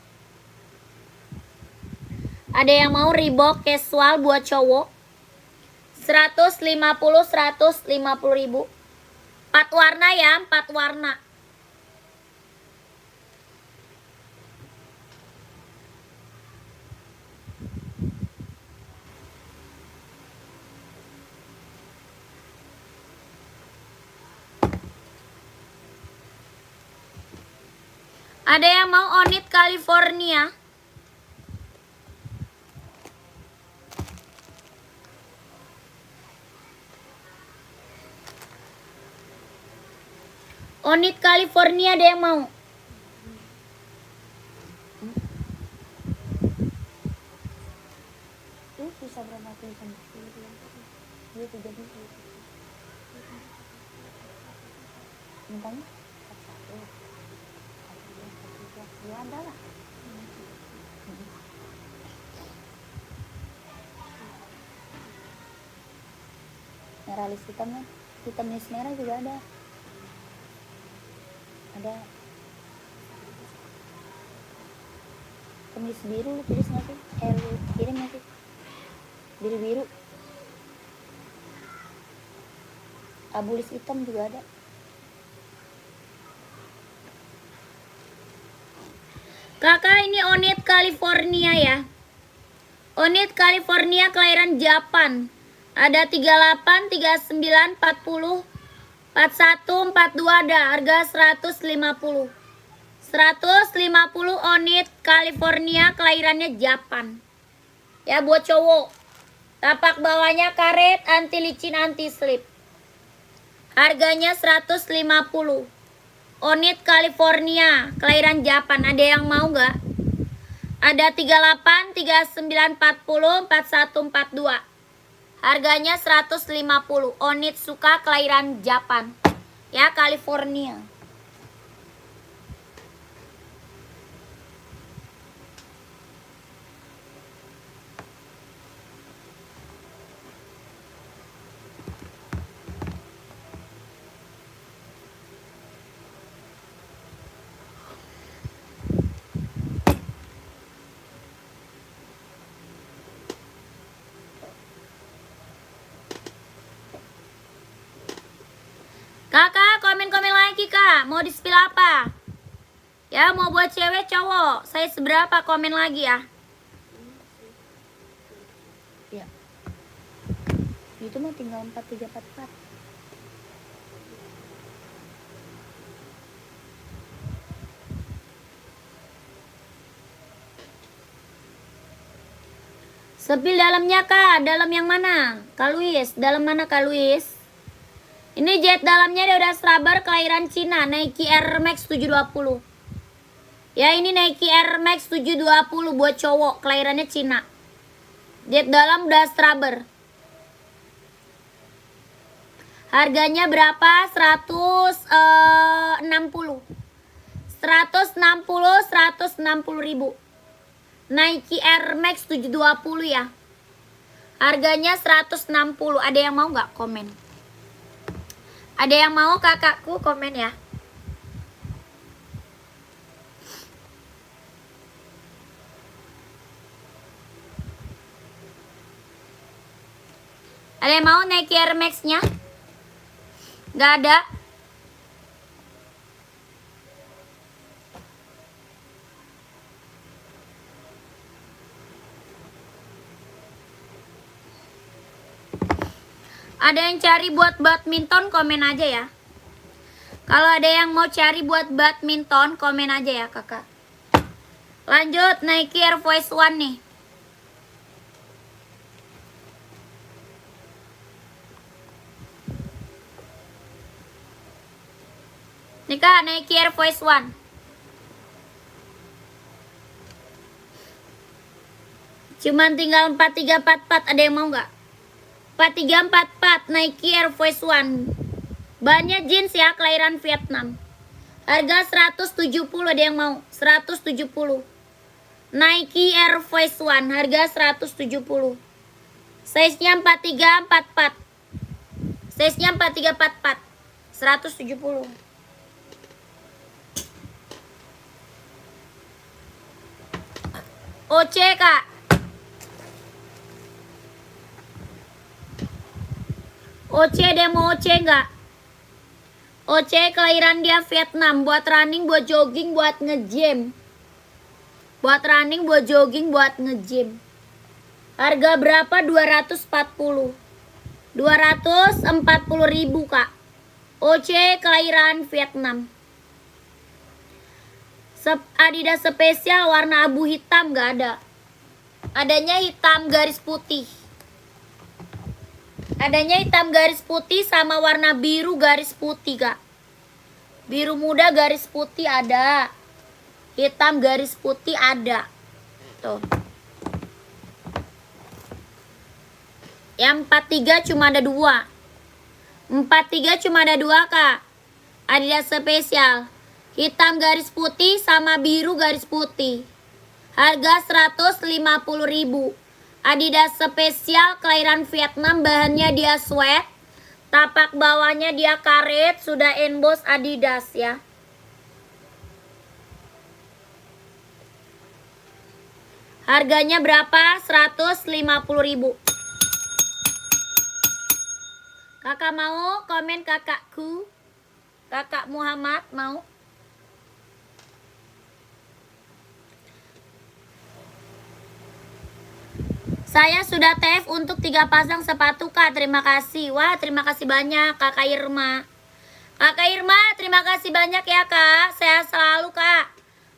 Ada yang mau Reebok casual buat cowok? 150 ribu. 4 warna ya, 4 warna. Ada yang mau Onit California? Onit California ada yang mau? mintanya 41, 42, 43, ya ada lah. Merah list hitam kan, hitam list merah juga ada hitam list biru lu tulis nggak sih, lu kirim nggak sih, biru abu list hitam juga ada. Kakak ini Onit California ya, Onit California kelahiran Japan. Ada 38, 39, 40, 41, 42 ada. Harga 150. 150 Onit California kelahirannya Japan. Ya buat cowok. Tapak bawahnya karet, anti licin, anti slip. Harganya 150. Onit California kelahiran Japan. Ada yang mau nggak? Ada 38, 39, 40, 41, 42. Harganya 150. Onit suka kelahiran Japan. Ya, California. Kakak, komen-komen lagi kak. Mau di spill apa? Ya, mau buat cewek cowok. Saya seberapa komen lagi ya? Ya. Itu mah tinggal 4344. Sepil dalamnya kak. Dalam yang mana? Kak Luis, dalam mana Kak Luis? Ini jet dalamnya dia udah rubber kelahiran Cina, Nike Air Max 720. Ya ini Nike Air Max 720 buat cowok, kelahirannya Cina. Jet dalam udah rubber. Harganya berapa? 160. 160 ribu. Nike Air Max 720 ya. Harganya 160. Ada yang mau nggak komen? Ada yang mau kakakku komen ya? Ada yang mau Nike Air Max-nya? Gak ada. Ada yang cari buat badminton, komen aja ya. Kalau ada yang mau cari buat badminton, komen aja ya kakak. Lanjut, Nike Air Force One nih. Nih kak, Nike Air Force One. Cuman tinggal 4344, ada yang mau nggak? 4344 Nike Air Force One. Bahannya jeans ya, kelahiran Vietnam. Harga 170, ada yang mau? 170. Nike Air Force One, harga 170. Size-nya 4344. Size-nya 4344. 170. OC kak. OC demo OC enggak? OC kelahiran dia Vietnam, buat running, buat jogging, buat nge-gym. Buat running, buat jogging, buat nge-gym. Harga berapa? 240. 240 ribu kak. OC kelahiran Vietnam. Adidas spesial warna abu hitam gak ada. Adanya hitam garis putih. Adanya hitam garis putih sama warna biru garis putih kak. Biru muda garis putih ada. Hitam garis putih ada. Tuh. Yang 43 cuma ada 2. 43 cuma ada 2 kak. Adidas spesial. Hitam garis putih sama biru garis putih. Harga 150.000. Adidas spesial kelahiran Vietnam, bahannya dia sweat. Tapak bawahnya dia karet, sudah emboss Adidas ya. Harganya berapa? 150.000. Kakak mau komen kakakku? Kakak Muhammad mau? Saya sudah TF untuk 3 pasang sepatu Kak. Terima kasih. Wah, terima kasih banyak Kakak Irma. Kakak Irma, terima kasih banyak ya Kak. Sehat selalu Kak.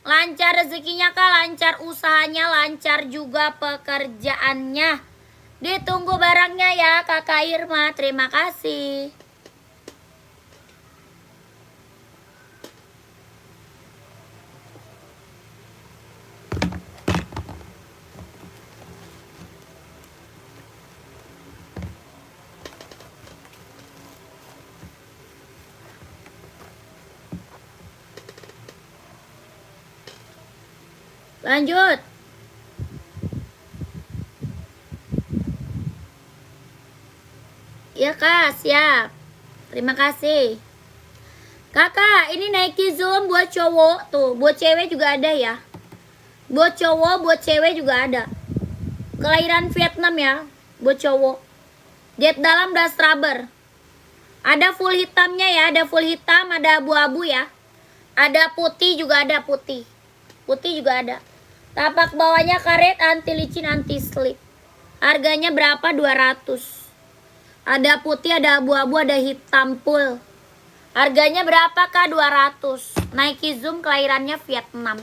Lancar rezekinya Kak, lancar usahanya, lancar juga pekerjaannya. Ditunggu barangnya ya Kakak Irma. Terima kasih. Lanjut. Ya Kak, siap. Terima kasih. Kakak, ini Nike Zoom buat cowok tuh, buat cewek juga ada ya. Buat cowok, buat cewek juga ada. Kelahiran Vietnam ya, buat cowok. Jet dalam das rubber. Ada full hitamnya ya, ada full hitam, ada abu-abu ya. Ada putih juga ada, putih. Putih juga ada. Tapak bawahnya karet, anti licin, anti slip. Harganya berapa? 200. Ada putih, ada abu-abu, ada hitam full. Harganya berapa Kak? 200. Nike Zoom kelahirannya Vietnam.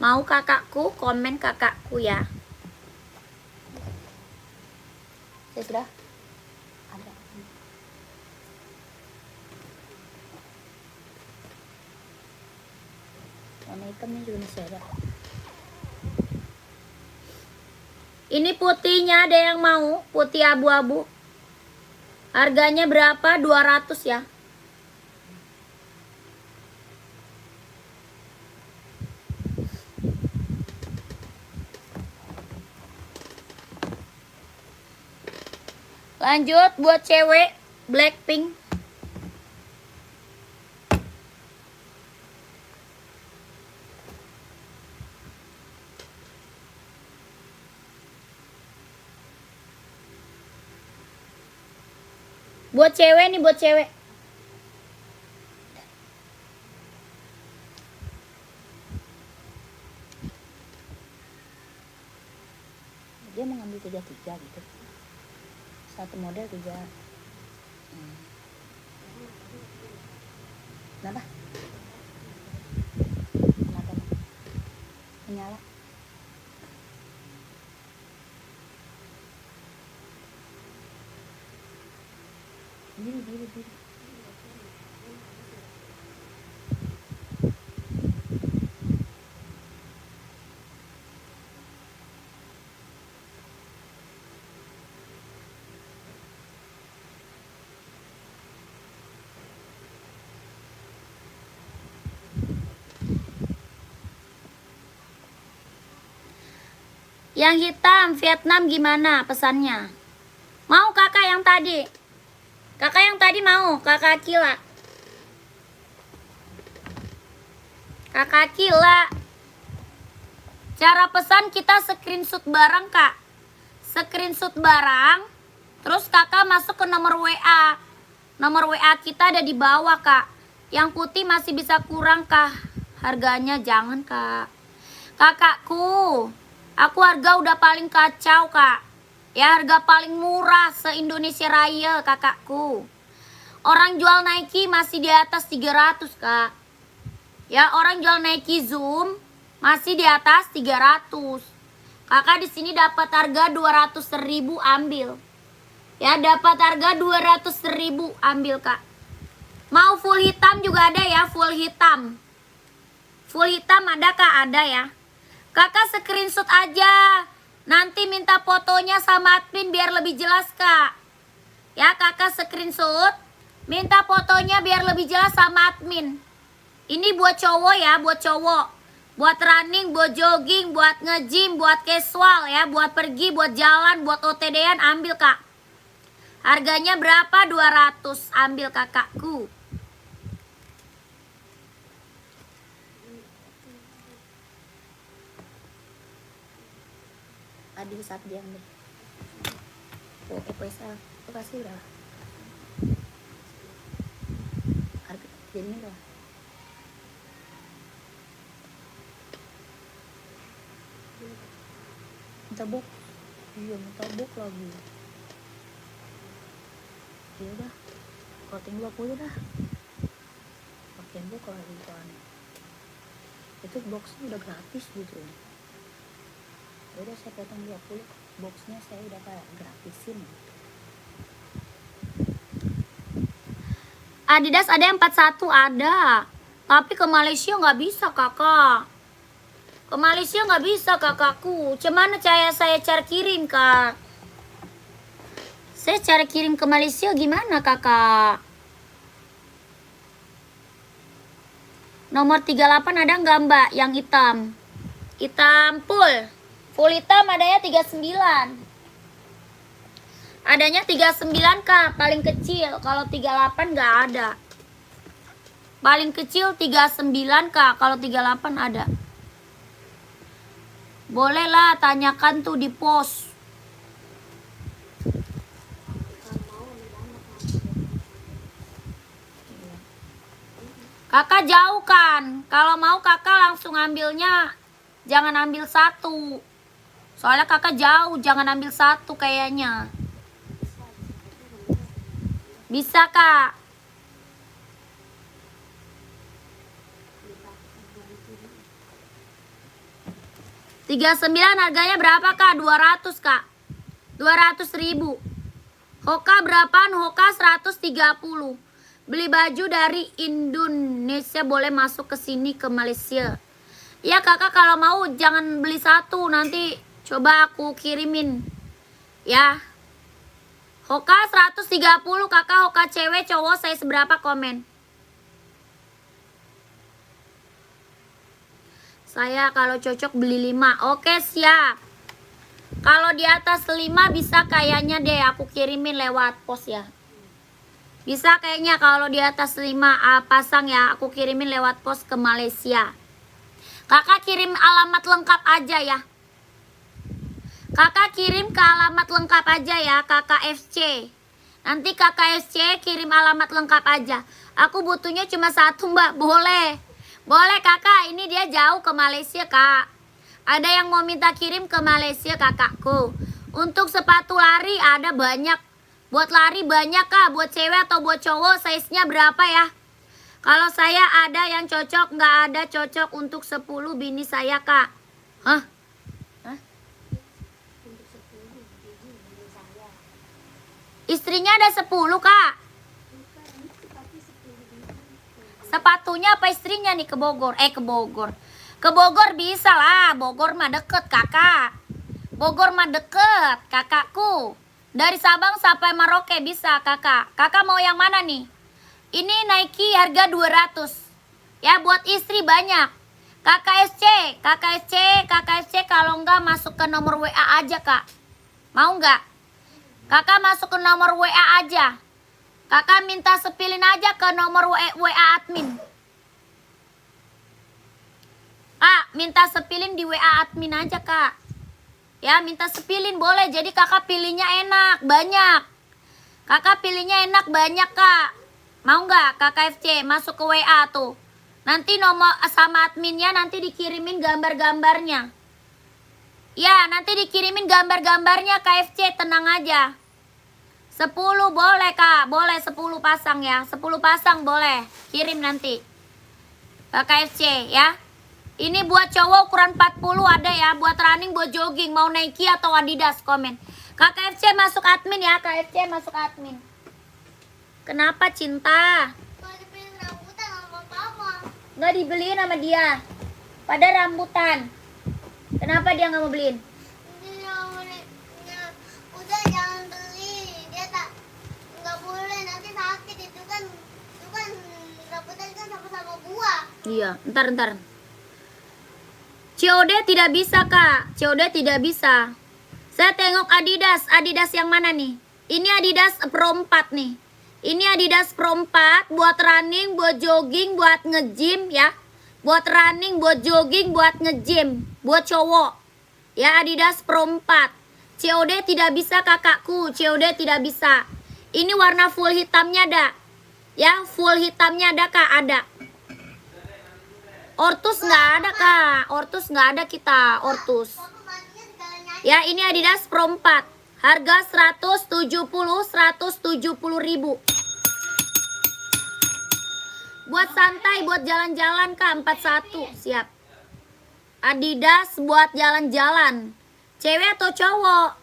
Mau kakakku? Komen kakakku ya. Saya sudah ada. Warna hitamnya juga masih ada. Ini putihnya ada yang mau? Putih abu-abu. Harganya berapa? 200 ya. Lanjut buat cewek Blackpink. Buat cewek nih, buat cewek. Dia mau ngambil 3 gitu. Satu model 3. Kenapa? Kenapa? Menyala. Diri. Yang hitam Vietnam gimana pesannya? Mau kakak yang tadi? Kakak yang tadi mau? Kakak Kila. Kakak Kila. Cara pesan kita screenshot barang kak. Screenshot barang. Terus kakak masuk ke nomor WA. Nomor WA kita ada di bawah kak. Yang putih masih bisa kurang kak. Harganya jangan kak. Kakakku. Aku harga udah paling kacau kak. Ya harga paling murah se-Indonesia Raya kakakku. Orang jual Nike masih di atas 300 kak. Ya orang jual Nike Zoom masih di atas 300. Kakak di sini dapat harga 200.000 ambil. Ya dapat harga 200.000 ambil kak. Mau full hitam juga ada ya, full hitam. Full hitam ada kak, ada ya. Kakak screenshot aja. Nanti minta fotonya sama admin biar lebih jelas kak. Ya kakak screenshot. Minta fotonya biar lebih jelas sama admin. Ini buat cowok ya, buat cowok. Buat running, buat jogging, buat nge-gym, buat casual ya, buat pergi, buat jalan, buat OTD-an, ambil kak. Harganya berapa? 200. Ambil kakakku. Adil saat diambil. Oh, FSL. Itu kasih udah. Harga jadi lah. Minta box. Iya, minta box lagi. Ya udah. Coating 20 dah. Pakai box kalau itu aneh. Itu boxnya udah gratis gitu. Ya udah saya potong 20. Boxnya saya udah kayak gratisin. Adidas ada yang 41 ada. Tapi ke Malaysia nggak bisa kakak. Ke Malaysia nggak bisa kakakku. Cuman saya cara kirim kak. Saya cara kirim ke Malaysia gimana kakak? Nomor 38 ada nggak mbak yang hitam? Hitam full. Full hitam adanya 39. Adanya 39 kak, paling kecil. Kalau 38 nggak ada. Paling kecil 39 kak, kalau 38 ada. Bolehlah tanyakan tuh di pos. Kakak jauh kan? Kalau mau kakak langsung ambilnya, jangan ambil satu. Soalnya kakak jauh, jangan ambil satu kayaknya. Bisa kak. $39 harganya berapa kak? 200 kak. 200.000. Hoka berapaan? Hoka 130. Beli baju dari Indonesia boleh masuk ke sini ke Malaysia. Ya kakak kalau mau jangan beli satu, nanti coba aku kirimin. Ya. Hoka 130 kakak, Hoka cewek cowok saya seberapa komen? Saya kalau cocok beli 5. Oke siap. Kalau di atas 5 bisa kayaknya deh aku kirimin lewat pos ya. Bisa kayaknya kalau di atas 5 pasang ya aku kirimin lewat pos ke Malaysia. Kakak kirim alamat lengkap aja ya. Kakak kirim ke alamat lengkap aja ya, kakak FC. Nanti kakak FC kirim alamat lengkap aja. Aku butuhnya cuma satu mbak, boleh. Boleh kakak, ini dia jauh ke Malaysia kak. Ada yang mau minta kirim ke Malaysia kakakku. Untuk sepatu lari ada banyak. Buat lari banyak kak, buat cewek atau buat cowok size-nya berapa ya? Kalau saya ada yang cocok, nggak ada cocok untuk 10 bini saya kak. Hah? Istrinya ada 10 kak. Sepatunya apa istrinya nih ke Bogor? Ke Bogor. Ke Bogor bisa lah. Bogor mah deket kakak. Bogor mah deket kakakku. Dari Sabang sampai Merauke bisa kakak. Kakak mau yang mana nih? Ini Nike harga 200. Ya buat istri banyak. Kakak SC kalau enggak masuk ke nomor WA aja kak. Mau enggak? Kakak masuk ke nomor WA aja. Kakak minta sepilin aja ke nomor WA admin. Kak, minta sepilin di WA admin aja kak. Ya, minta sepilin boleh. Jadi kakak pilihnya enak, banyak. Kakak pilihnya enak, banyak kak. Mau nggak kakak FC masuk ke WA tuh. Nanti nomor sama adminnya nanti dikirimin gambar-gambarnya. Ya, nanti dikirimin gambar-gambarnya KFC, tenang aja. 10 boleh kak, boleh 10 pasang ya. 10 pasang boleh, kirim nanti ke KFC ya. Ini buat cowok ukuran 40 ada ya. Buat running, buat jogging, mau Nike atau Adidas komen. Kak KFC masuk admin ya, KFC masuk admin. Kenapa cinta? Nggak dibeliin sama dia. Pada rambutan. Kenapa dia nggak mau beliin? Udah jangan beli, dia tak nggak boleh nanti sakit itu kan Iya, ntar. COD tidak bisa, Kak. COD tidak bisa. Saya tengok Adidas. Adidas yang mana nih? Ini Adidas Pro 4 nih. Ini Adidas Pro 4 buat running, buat jogging, buat nge-gym ya. Buat running, buat jogging, buat nge-gym, buat cowok. Ya, Adidas Pro 4. COD tidak bisa, kakakku. COD tidak bisa. Ini warna full hitamnya ada. Ya, full hitamnya ada, Kak, ada. Ortus nggak ada, Kak. Ortus nggak ada kita, Ortus. Ya, ini Adidas Pro 4. Harga 170 ribu. Buat santai, buat jalan-jalan, Kak, 41. Siap. Adidas buat jalan-jalan. Cewek atau cowok?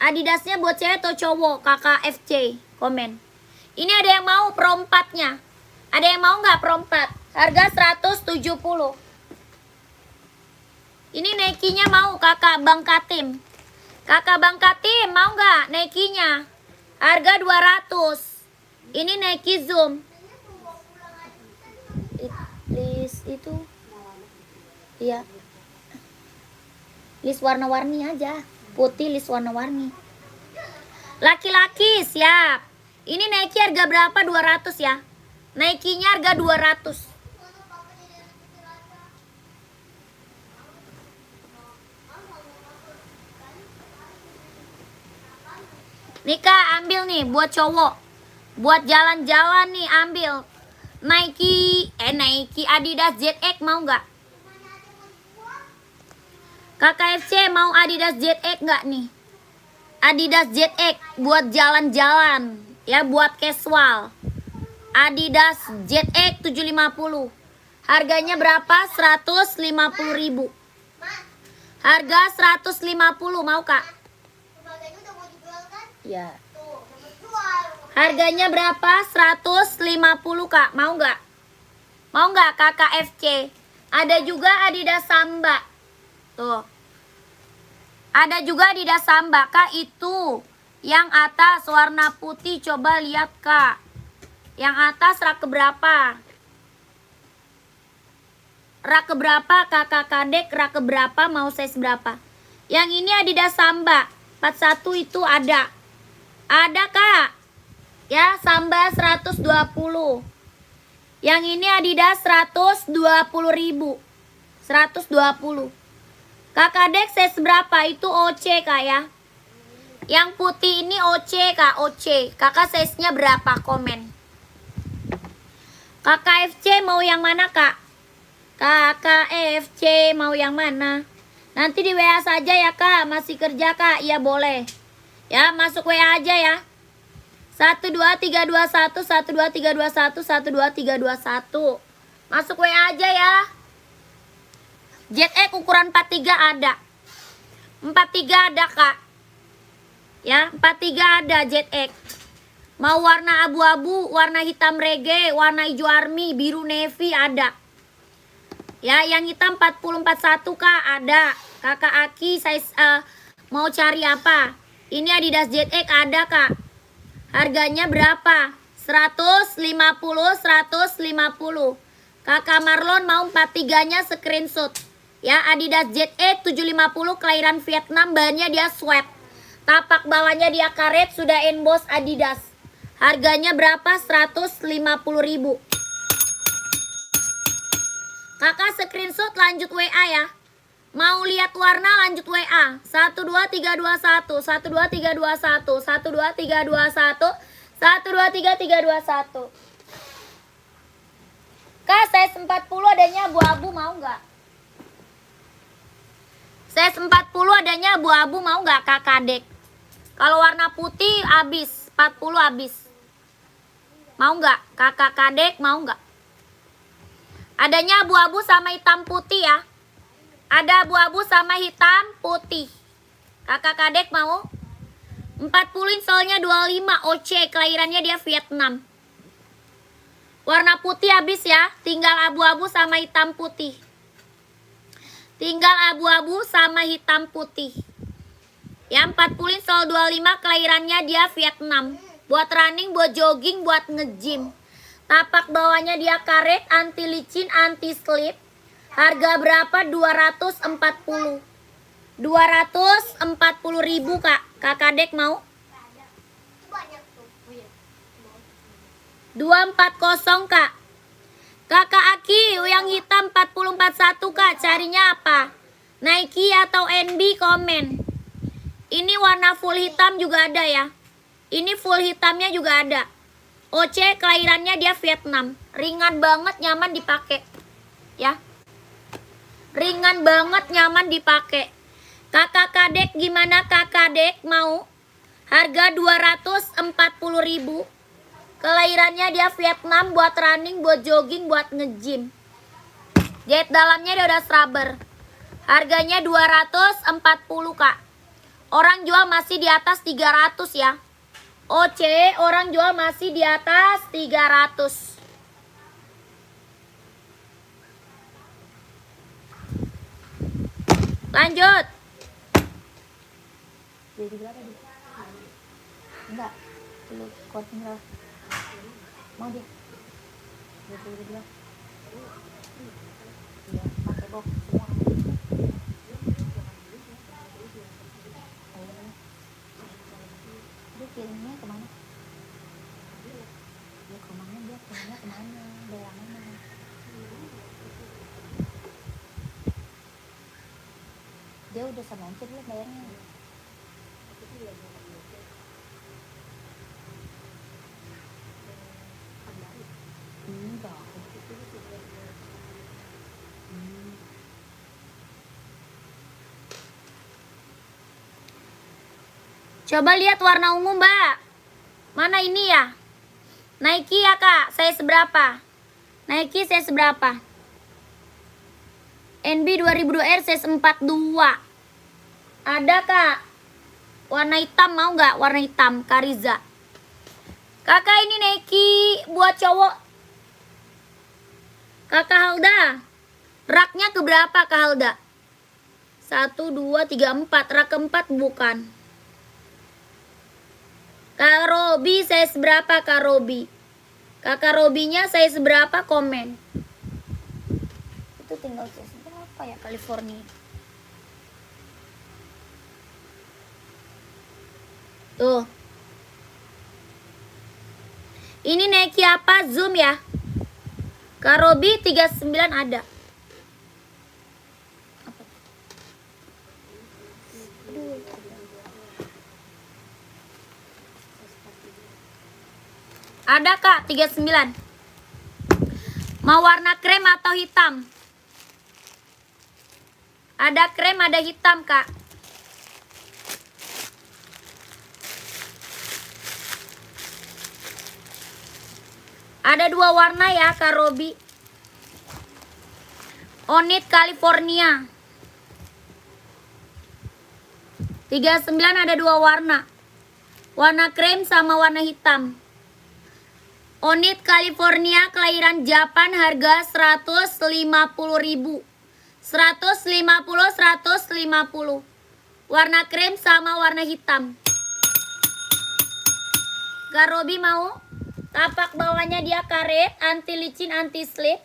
Adidasnya buat cewek atau cowok? Kakak FC, komen. Ini ada yang mau Pro 4-nya? Ada yang mau nggak Pro 4? Harga 170. Ini Nike-nya mau kakak Bang Katim. Kakak Bang Katim mau nggak Nike-nya? Harga 200. Ini Nike Zoom. List itu. Iya. List warna-warni aja. Putih list warna-warni. Laki-laki siap. Ini Nike harga berapa? 200 ya. Nike-nya harga 200. Nih Kak, ambil nih buat cowok. Buat jalan-jalan nih, ambil. Nike Adidas ZX mau nggak? Kakak FC mau Adidas ZX nggak nih? Adidas ZX buat jalan-jalan. Ya, buat casual. Adidas ZX 750. Harganya berapa? 150 ribu. Harga 150, mau Kak? Ya. Harganya berapa? 150, Kak. Mau nggak? Mau nggak Kakak FC? Ada juga Adidas Samba. Tuh. Ada juga Adidas Samba, Kak, itu. Yang atas warna putih, coba lihat, Kak. Yang atas rak keberapa? Rak keberapa, Kakak Kadek? Rak keberapa? Mau size berapa? Yang ini Adidas Samba 41 itu ada. Ada, Kak. Ya, Samba 120. Yang ini Adidas 120 ribu. 120. Kakak Dek size berapa? Itu OC, Kak, ya. Yang putih ini OC, Kak, OC. Kakak size-nya berapa? Komen. Kakak FC mau yang mana, Kak? Kakak FC mau yang mana? Nanti di WA saja ya, Kak. Masih kerja, Kak? Iya, boleh. Ya, masuk WA aja ya. 12321 12321 12321. Masuk WA aja ya. ZX ukuran 43 ada. 43 ada, Kak. Ya, 43 ada ZX. Mau warna abu-abu, warna hitam reggae, warna hijau army, biru navy ada. Ya, yang hitam 4041, Kak, ada. Kakak Aki size mau cari apa? Ini Adidas ZX ada, Kak. Harganya berapa? 150, 150. Kakak Marlon mau 43-nya screenshot. Ya, Adidas ZX 750 kelahiran Vietnam, bahannya dia sweat. Tapak bawahnya dia karet, sudah emboss Adidas. Harganya berapa? 150 ribu. Kakak screenshot lanjut WA ya. Mau lihat warna lanjut WA 12321 12321 12321 12321. Kak, size 40 adanya abu-abu, mau nggak? Size 40 adanya abu-abu, mau nggak Kakak Dek? Kalau warna putih habis, 40 habis. Mau nggak? Kakak Kadek mau nggak? Adanya abu-abu sama hitam putih ya. Ada abu-abu sama hitam putih. Kakak Kadek mau? 40 insolnya 25 OC, kelahirannya dia Vietnam. Warna putih habis ya. Tinggal abu-abu sama hitam putih. Tinggal abu-abu sama hitam putih. Ya, 40 insol 25, kelahirannya dia Vietnam. Buat running, buat jogging, buat nge-gym. Tapak bawahnya dia karet, anti licin, anti slip. Harga berapa? 240. 240.000 Kak. Kakak Dek mau? Banyak tuh. Oh iya. 240 Kak. Kakak Aki yang hitam 4041 Kak. Carinya apa? Nike atau NB komen. Ini warna full hitam juga ada ya. Ini full hitamnya juga ada. OC kelahirannya dia Vietnam. Ringan banget, nyaman dipakai. Ya. Ringan banget, nyaman dipakai. Kakak Kadek gimana Kakak Dek mau? Harga 240.000. Kelahirannya dia Vietnam, buat running, buat jogging, buat nge-gym. Jahit dalamnya dia udah scrubber. Harganya 240 Kak. Orang jual masih di atas 300 ya. OC orang jual masih di atas 300. Lanjut. Jadi berapa dia? Enggak. Lu kuat berapa? Mau dia? Jadi berapa? Iya, pakai box semua. Dia kirimnya kemana? Ya kemana dia? Kirimnya kemana? Daerah mana? Dia udah sama Ence belum bayarnya? Enggak. Coba lihat warna ungu Mbak. Mana ini ya? Nike ya Kak, saya seberapa? Nike saya seberapa? NB 2002R saya 42. Ada Kak. Warna hitam mau nggak? Warna hitam Kariza. Kakak ini Nike buat cowok. Kakak Halda. Raknya keberapa Kak Halda? 1, 2, 3, 4. Rak keempat bukan. Kak Robi saya seberapa Kak Robi? Kakak Robinya saya seberapa komen. Itu tinggal saya seberapa ya California. Tuh. Ini Nike apa? Zoom ya. Kak Robi 39 ada. Ada Kak 39. Mau warna krem atau hitam? Ada krem, ada hitam Kak. Ada 2 warna ya Kak Robi. Onit California 39 ada 2 warna. Warna krem sama warna hitam. Onit California kelahiran Japan harga 150.000. 150. Warna krem sama warna hitam. Kak Robi mau? Tapak bawahnya dia karet, anti licin, anti slip.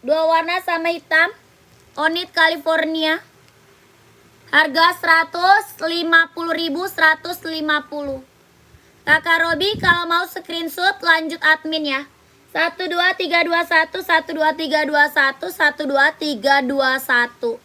2 warna sama hitam. Onit California. Harga 150.000, 150. Kakak Robi kalau mau screenshot lanjut admin ya. 12321 12321 12321.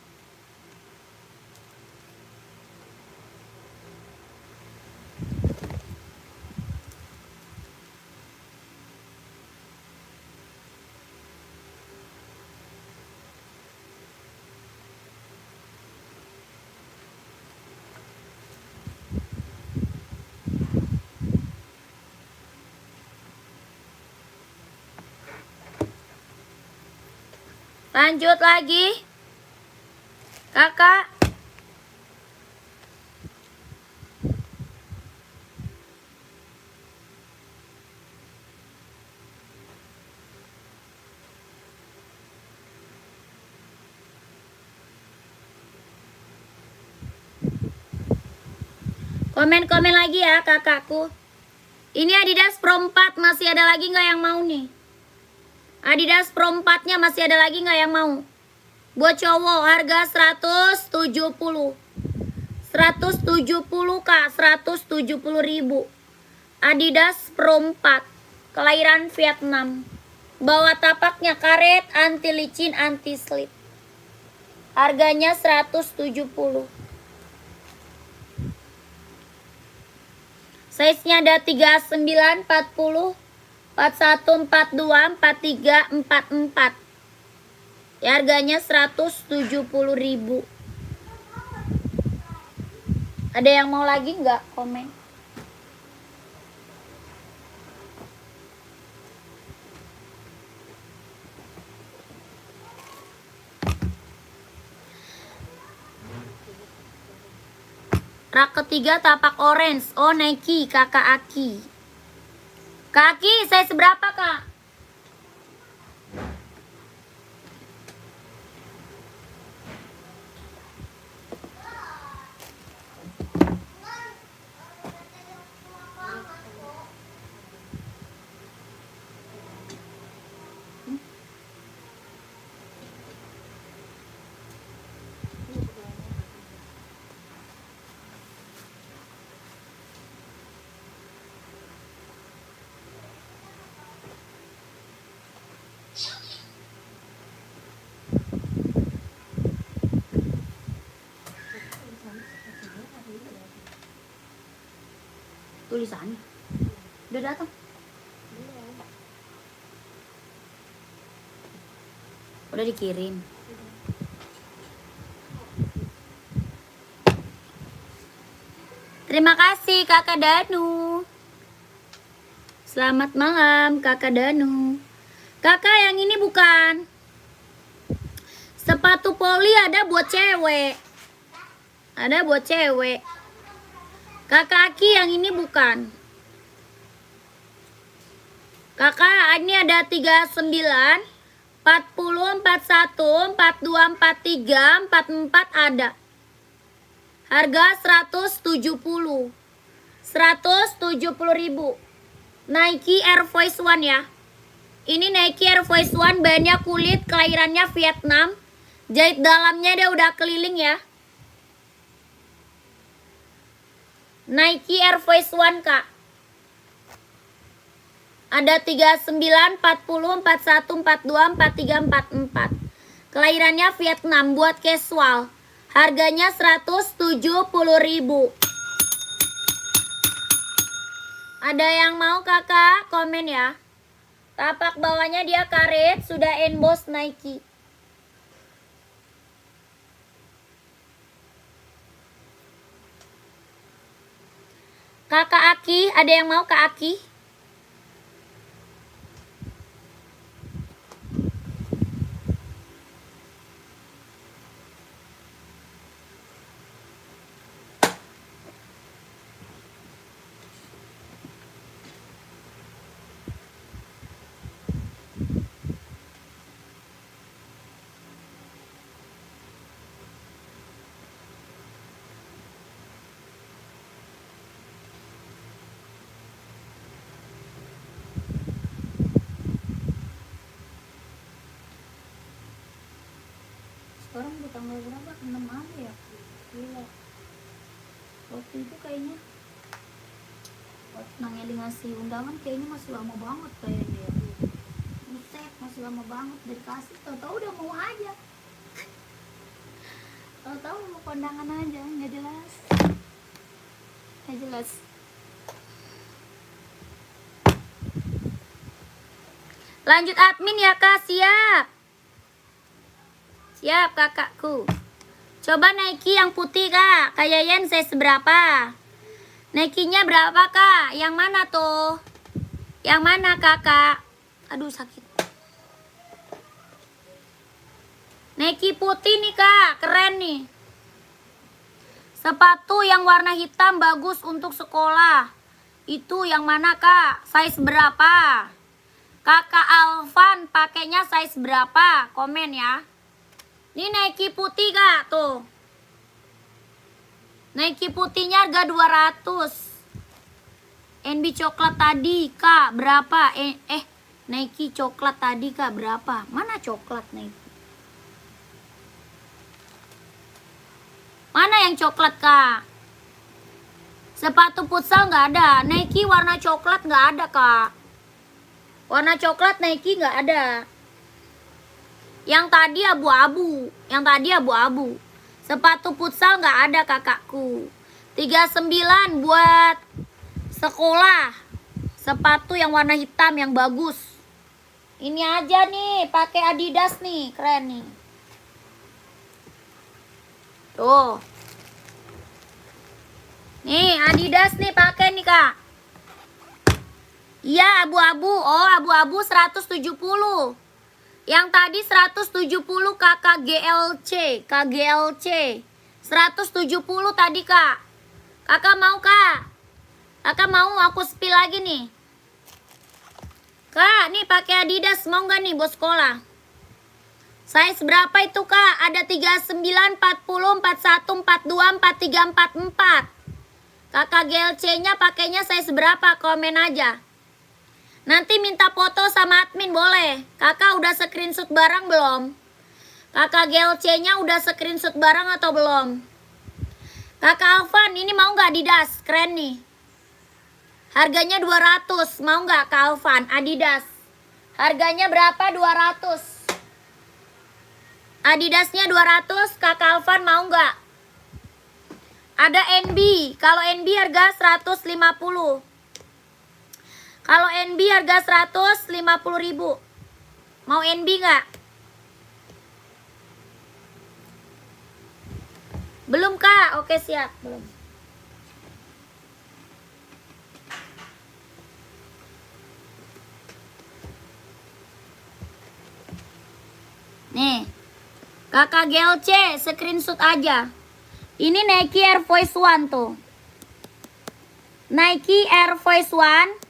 Lanjut lagi. Kakak. Komen-komen lagi ya kakakku. Ini Adidas Pro 4 masih ada lagi nggak yang mau nih? Adidas Pro 4-nya masih ada lagi nggak yang mau? Buat cowok harga 170. 170 Kak, 170.000. Adidas Pro 4 kelahiran Vietnam. Bawah tapaknya karet, anti licin, anti slip. Harganya 170. Size-nya ada 39, 40, 41, 42, 43, 44. Ya, harganya 170.000. Ada yang mau lagi nggak? Komen. Rak ketiga tapak orange. Oh, Nike, kakak Aki. Kaki, saya seberapa, Kak? Tulisannya udah datang, udah dikirim. Terima kasih Kakak Danu. Selamat malam Kakak Danu. Kakak, yang ini bukan sepatu poli, ada buat cewek. Ada buat cewek. Kakak Aki, yang ini bukan. Kakak, ini ada 39, 40, 41, 42, 43, 44 ada. Harga 170. 170.000. Nike Air Force One ya. Ini Nike Air Force One, bahannya kulit, kelahirannya Vietnam. Jahit dalamnya dia udah keliling ya. Nike Air Force One, Kak. Ada 39, 40, 41, 42, 43, 44. Kelahirannya Vietnam, buat casual. Harganya 170.000. Ada yang mau Kakak? Komen ya. Tapak bawahnya dia karet, sudah emboss Nike. Kakak Aki, ada yang mau Kak Aki? Sekarang udah tanggal berapa? 6 aja ya? Gila. Waktu itu kayaknya waktu Nangeli ngasih undangan kayaknya masih lama banget kayaknya ya. Buset, masih lama banget dari kasih. Tahu-tahu udah mau aja. Tahu-tahu mau kondangan aja, nggak jelas. Nggak jelas. Lanjut admin ya Kak, siap. Siap kakakku. Coba Nike yang putih Kak. Kak Yayan saya seberapa? Nike-nya berapa Kak? Yang mana tuh? Yang mana Kakak? Aduh sakit. Nike putih nih Kak, keren nih. Sepatu yang warna hitam bagus untuk sekolah. Itu yang mana Kak? Size berapa? Kakak Alvan pakainya size berapa? Komen ya. Ini Nike putih Kak, tuh. Nike putihnya harga 200. NB coklat tadi Kak berapa? Nike coklat tadi Kak berapa? Mana coklat Nike? Mana yang coklat Kak? Sepatu futsal nggak ada. Nike warna coklat nggak ada Kak. Warna coklat Nike nggak ada. Yang tadi abu-abu. Yang tadi abu-abu. Sepatu futsal nggak ada kakakku. 39 buat sekolah. Sepatu yang warna hitam yang bagus. Ini aja nih, pakai Adidas nih, keren nih. Tuh. Nih, Adidas nih pakai nih, Kak. Iya, abu-abu. Oh, abu-abu 170. Yang tadi 170 kakak GLC. KGLC 170 tadi Kak. Kakak mau Kak? Kakak mau aku spill lagi nih. Kak, nih pakai Adidas mau nggak nih buat sekolah? Size berapa itu Kak? Ada 39, 40, 41, 42, 43, 44. Kakak GLC-nya pakainya size berapa? Komen aja. Nanti minta foto sama admin boleh. Kakak udah screenshot barang belum? Kakak GLC-nya udah screenshot barang atau belum? Kakak Alvan, ini mau nggak Adidas? Keren nih. Harganya 200. Mau nggak Kak Alvan? Adidas. Harganya berapa? 200. Adidasnya 200. Kakak Alvan mau nggak? Ada NB. Kalau NB harga 150. Kalau NB harga 150.000. Mau NB nggak? Belum Kak? Oke siap. Belum. Nih. Kakak GLC screenshot aja. Ini Nike Air Force One tuh. Nike Air Force One.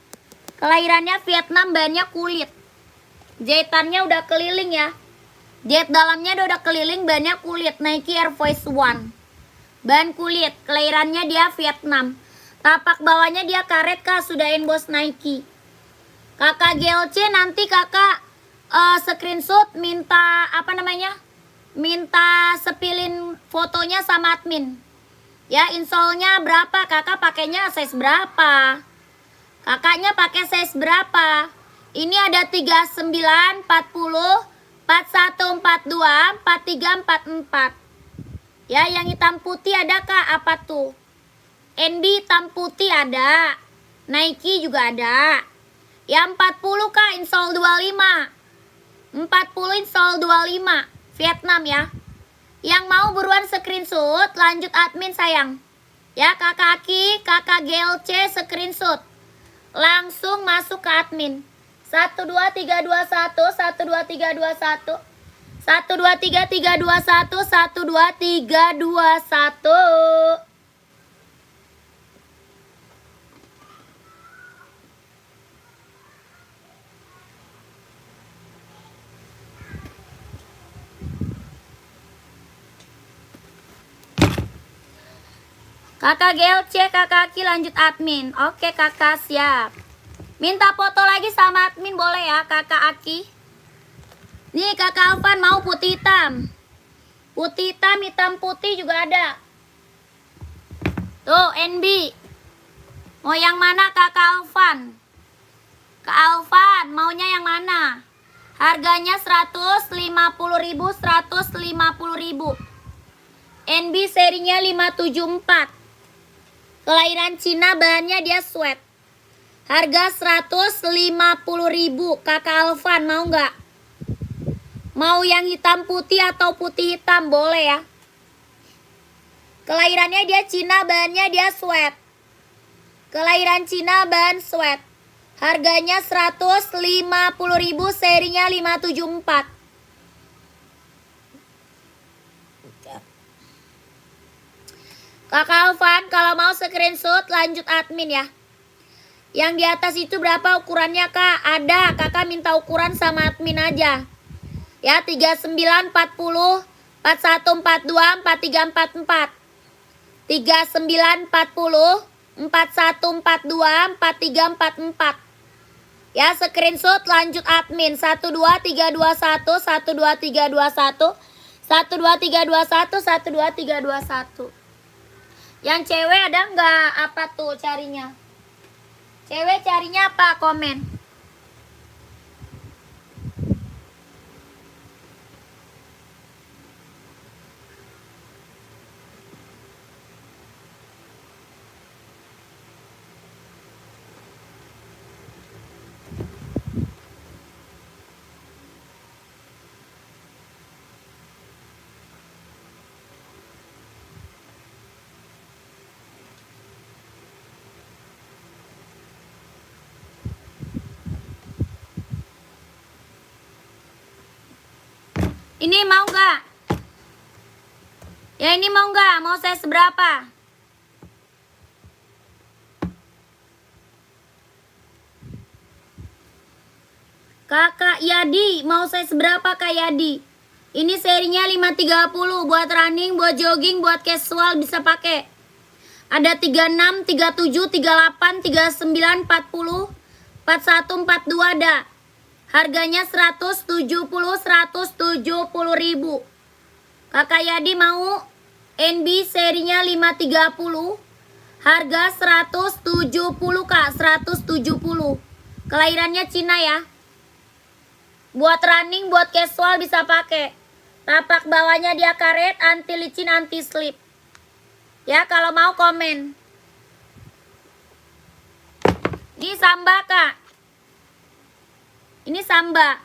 Kelahirannya Vietnam, bahannya kulit. Jahitannya udah keliling ya. Jahit dalamnya udah keliling, bahannya kulit. Nike Air Force One. Bahan kulit, kelahirannya dia Vietnam. Tapak bawahnya dia karet Kak, sudah emboss Nike. Kakak GLC nanti kakak screenshot minta apa namanya? Minta sepilin fotonya sama admin. Ya, insole-nya berapa? Kakak pakainya size berapa? Kakaknya pakai size berapa? Ini ada 39, 40, 41, 42, 43, 44. Ya, yang hitam putih ada Kak? Apa tuh? NB hitam putih ada. Nike juga ada. Yang 40 Kak, insole 25. 40 insole 25. Vietnam ya. Yang mau buruan screenshot, lanjut admin sayang. Ya, Kakak Aki, Kakak GLC screenshot. Langsung masuk ke admin. 1 2 3 2 1 1 2 3 2 1 1 2 3 3 2 1 1 2 3 2 1. Kakak GLC, Kakak Aki lanjut admin. Oke Kakak siap. Minta foto lagi sama admin boleh ya Kakak Aki. Nih Kakak Alvan mau putih hitam. Putih hitam, hitam putih juga ada. Tuh NB. Mau yang mana Kakak Alvan? Kak Alvan maunya yang mana? Harganya 150.000, 150.000. NB serinya 574. Kelahiran Cina, bahannya dia sweat. Harga 150.000. Kakak Alvan mau nggak? Mau yang hitam putih atau putih hitam boleh ya. Kelahirannya dia Cina, bahannya dia sweat. Kelahiran Cina, bahan sweat. Harganya 150.000, serinya 574. Kakak Alvan kalau mau screenshot lanjut admin ya. Yang di atas itu berapa ukurannya Kak? Ada, Kakak minta ukuran sama admin aja. Ya 39, 40, 41, 42, 43, 44. 39, 40, 4142 4344. Ya, screenshot lanjut admin 12321 12321 12321 12321. Yang cewek ada nggak? Apa tuh carinya? Cewek carinya apa? Komen. Ini mau nggak? Ya ini mau nggak? Mau saya seberapa? Kakak Yadi, mau saya seberapa Kak Yadi? Ini serinya 530 buat running, buat jogging, buat casual bisa pakai. Ada 36, 37, 38, 39, 40, 41, 42 ada. Harganya 170 ribu. Kakak Yadi mau NB serinya 530. Harga 170 Kak, 170. Kelahirannya Cina ya. Buat running, buat casual bisa pakai. Tapak bawahnya dia karet, anti licin, anti slip. Ya, kalau mau komen. Ini samba Kak. Ini samba.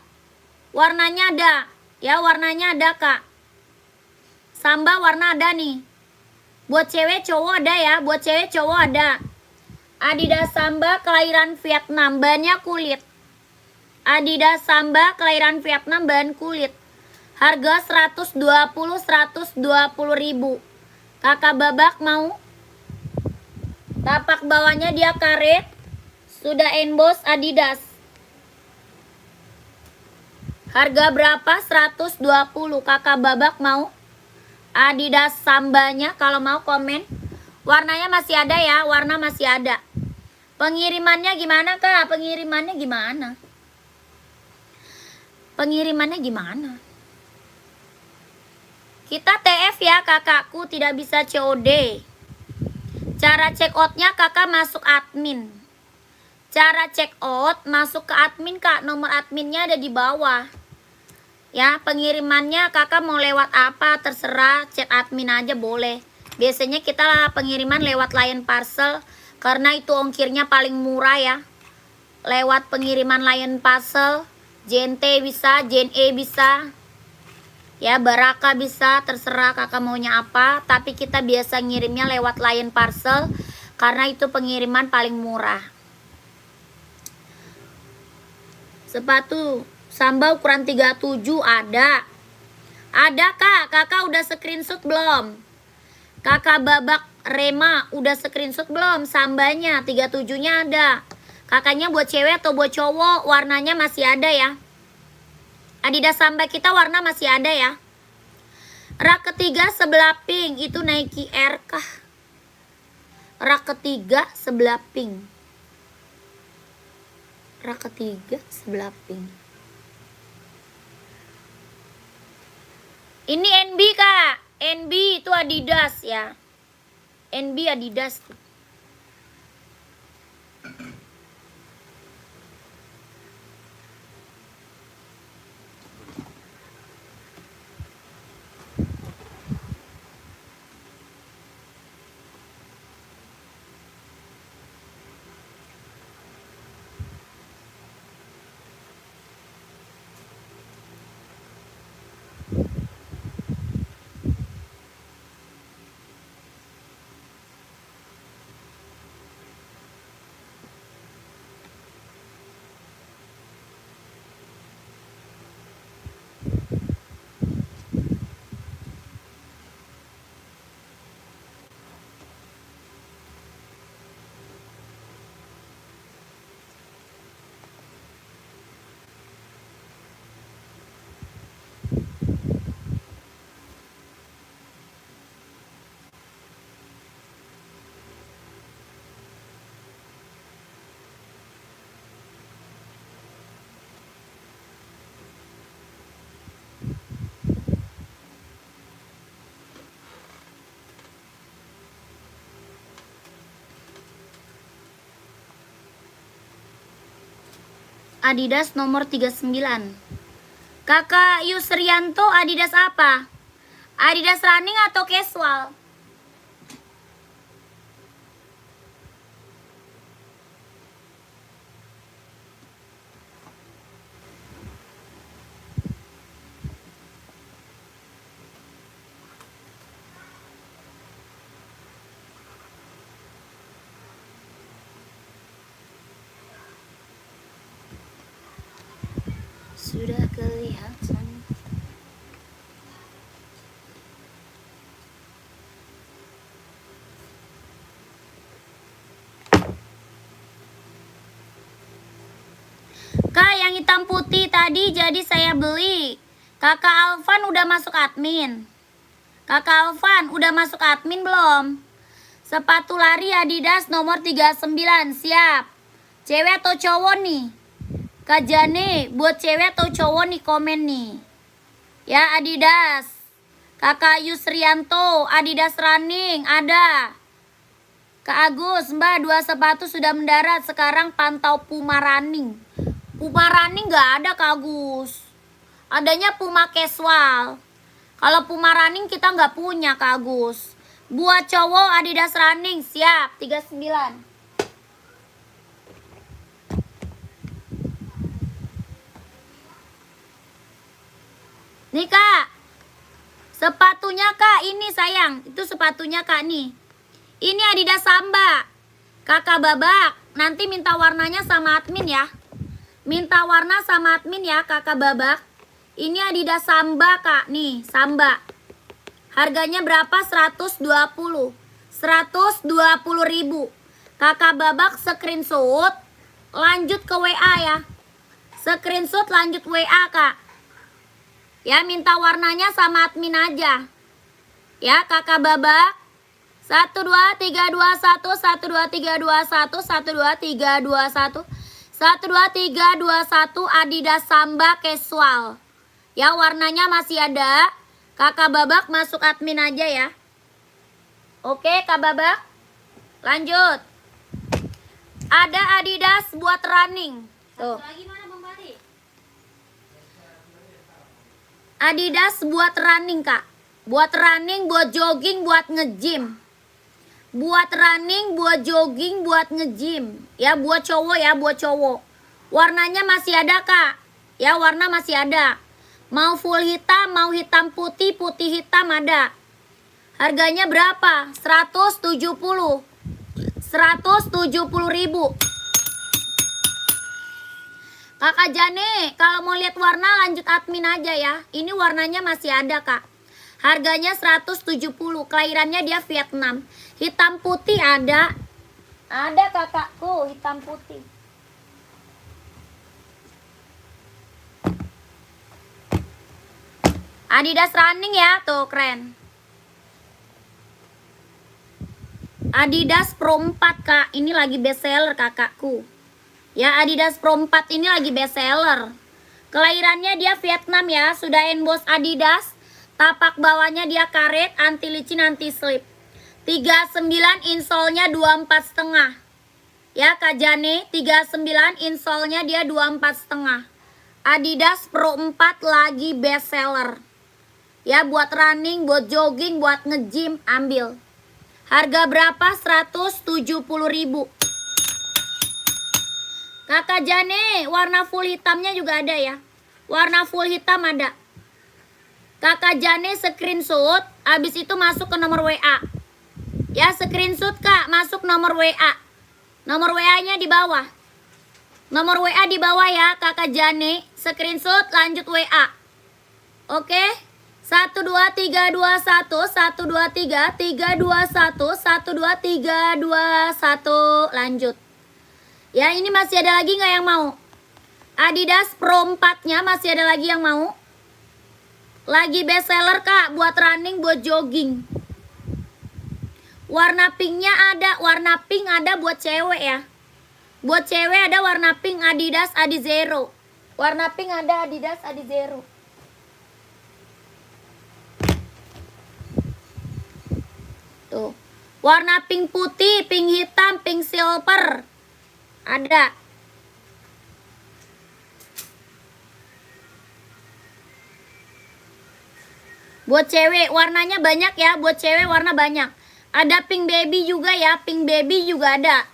Warnanya ada. Ya, warnanya ada Kak. Samba warna ada nih. Buat cewek cowok ada ya. Buat cewek cowok ada. Adidas Samba kelahiran Vietnam. Bannya kulit. Adidas Samba kelahiran Vietnam, bahan kulit. Harga 120 ribu. Kakak Babak mau? Tapak bawahnya dia karet. Sudah emboss Adidas. Harga berapa? 120. Kakak Babak mau? Adidas Sambanya, kalau mau komen. Warnanya masih ada ya, warna masih ada. Pengirimannya gimana Kak? Pengirimannya gimana? Pengirimannya gimana? Kita TF ya kakakku, tidak bisa COD. Cara check outnya kakak masuk admin. Cara check out masuk ke admin Kak, nomor adminnya ada di bawah. Ya, pengirimannya kakak mau lewat apa terserah, chat admin aja boleh. Biasanya kita pengiriman lewat Lion Parcel karena itu ongkirnya paling murah ya. Lewat pengiriman Lion Parcel, JNT bisa, JNE bisa. Ya, Baraka bisa, terserah kakak maunya apa. Tapi kita biasa ngirimnya lewat Lion Parcel karena itu pengiriman paling murah. Sepatu Samba ukuran 37 ada. Ada Kak, kakak udah screenshot belum? Kakak Babak Rema udah screenshot belum? Sambanya 37-nya ada. Kakaknya buat cewek atau buat cowok? Warnanya masih ada ya. Adidas Samba kita warna masih ada ya. Rak ketiga sebelah pink, itu Nike Air kah? Rak ketiga sebelah pink. Rak ketiga sebelah pink. Ini NB Kak. NB itu Adidas ya. NB Adidas tuh. Adidas nomor 39. Kakak Yusrianto Adidas apa? Adidas running atau casual? Sudah kelihatan. Kak, yang hitam putih tadi jadi saya beli. Kakak Alvan udah masuk admin. Kakak Alvan udah masuk admin belum? Sepatu lari Adidas nomor 39. Siap. Cewek atau cowok nih? Kak Jane, buat cewek atau cowok nih komen nih. Ya Adidas. Kakak Yusrianto, Adidas running ada. Kak Agus, Mbak, 2 sepatu sudah mendarat. Sekarang pantau Puma running. Puma running nggak ada Kak Agus. Adanya Puma casual. Kalau Puma running kita nggak punya Kak Agus. Buat cowok Adidas running siap 39. Nih Kak, sepatunya Kak ini sayang, itu sepatunya Kak nih. Ini Adidas Samba. Kakak Babak, nanti minta warnanya sama admin ya. Minta warna sama admin ya Kakak Babak. Ini Adidas Samba Kak, nih Samba. Harganya berapa? 120. 120.000. Kakak Babak screenshot, lanjut ke WA ya. Screenshot lanjut WA Kak. Ya minta warnanya sama admin aja. Ya Kakak Babak. 1 2 3 2 1 1 2 3 2 1 1 2 3 2 1 1 2 3 2 1 Adidas Samba casual. Ya warnanya masih ada. Kakak Babak masuk admin aja ya. Oke Kak Babak. Lanjut. Ada Adidas buat running. Tuh. Lagi mana Bang Bali? Adidas buat running Kak. Buat running, buat jogging, buat nge-gym. Buat running, buat jogging, buat nge-gym. Ya buat cowok ya, buat cowok. Warnanya masih ada Kak. Ya warna masih ada. Mau full hitam, mau hitam putih, putih hitam ada. Harganya berapa? 170. 170.000. Kakak Jane, kalau mau lihat warna lanjut admin aja ya. Ini warnanya masih ada Kak. Harganya 170. Kelahirannya dia Vietnam. Hitam putih ada. Ada kakakku hitam putih. Adidas running ya, tuh keren. Adidas Pro 4 Kak, ini lagi best seller kakakku. Ya Adidas Pro 4 ini lagi best seller. Kelahirannya dia Vietnam ya, sudah emboss Adidas. Tapak bawahnya dia karet, anti licin, anti slip. 39 insolnya 24,5. Ya Kak Jane, 39 insolnya dia 24,5. Adidas Pro 4 lagi best seller. Ya buat running, buat jogging, buat nge-gym ambil. Harga berapa? 170.000. Kakak Jane, warna full hitamnya juga ada ya. Warna full hitam ada. Kakak Jane screenshot, habis itu masuk ke nomor WA. Ya screenshot Kak, masuk nomor WA. Nomor WA-nya di bawah. Nomor WA di bawah ya Kakak Jane, screenshot lanjut WA. Oke? 1 2 3 2 1 1 2 3 3 2 1 1 2 3 2 1 lanjut. Ya ini masih ada lagi nggak yang mau? Adidas Pro 4-nya masih ada lagi yang mau? Lagi best seller Kak, buat running, buat jogging. Warna pinknya ada, warna pink ada buat cewek ya. Buat cewek ada warna pink Adidas Adizero. Warna pink ada Adidas Adizero. Tuh. Warna pink putih, pink hitam, pink silver. Ada. Buat cewek warnanya banyak ya, buat cewek warna banyak. Ada pink baby juga ya, pink baby juga ada.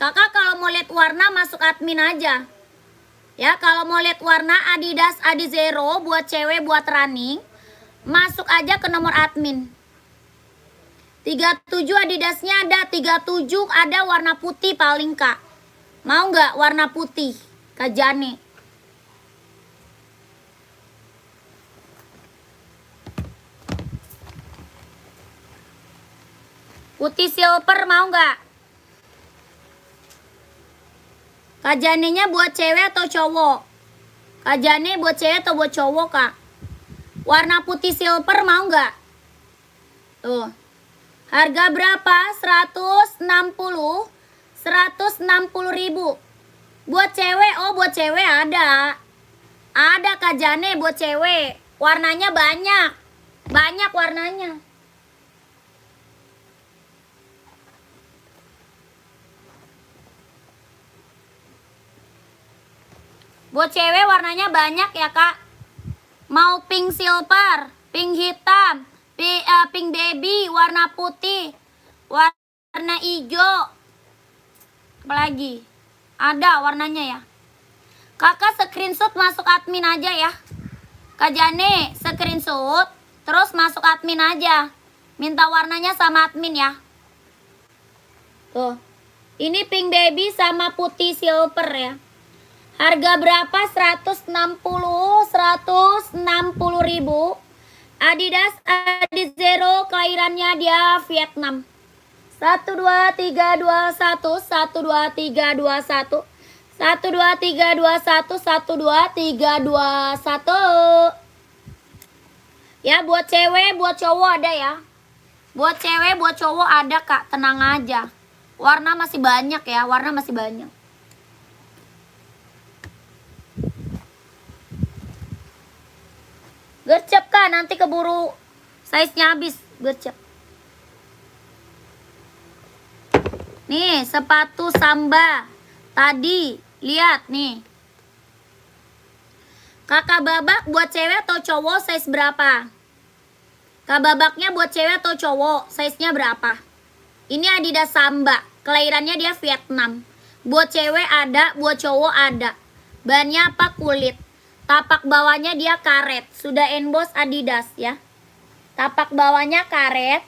Kakak kalau mau lihat warna masuk admin aja. Ya, kalau mau lihat warna Adidas Adizero buat cewek buat running, masuk aja ke nomor admin. 37 Adidasnya ada, 37 ada warna putih paling Kak. Mau nggak warna putih? Kak Jane. Putih silver mau nggak? Kak Jane-nya buat cewek atau cowok? Kak Jane buat cewek atau buat cowok Kak? Warna putih silver mau nggak? Tuh. Harga berapa? 160 ribu. Buat cewek, oh buat cewek ada. Ada Kak Jane buat cewek. Warnanya banyak. Banyak warnanya. Buat cewek warnanya banyak ya Kak. Mau pink silver, pink hitam, pink baby, warna putih, warna hijau. Apalagi? Ada warnanya ya. Kakak screenshot masuk admin aja ya. Kak Jane screenshot, terus masuk admin aja. Minta warnanya sama admin ya. Tuh. Ini pink baby sama putih silver ya. Harga berapa? 160 ribu. Adidas Adizero, kelahirannya dia Vietnam. 1 2 3 2 1 1 2 3 2 1 1 2 3 2 1 1 2 3 2 1. Ya buat cewek, buat cowok ada ya. Buat cewek, buat cowok ada Kak, tenang aja. Warna masih banyak ya, warna masih banyak. Gercep Kak, nanti keburu size-nya habis, gercep. Nih, sepatu Samba. Tadi, lihat nih. Kakak babak buat cewek atau cowok size berapa? Kak babaknya buat cewek atau cowok, size-nya berapa? Ini Adidas Samba, kelahirannya dia Vietnam. Buat cewek ada, buat cowok ada. Bahannya apa? Kulit. Tapak bawahnya dia karet, sudah emboss Adidas ya. Tapak bawahnya karet,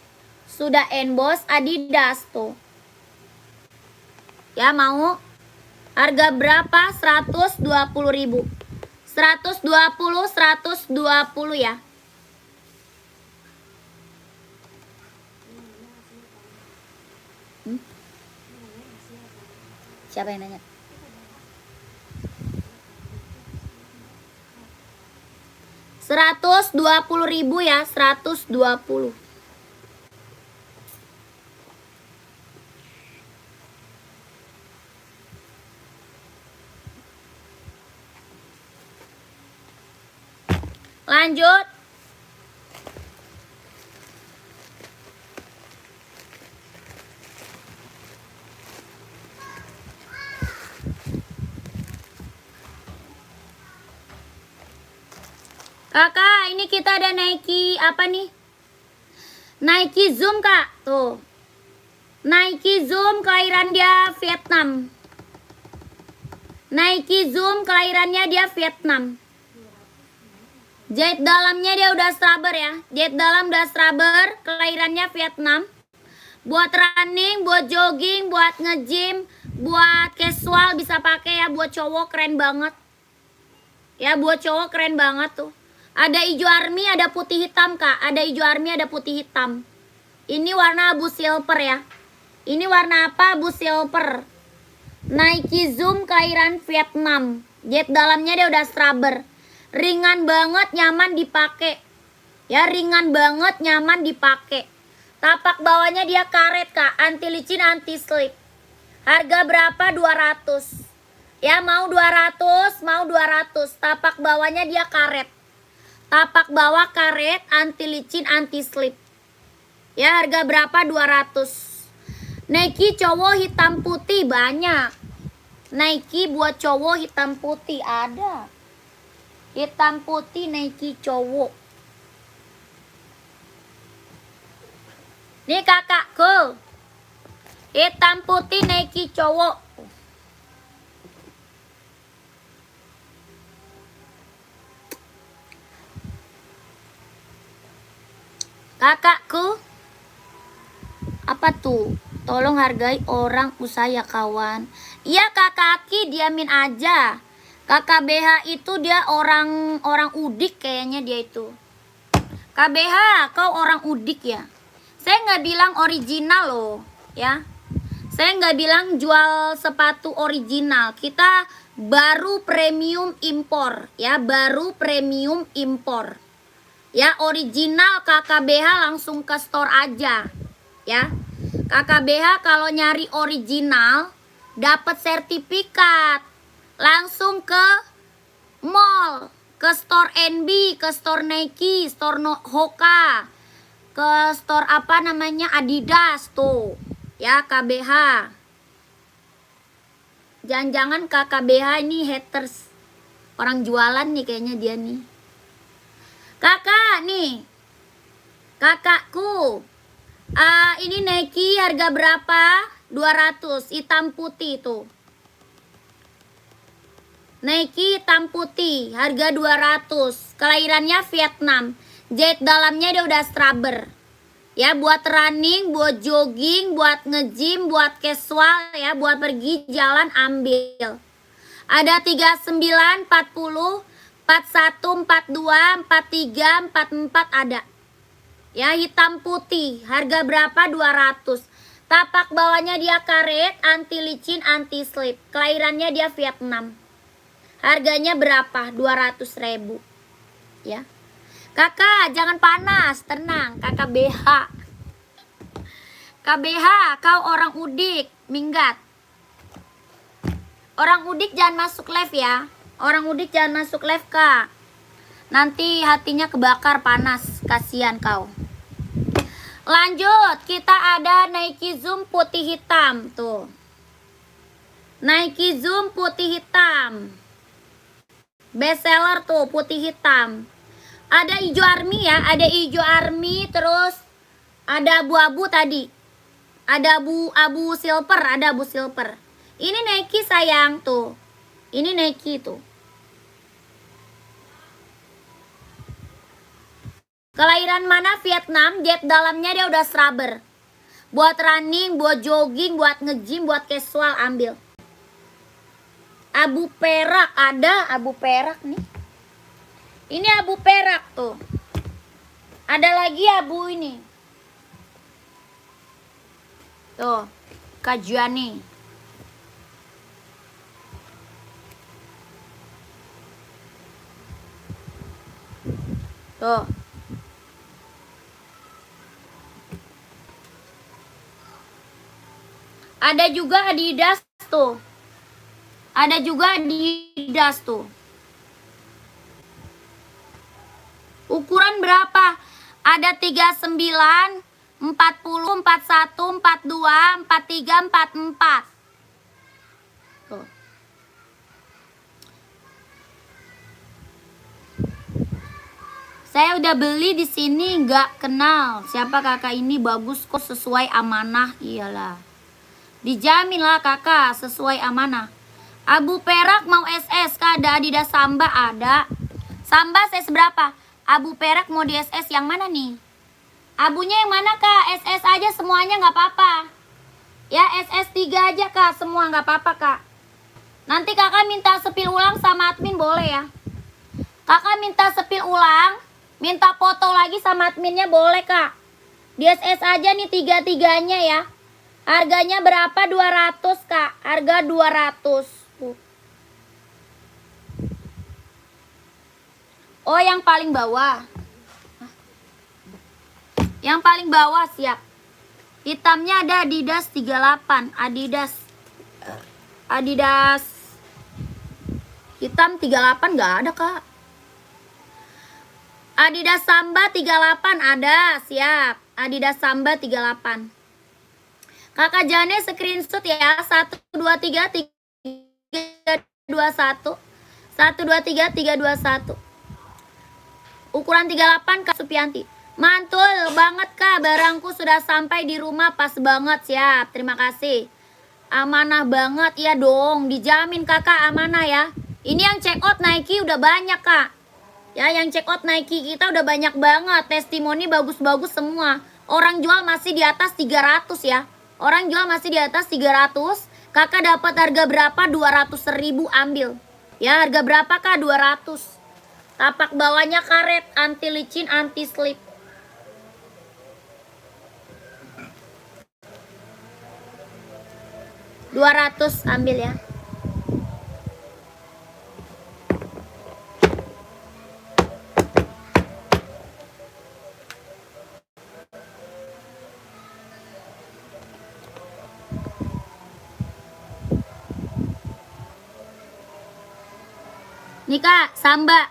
sudah emboss Adidas tuh. Ya mau? Harga berapa? 120 ribu. 120 ya. Siapa yang nanya? Rp120.000 ya, 120. Lanjut. Kakak, ini kita ada Nike apa nih? Nike Zoom Kak, tuh. Nike Zoom kelahiran dia Vietnam. Nike Zoom kelahirannya dia Vietnam. Jahit dalamnya dia udah strabber ya. Jahit dalam udah strabber, kelahirannya Vietnam. Buat running, buat jogging, buat nge-gym, buat casual bisa pakai ya. Buat cowok keren banget. Ya, buat cowok keren banget tuh. Ada hijau army, ada putih hitam Kak. Ada hijau army, ada putih hitam. Ini warna abu silver ya. Ini warna apa? Abu silver. Nike Zoom kelahiran Vietnam. Jet dalamnya dia udah strabber. Ringan banget, nyaman dipakai. Ya, ringan banget, nyaman dipakai. Tapak bawahnya dia karet Kak. Anti licin, anti slip. Harga berapa? 200. Ya, mau 200, mau 200. Tapak bawahnya dia karet. Tapak bawah karet, anti licin, anti slip. Ya, harga berapa? 200. Nike cowok hitam putih banyak. Nike buat cowok hitam putih ada. Hitam putih Nike cowok. Nih kakakku. Hitam putih Nike cowok. Kakakku. Apa tuh? Tolong hargai orang usaha ya kawan. Iya kakak Aki, diamin aja. Kakak BH itu dia orang Udik kayaknya dia itu. KBH, kau orang Udik ya? Saya nggak bilang original loh, ya. Saya nggak bilang jual sepatu original. Kita baru premium impor, ya. Baru premium impor. Ya, original KKBH langsung ke store aja, ya. KKBH kalau nyari original dapat sertifikat langsung ke mall, ke store NB, ke store Nike, store Hoka, ke store apa namanya Adidas tuh, ya KBH. Jangan-jangan KKBH ini haters, orang jualan nih kayaknya dia nih. Kakak nih, kakakku, ini Nike harga berapa? 200, hitam putih tuh. Nike hitam putih, harga 200. Kelahirannya Vietnam. Jahit dalamnya dia udah scrubber. Ya, buat running, buat jogging, buat nge-gym, buat casual ya, buat pergi jalan ambil. Ada 39, 40, 41, 42, 43, 44 ada. Ya, hitam putih, harga berapa? 200. Tapak bawahnya dia karet, anti licin, anti slip. Kelahirannya dia Vietnam. Harganya berapa? 200.000. Ya. Kakak, jangan panas, tenang. Kakak BH. KBH, kau orang Udik, minggat. Orang Udik jangan masuk live ya. Orang Udik jangan masuk live, Kak. Nanti hatinya kebakar panas, kasihan kau. Lanjut, kita ada Nike Zoom putih hitam tuh. Nike Zoom putih hitam. Best seller tuh putih hitam. Ada hijau army ya, ada hijau army, terus ada abu-abu tadi. Ada abu silver, ada abu silver. Ini Nike sayang tuh. Ini Nike tuh. Kelahiran mana? Vietnam. Jet dalamnya dia udah scrubber. Buat running, buat jogging, buat nge-gym, buat casual ambil. Abu perak ada, abu perak nih. Ini abu perak tuh. Ada lagi abu ini. Tuh, kajuan nih. Tuh. Ada juga Adidas tuh. Ada juga Adidas tuh. Ukuran berapa? Ada 39, 40, 41, 42, 43, 44. Tuh. Saya udah beli di sini, nggak kenal siapa kakak ini, bagus kok, sesuai amanah. Iyalah. Dijamin lah kakak sesuai amanah. Abu perak mau SS kak, ada Adidas Samba ada. Samba size berapa? Abu perak mau di SS yang mana nih? Abunya yang mana kak? SS aja semuanya nggak apa-apa. Ya SS 3 aja kak, semua nggak apa-apa kak. Nanti kakak minta sepil ulang sama admin boleh ya. Kakak minta sepil ulang, minta foto lagi sama adminnya boleh kak. Di SS aja nih 3-3-nya ya. Harganya berapa? 200 kak. Harga 200. Oh yang paling bawah. Yang paling bawah siap. Hitamnya ada Adidas 38. Adidas hitam 38 nggak ada kak. Adidas Samba 38 ada, siap. Adidas Samba 38. Kakak Jane screenshot ya. 1 2 3 3 2 1. 1 2 3 3 2 1. Ukuran 38 Kak Supianti. Mantul banget Kak, barangku sudah sampai di rumah pas banget. Siap, terima kasih. Amanah banget, ya dong, dijamin Kakak amanah ya. Ini yang check out Nike udah banyak Kak. Ya, yang check out Nike kita udah banyak banget. Testimoni bagus-bagus semua. Orang jual masih di atas 300 ya. Orang jual masih di atas 300. Kakak dapat harga berapa? 200.000 ambil. Ya, harga berapa Kak? 200. Tapak bawahnya karet, anti licin, anti slip. $200 ambil ya. Nih Kak, Samba.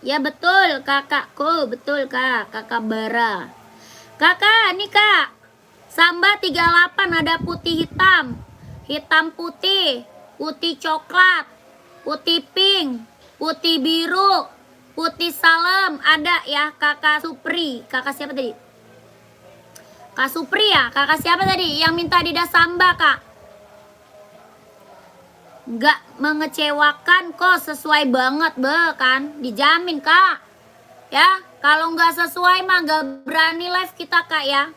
Ya betul kakakku, betul Kak, kakak Bara. Kakak, nih Kak. Samba 38 ada putih hitam. Hitam putih, putih coklat, putih pink, putih biru, putih salem ada ya Kakak Supri. Kakak siapa tadi? Kak Supri ya? Kakak siapa tadi? Yang minta Adidas Samba Kak. Nggak mengecewakan kok, sesuai banget be kan, dijamin Kak ya. Kalau nggak sesuai mah nggak berani live kita Kak ya.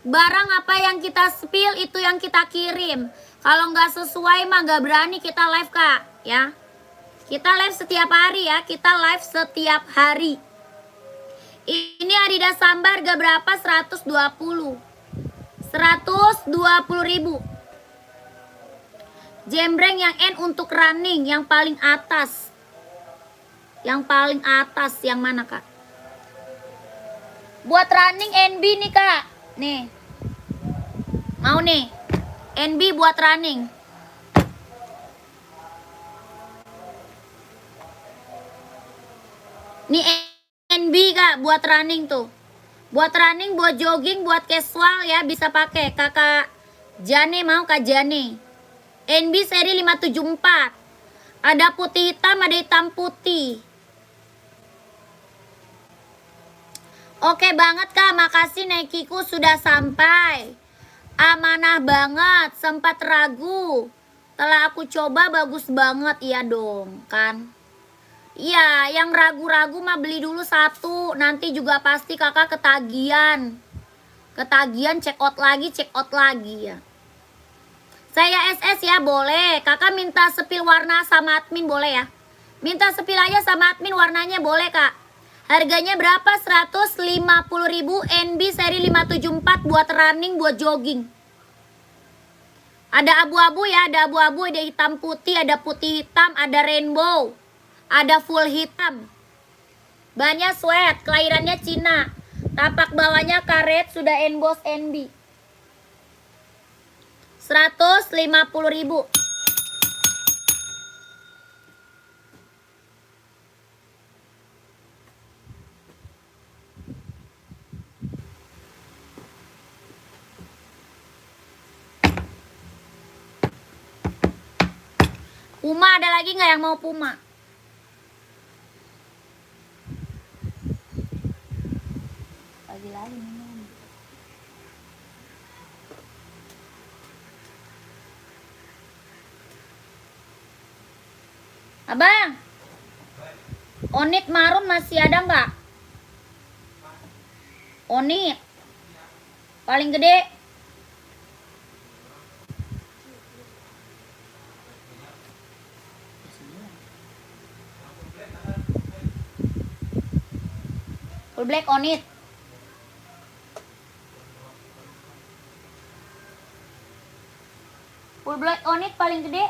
Barang apa yang kita spill itu yang kita kirim. Kalau nggak sesuai mah nggak berani kita live Kak ya. Kita live setiap hari ya, kita live setiap hari. Ini Adidas Samba harga berapa? 120.000. Jembreng yang N untuk running, yang paling atas. Yang paling atas yang mana Kak? Buat running NB nih Kak. Nih. Mau nih. NB buat running. Nih NB Kak buat running tuh. Buat running, buat jogging, buat casual ya bisa pakai. Kakak Jane mau Kak Jane. NB seri 574. Ada putih hitam, ada hitam putih. Oke banget Kak, makasih Nike-ku sudah sampai. Amanah banget, sempat ragu. Setelah aku coba bagus banget, iya dong kan. Iya, yang ragu-ragu mah beli dulu satu. Nanti juga pasti kakak ketagihan. Ketagihan check out lagi ya. Saya SS ya, boleh. Kakak minta sepil warna sama admin boleh ya. Minta sepil aja sama admin warnanya boleh Kak. Harganya berapa? 150.000 NB seri 574 buat running, buat jogging. Ada abu-abu ya, ada abu-abu, ada hitam putih, ada putih hitam, ada rainbow. Ada full hitam. Banyak sweat, kelahirannya Cina. Tapak bawahnya karet, sudah emboss NB. 150.000. Puma ada lagi nggak yang mau Puma? Lagi minum. Abang, Onit marun masih ada nggak? Onit paling gede. Full black Onit. Full black Onit paling gede.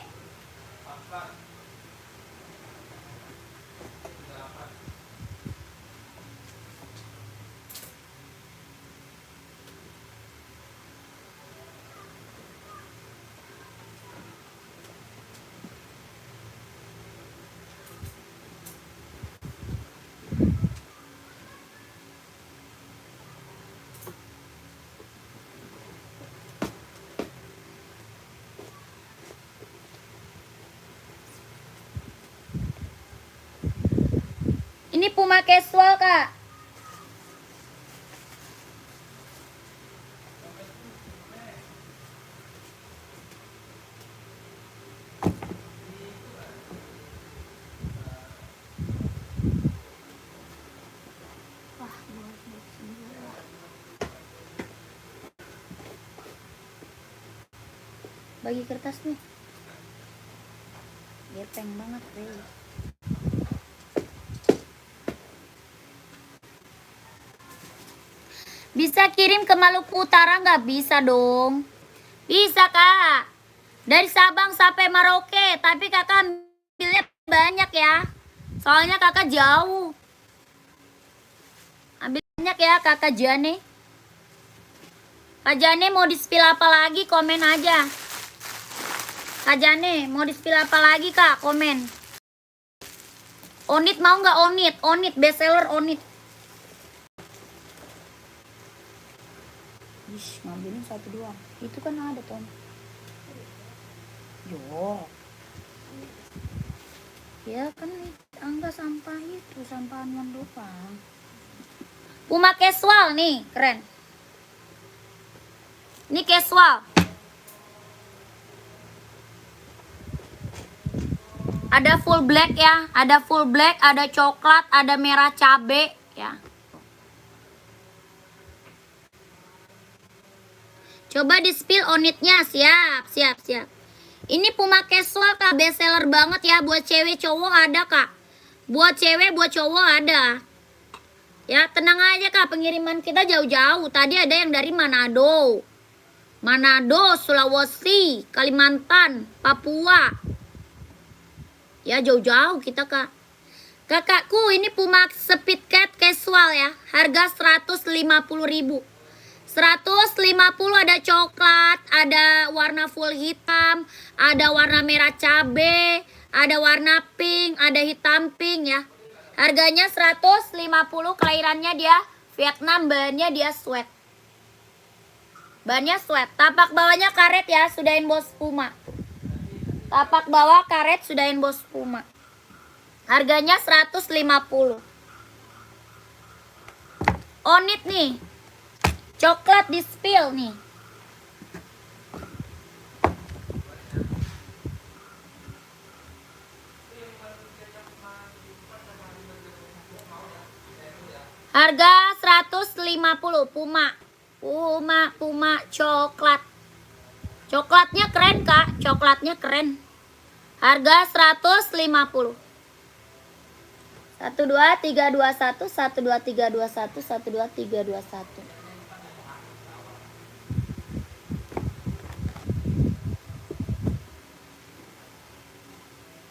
Ini Puma casual Kak. Bagi kertas nih. Gepeng banget, Rey. Bisa kirim ke Maluku Utara nggak? Bisa dong. Bisa, Kak. Dari Sabang sampai Merauke. Tapi kakak ambilnya banyak ya. Soalnya kakak jauh. Ambil banyak ya, kakak Jane. Kak Jane mau di-spill apa lagi? Komen aja. Kak Jane mau di-spill apa lagi, Kak? Komen. Onit mau nggak Onit? Onit, bestseller Onit. Ish, ngambilin satu doang. Itu kan ada, Tom. Yo. Ya kan angga sampah itu, sampah anuan doang. Puma casual nih, keren. Ini casual. Ada full black ya, ada full black, ada coklat, ada merah cabe ya. Coba di-spill Onitnya, siap. Ini Puma casual, Kak, best seller banget ya, buat cewek cowok ada, Kak. Buat cewek, buat cowok ada. Ya, tenang aja, Kak, pengiriman kita jauh-jauh. Tadi ada yang dari Manado. Manado, Sulawesi, Kalimantan, Papua. Ya, jauh-jauh kita, Kak. Kakakku, ini Puma Speed Cat casual ya. Harga 150.000. 150 ada coklat, ada warna full hitam, ada warna merah cabe, ada warna pink, ada hitam pink ya. Harganya 150, kelahirannya dia Vietnam, bahannya dia sweat. Bahannya sweat. Tapak bawahnya karet ya, sudahin bos Puma. Tapak bawah karet, sudahin bos Puma. Harganya 150. Onit nih. Coklat di spill nih. Harga 150 Puma. Puma coklat. Coklatnya keren, Kak. Coklatnya keren. Harga 150. 12321 12321 12321.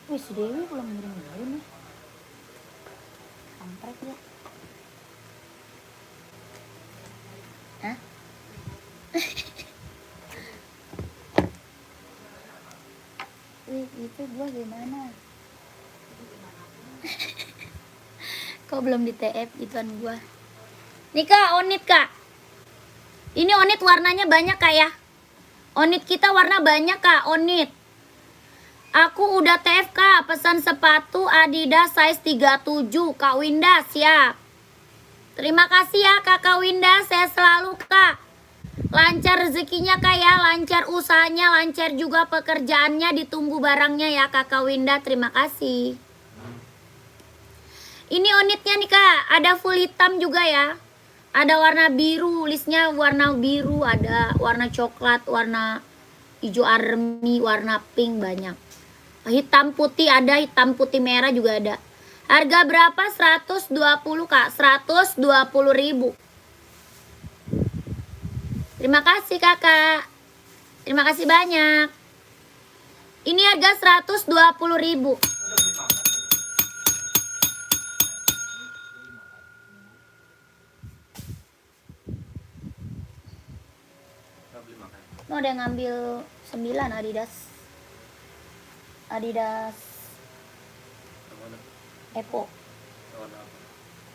Wih, si Dewi belum ngirim-ngirim ya. Kampret ya. Hah? Wih, itu gua gimana? Kok belum di TF gituan gua. Nih, Kak, Onit, Kak. Ini Onit warnanya banyak, Kak ya. Onit kita warna banyak, Kak. Onit. Aku udah TFK, pesan sepatu Adidas size 37. Kak Winda, siap. Terima kasih ya, Kakak Winda. Saya selalu, Kak. Lancar rezekinya, Kak ya. Lancar usahanya, lancar juga pekerjaannya. Ditunggu barangnya ya, Kakak Winda. Terima kasih. Ini Onitnya nih, Kak. Ada full hitam juga ya. Ada warna biru, listnya warna biru. Ada warna coklat, warna hijau army, warna pink, banyak. Hitam putih ada, hitam putih merah juga ada. Harga berapa? 120, Kak. 120.000. Terima kasih, Kakak. Terima kasih banyak. Ini harga 120.000. Oh, ada yang ngambil 9 Adidas Epo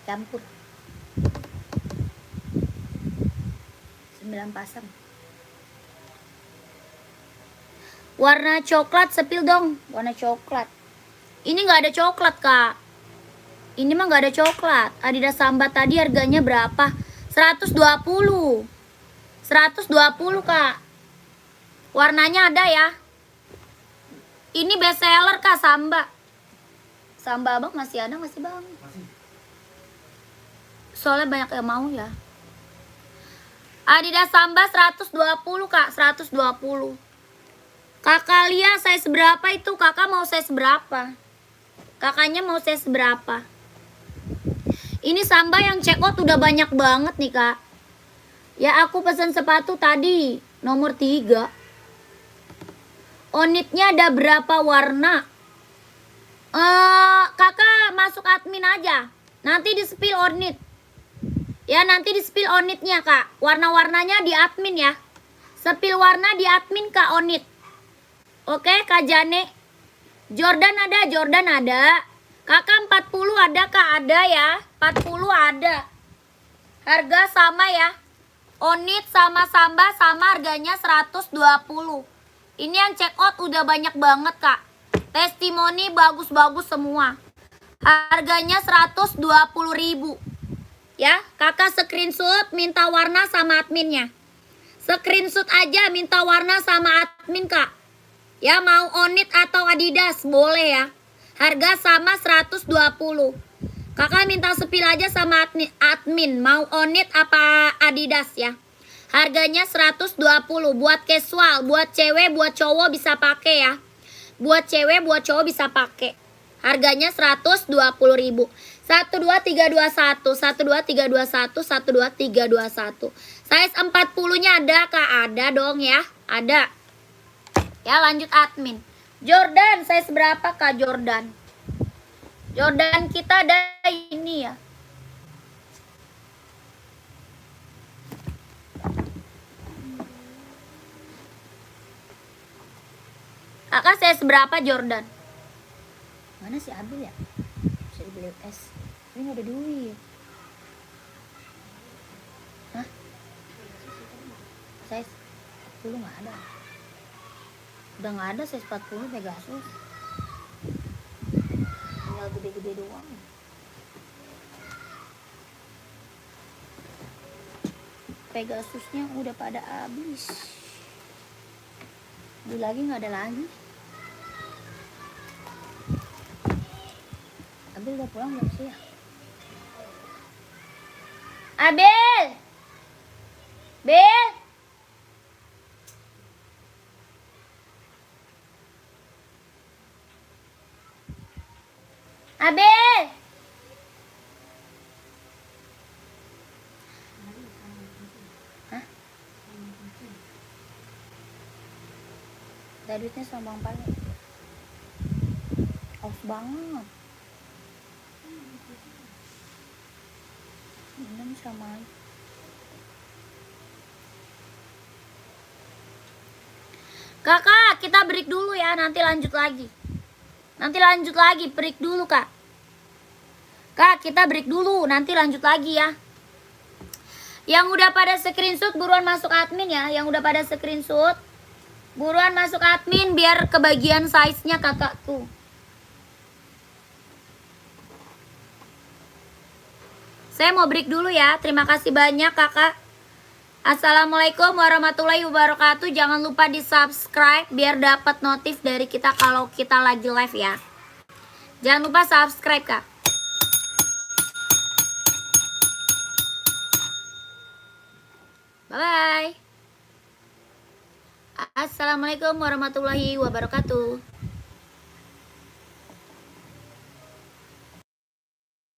campur 9 pasang. Warna coklat sepil dong. Warna coklat. Ini nggak ada coklat, Kak. Ini mah nggak ada coklat. Adidas Samba tadi harganya berapa? 120. 120, Kak. Warnanya ada ya. Ini best seller, Kak, Samba. Samba Abang masih ada masih, Bang? Masih. Soalnya banyak yang mau ya. Adidas Samba 120, Kak, 120. Kakak Lia size berapa itu? Kakak mau size berapa? Kakaknya mau size berapa? Ini Samba yang check out udah banyak banget nih kak. Ya aku pesan sepatu tadi nomor 3. Onitnya ada berapa warna? Kakak masuk admin aja. Nanti di spill onit. Ya nanti di spill onitnya kak. Warna-warnanya di admin ya. Spill warna di admin kak onit. Oke kak Jane. Jordan ada. Kakak 40 ada kak, ada ya. 40 ada. Harga sama ya. Onit sama Samba sama harganya 120. Ini yang check out udah banyak banget kak. Testimoni bagus-bagus semua. Harganya 120.000. Ya, kakak screenshot minta warna sama adminnya. Screenshot aja minta warna sama admin kak. Ya mau Onit atau Adidas boleh ya. Harga sama 120. Kakak minta spill aja sama admin. Mau Onit apa Adidas ya. Harganya 120. Buat casual, buat cewek, buat cowok bisa pakai ya. Buat cewek, buat cowok bisa pakai. Harganya 120.000. 12321, 12321, 12321. Size 40-nya ada kak? Ada dong ya. Ada. Ya lanjut admin. Jordan size berapa kak Jordan? Jordan kita ada ini ya. Kakak size berapa Jordan? Mana si Abil ya? Bisa dibeli es. Ini gak ada duit. Hah? Size 40 gak ada. Udah gak ada size 40 Pegasus. Tinggal gede-gede doang. Pegasusnya udah pada habis. Beli lagi gak ada lagi. Abil udah pulang belum sih ya? Abil! Bil! Abil! Hah? Ada duitnya sama Bang Pale. Aus banget. Minum sama aja. Kakak, kita break dulu ya, nanti lanjut lagi. Break dulu kak. Kak, kita break dulu, nanti lanjut lagi ya. Yang udah pada screenshot buruan masuk admin ya. Yang udah pada screenshot buruan masuk admin biar kebagian size-nya kakakku. Saya mau break dulu ya. Terima kasih banyak kakak. Assalamualaikum warahmatullahi wabarakatuh. Jangan lupa di subscribe biar dapat notif dari kita kalau kita lagi live ya. Jangan lupa subscribe kak. Bye bye. Assalamualaikum warahmatullahi wabarakatuh.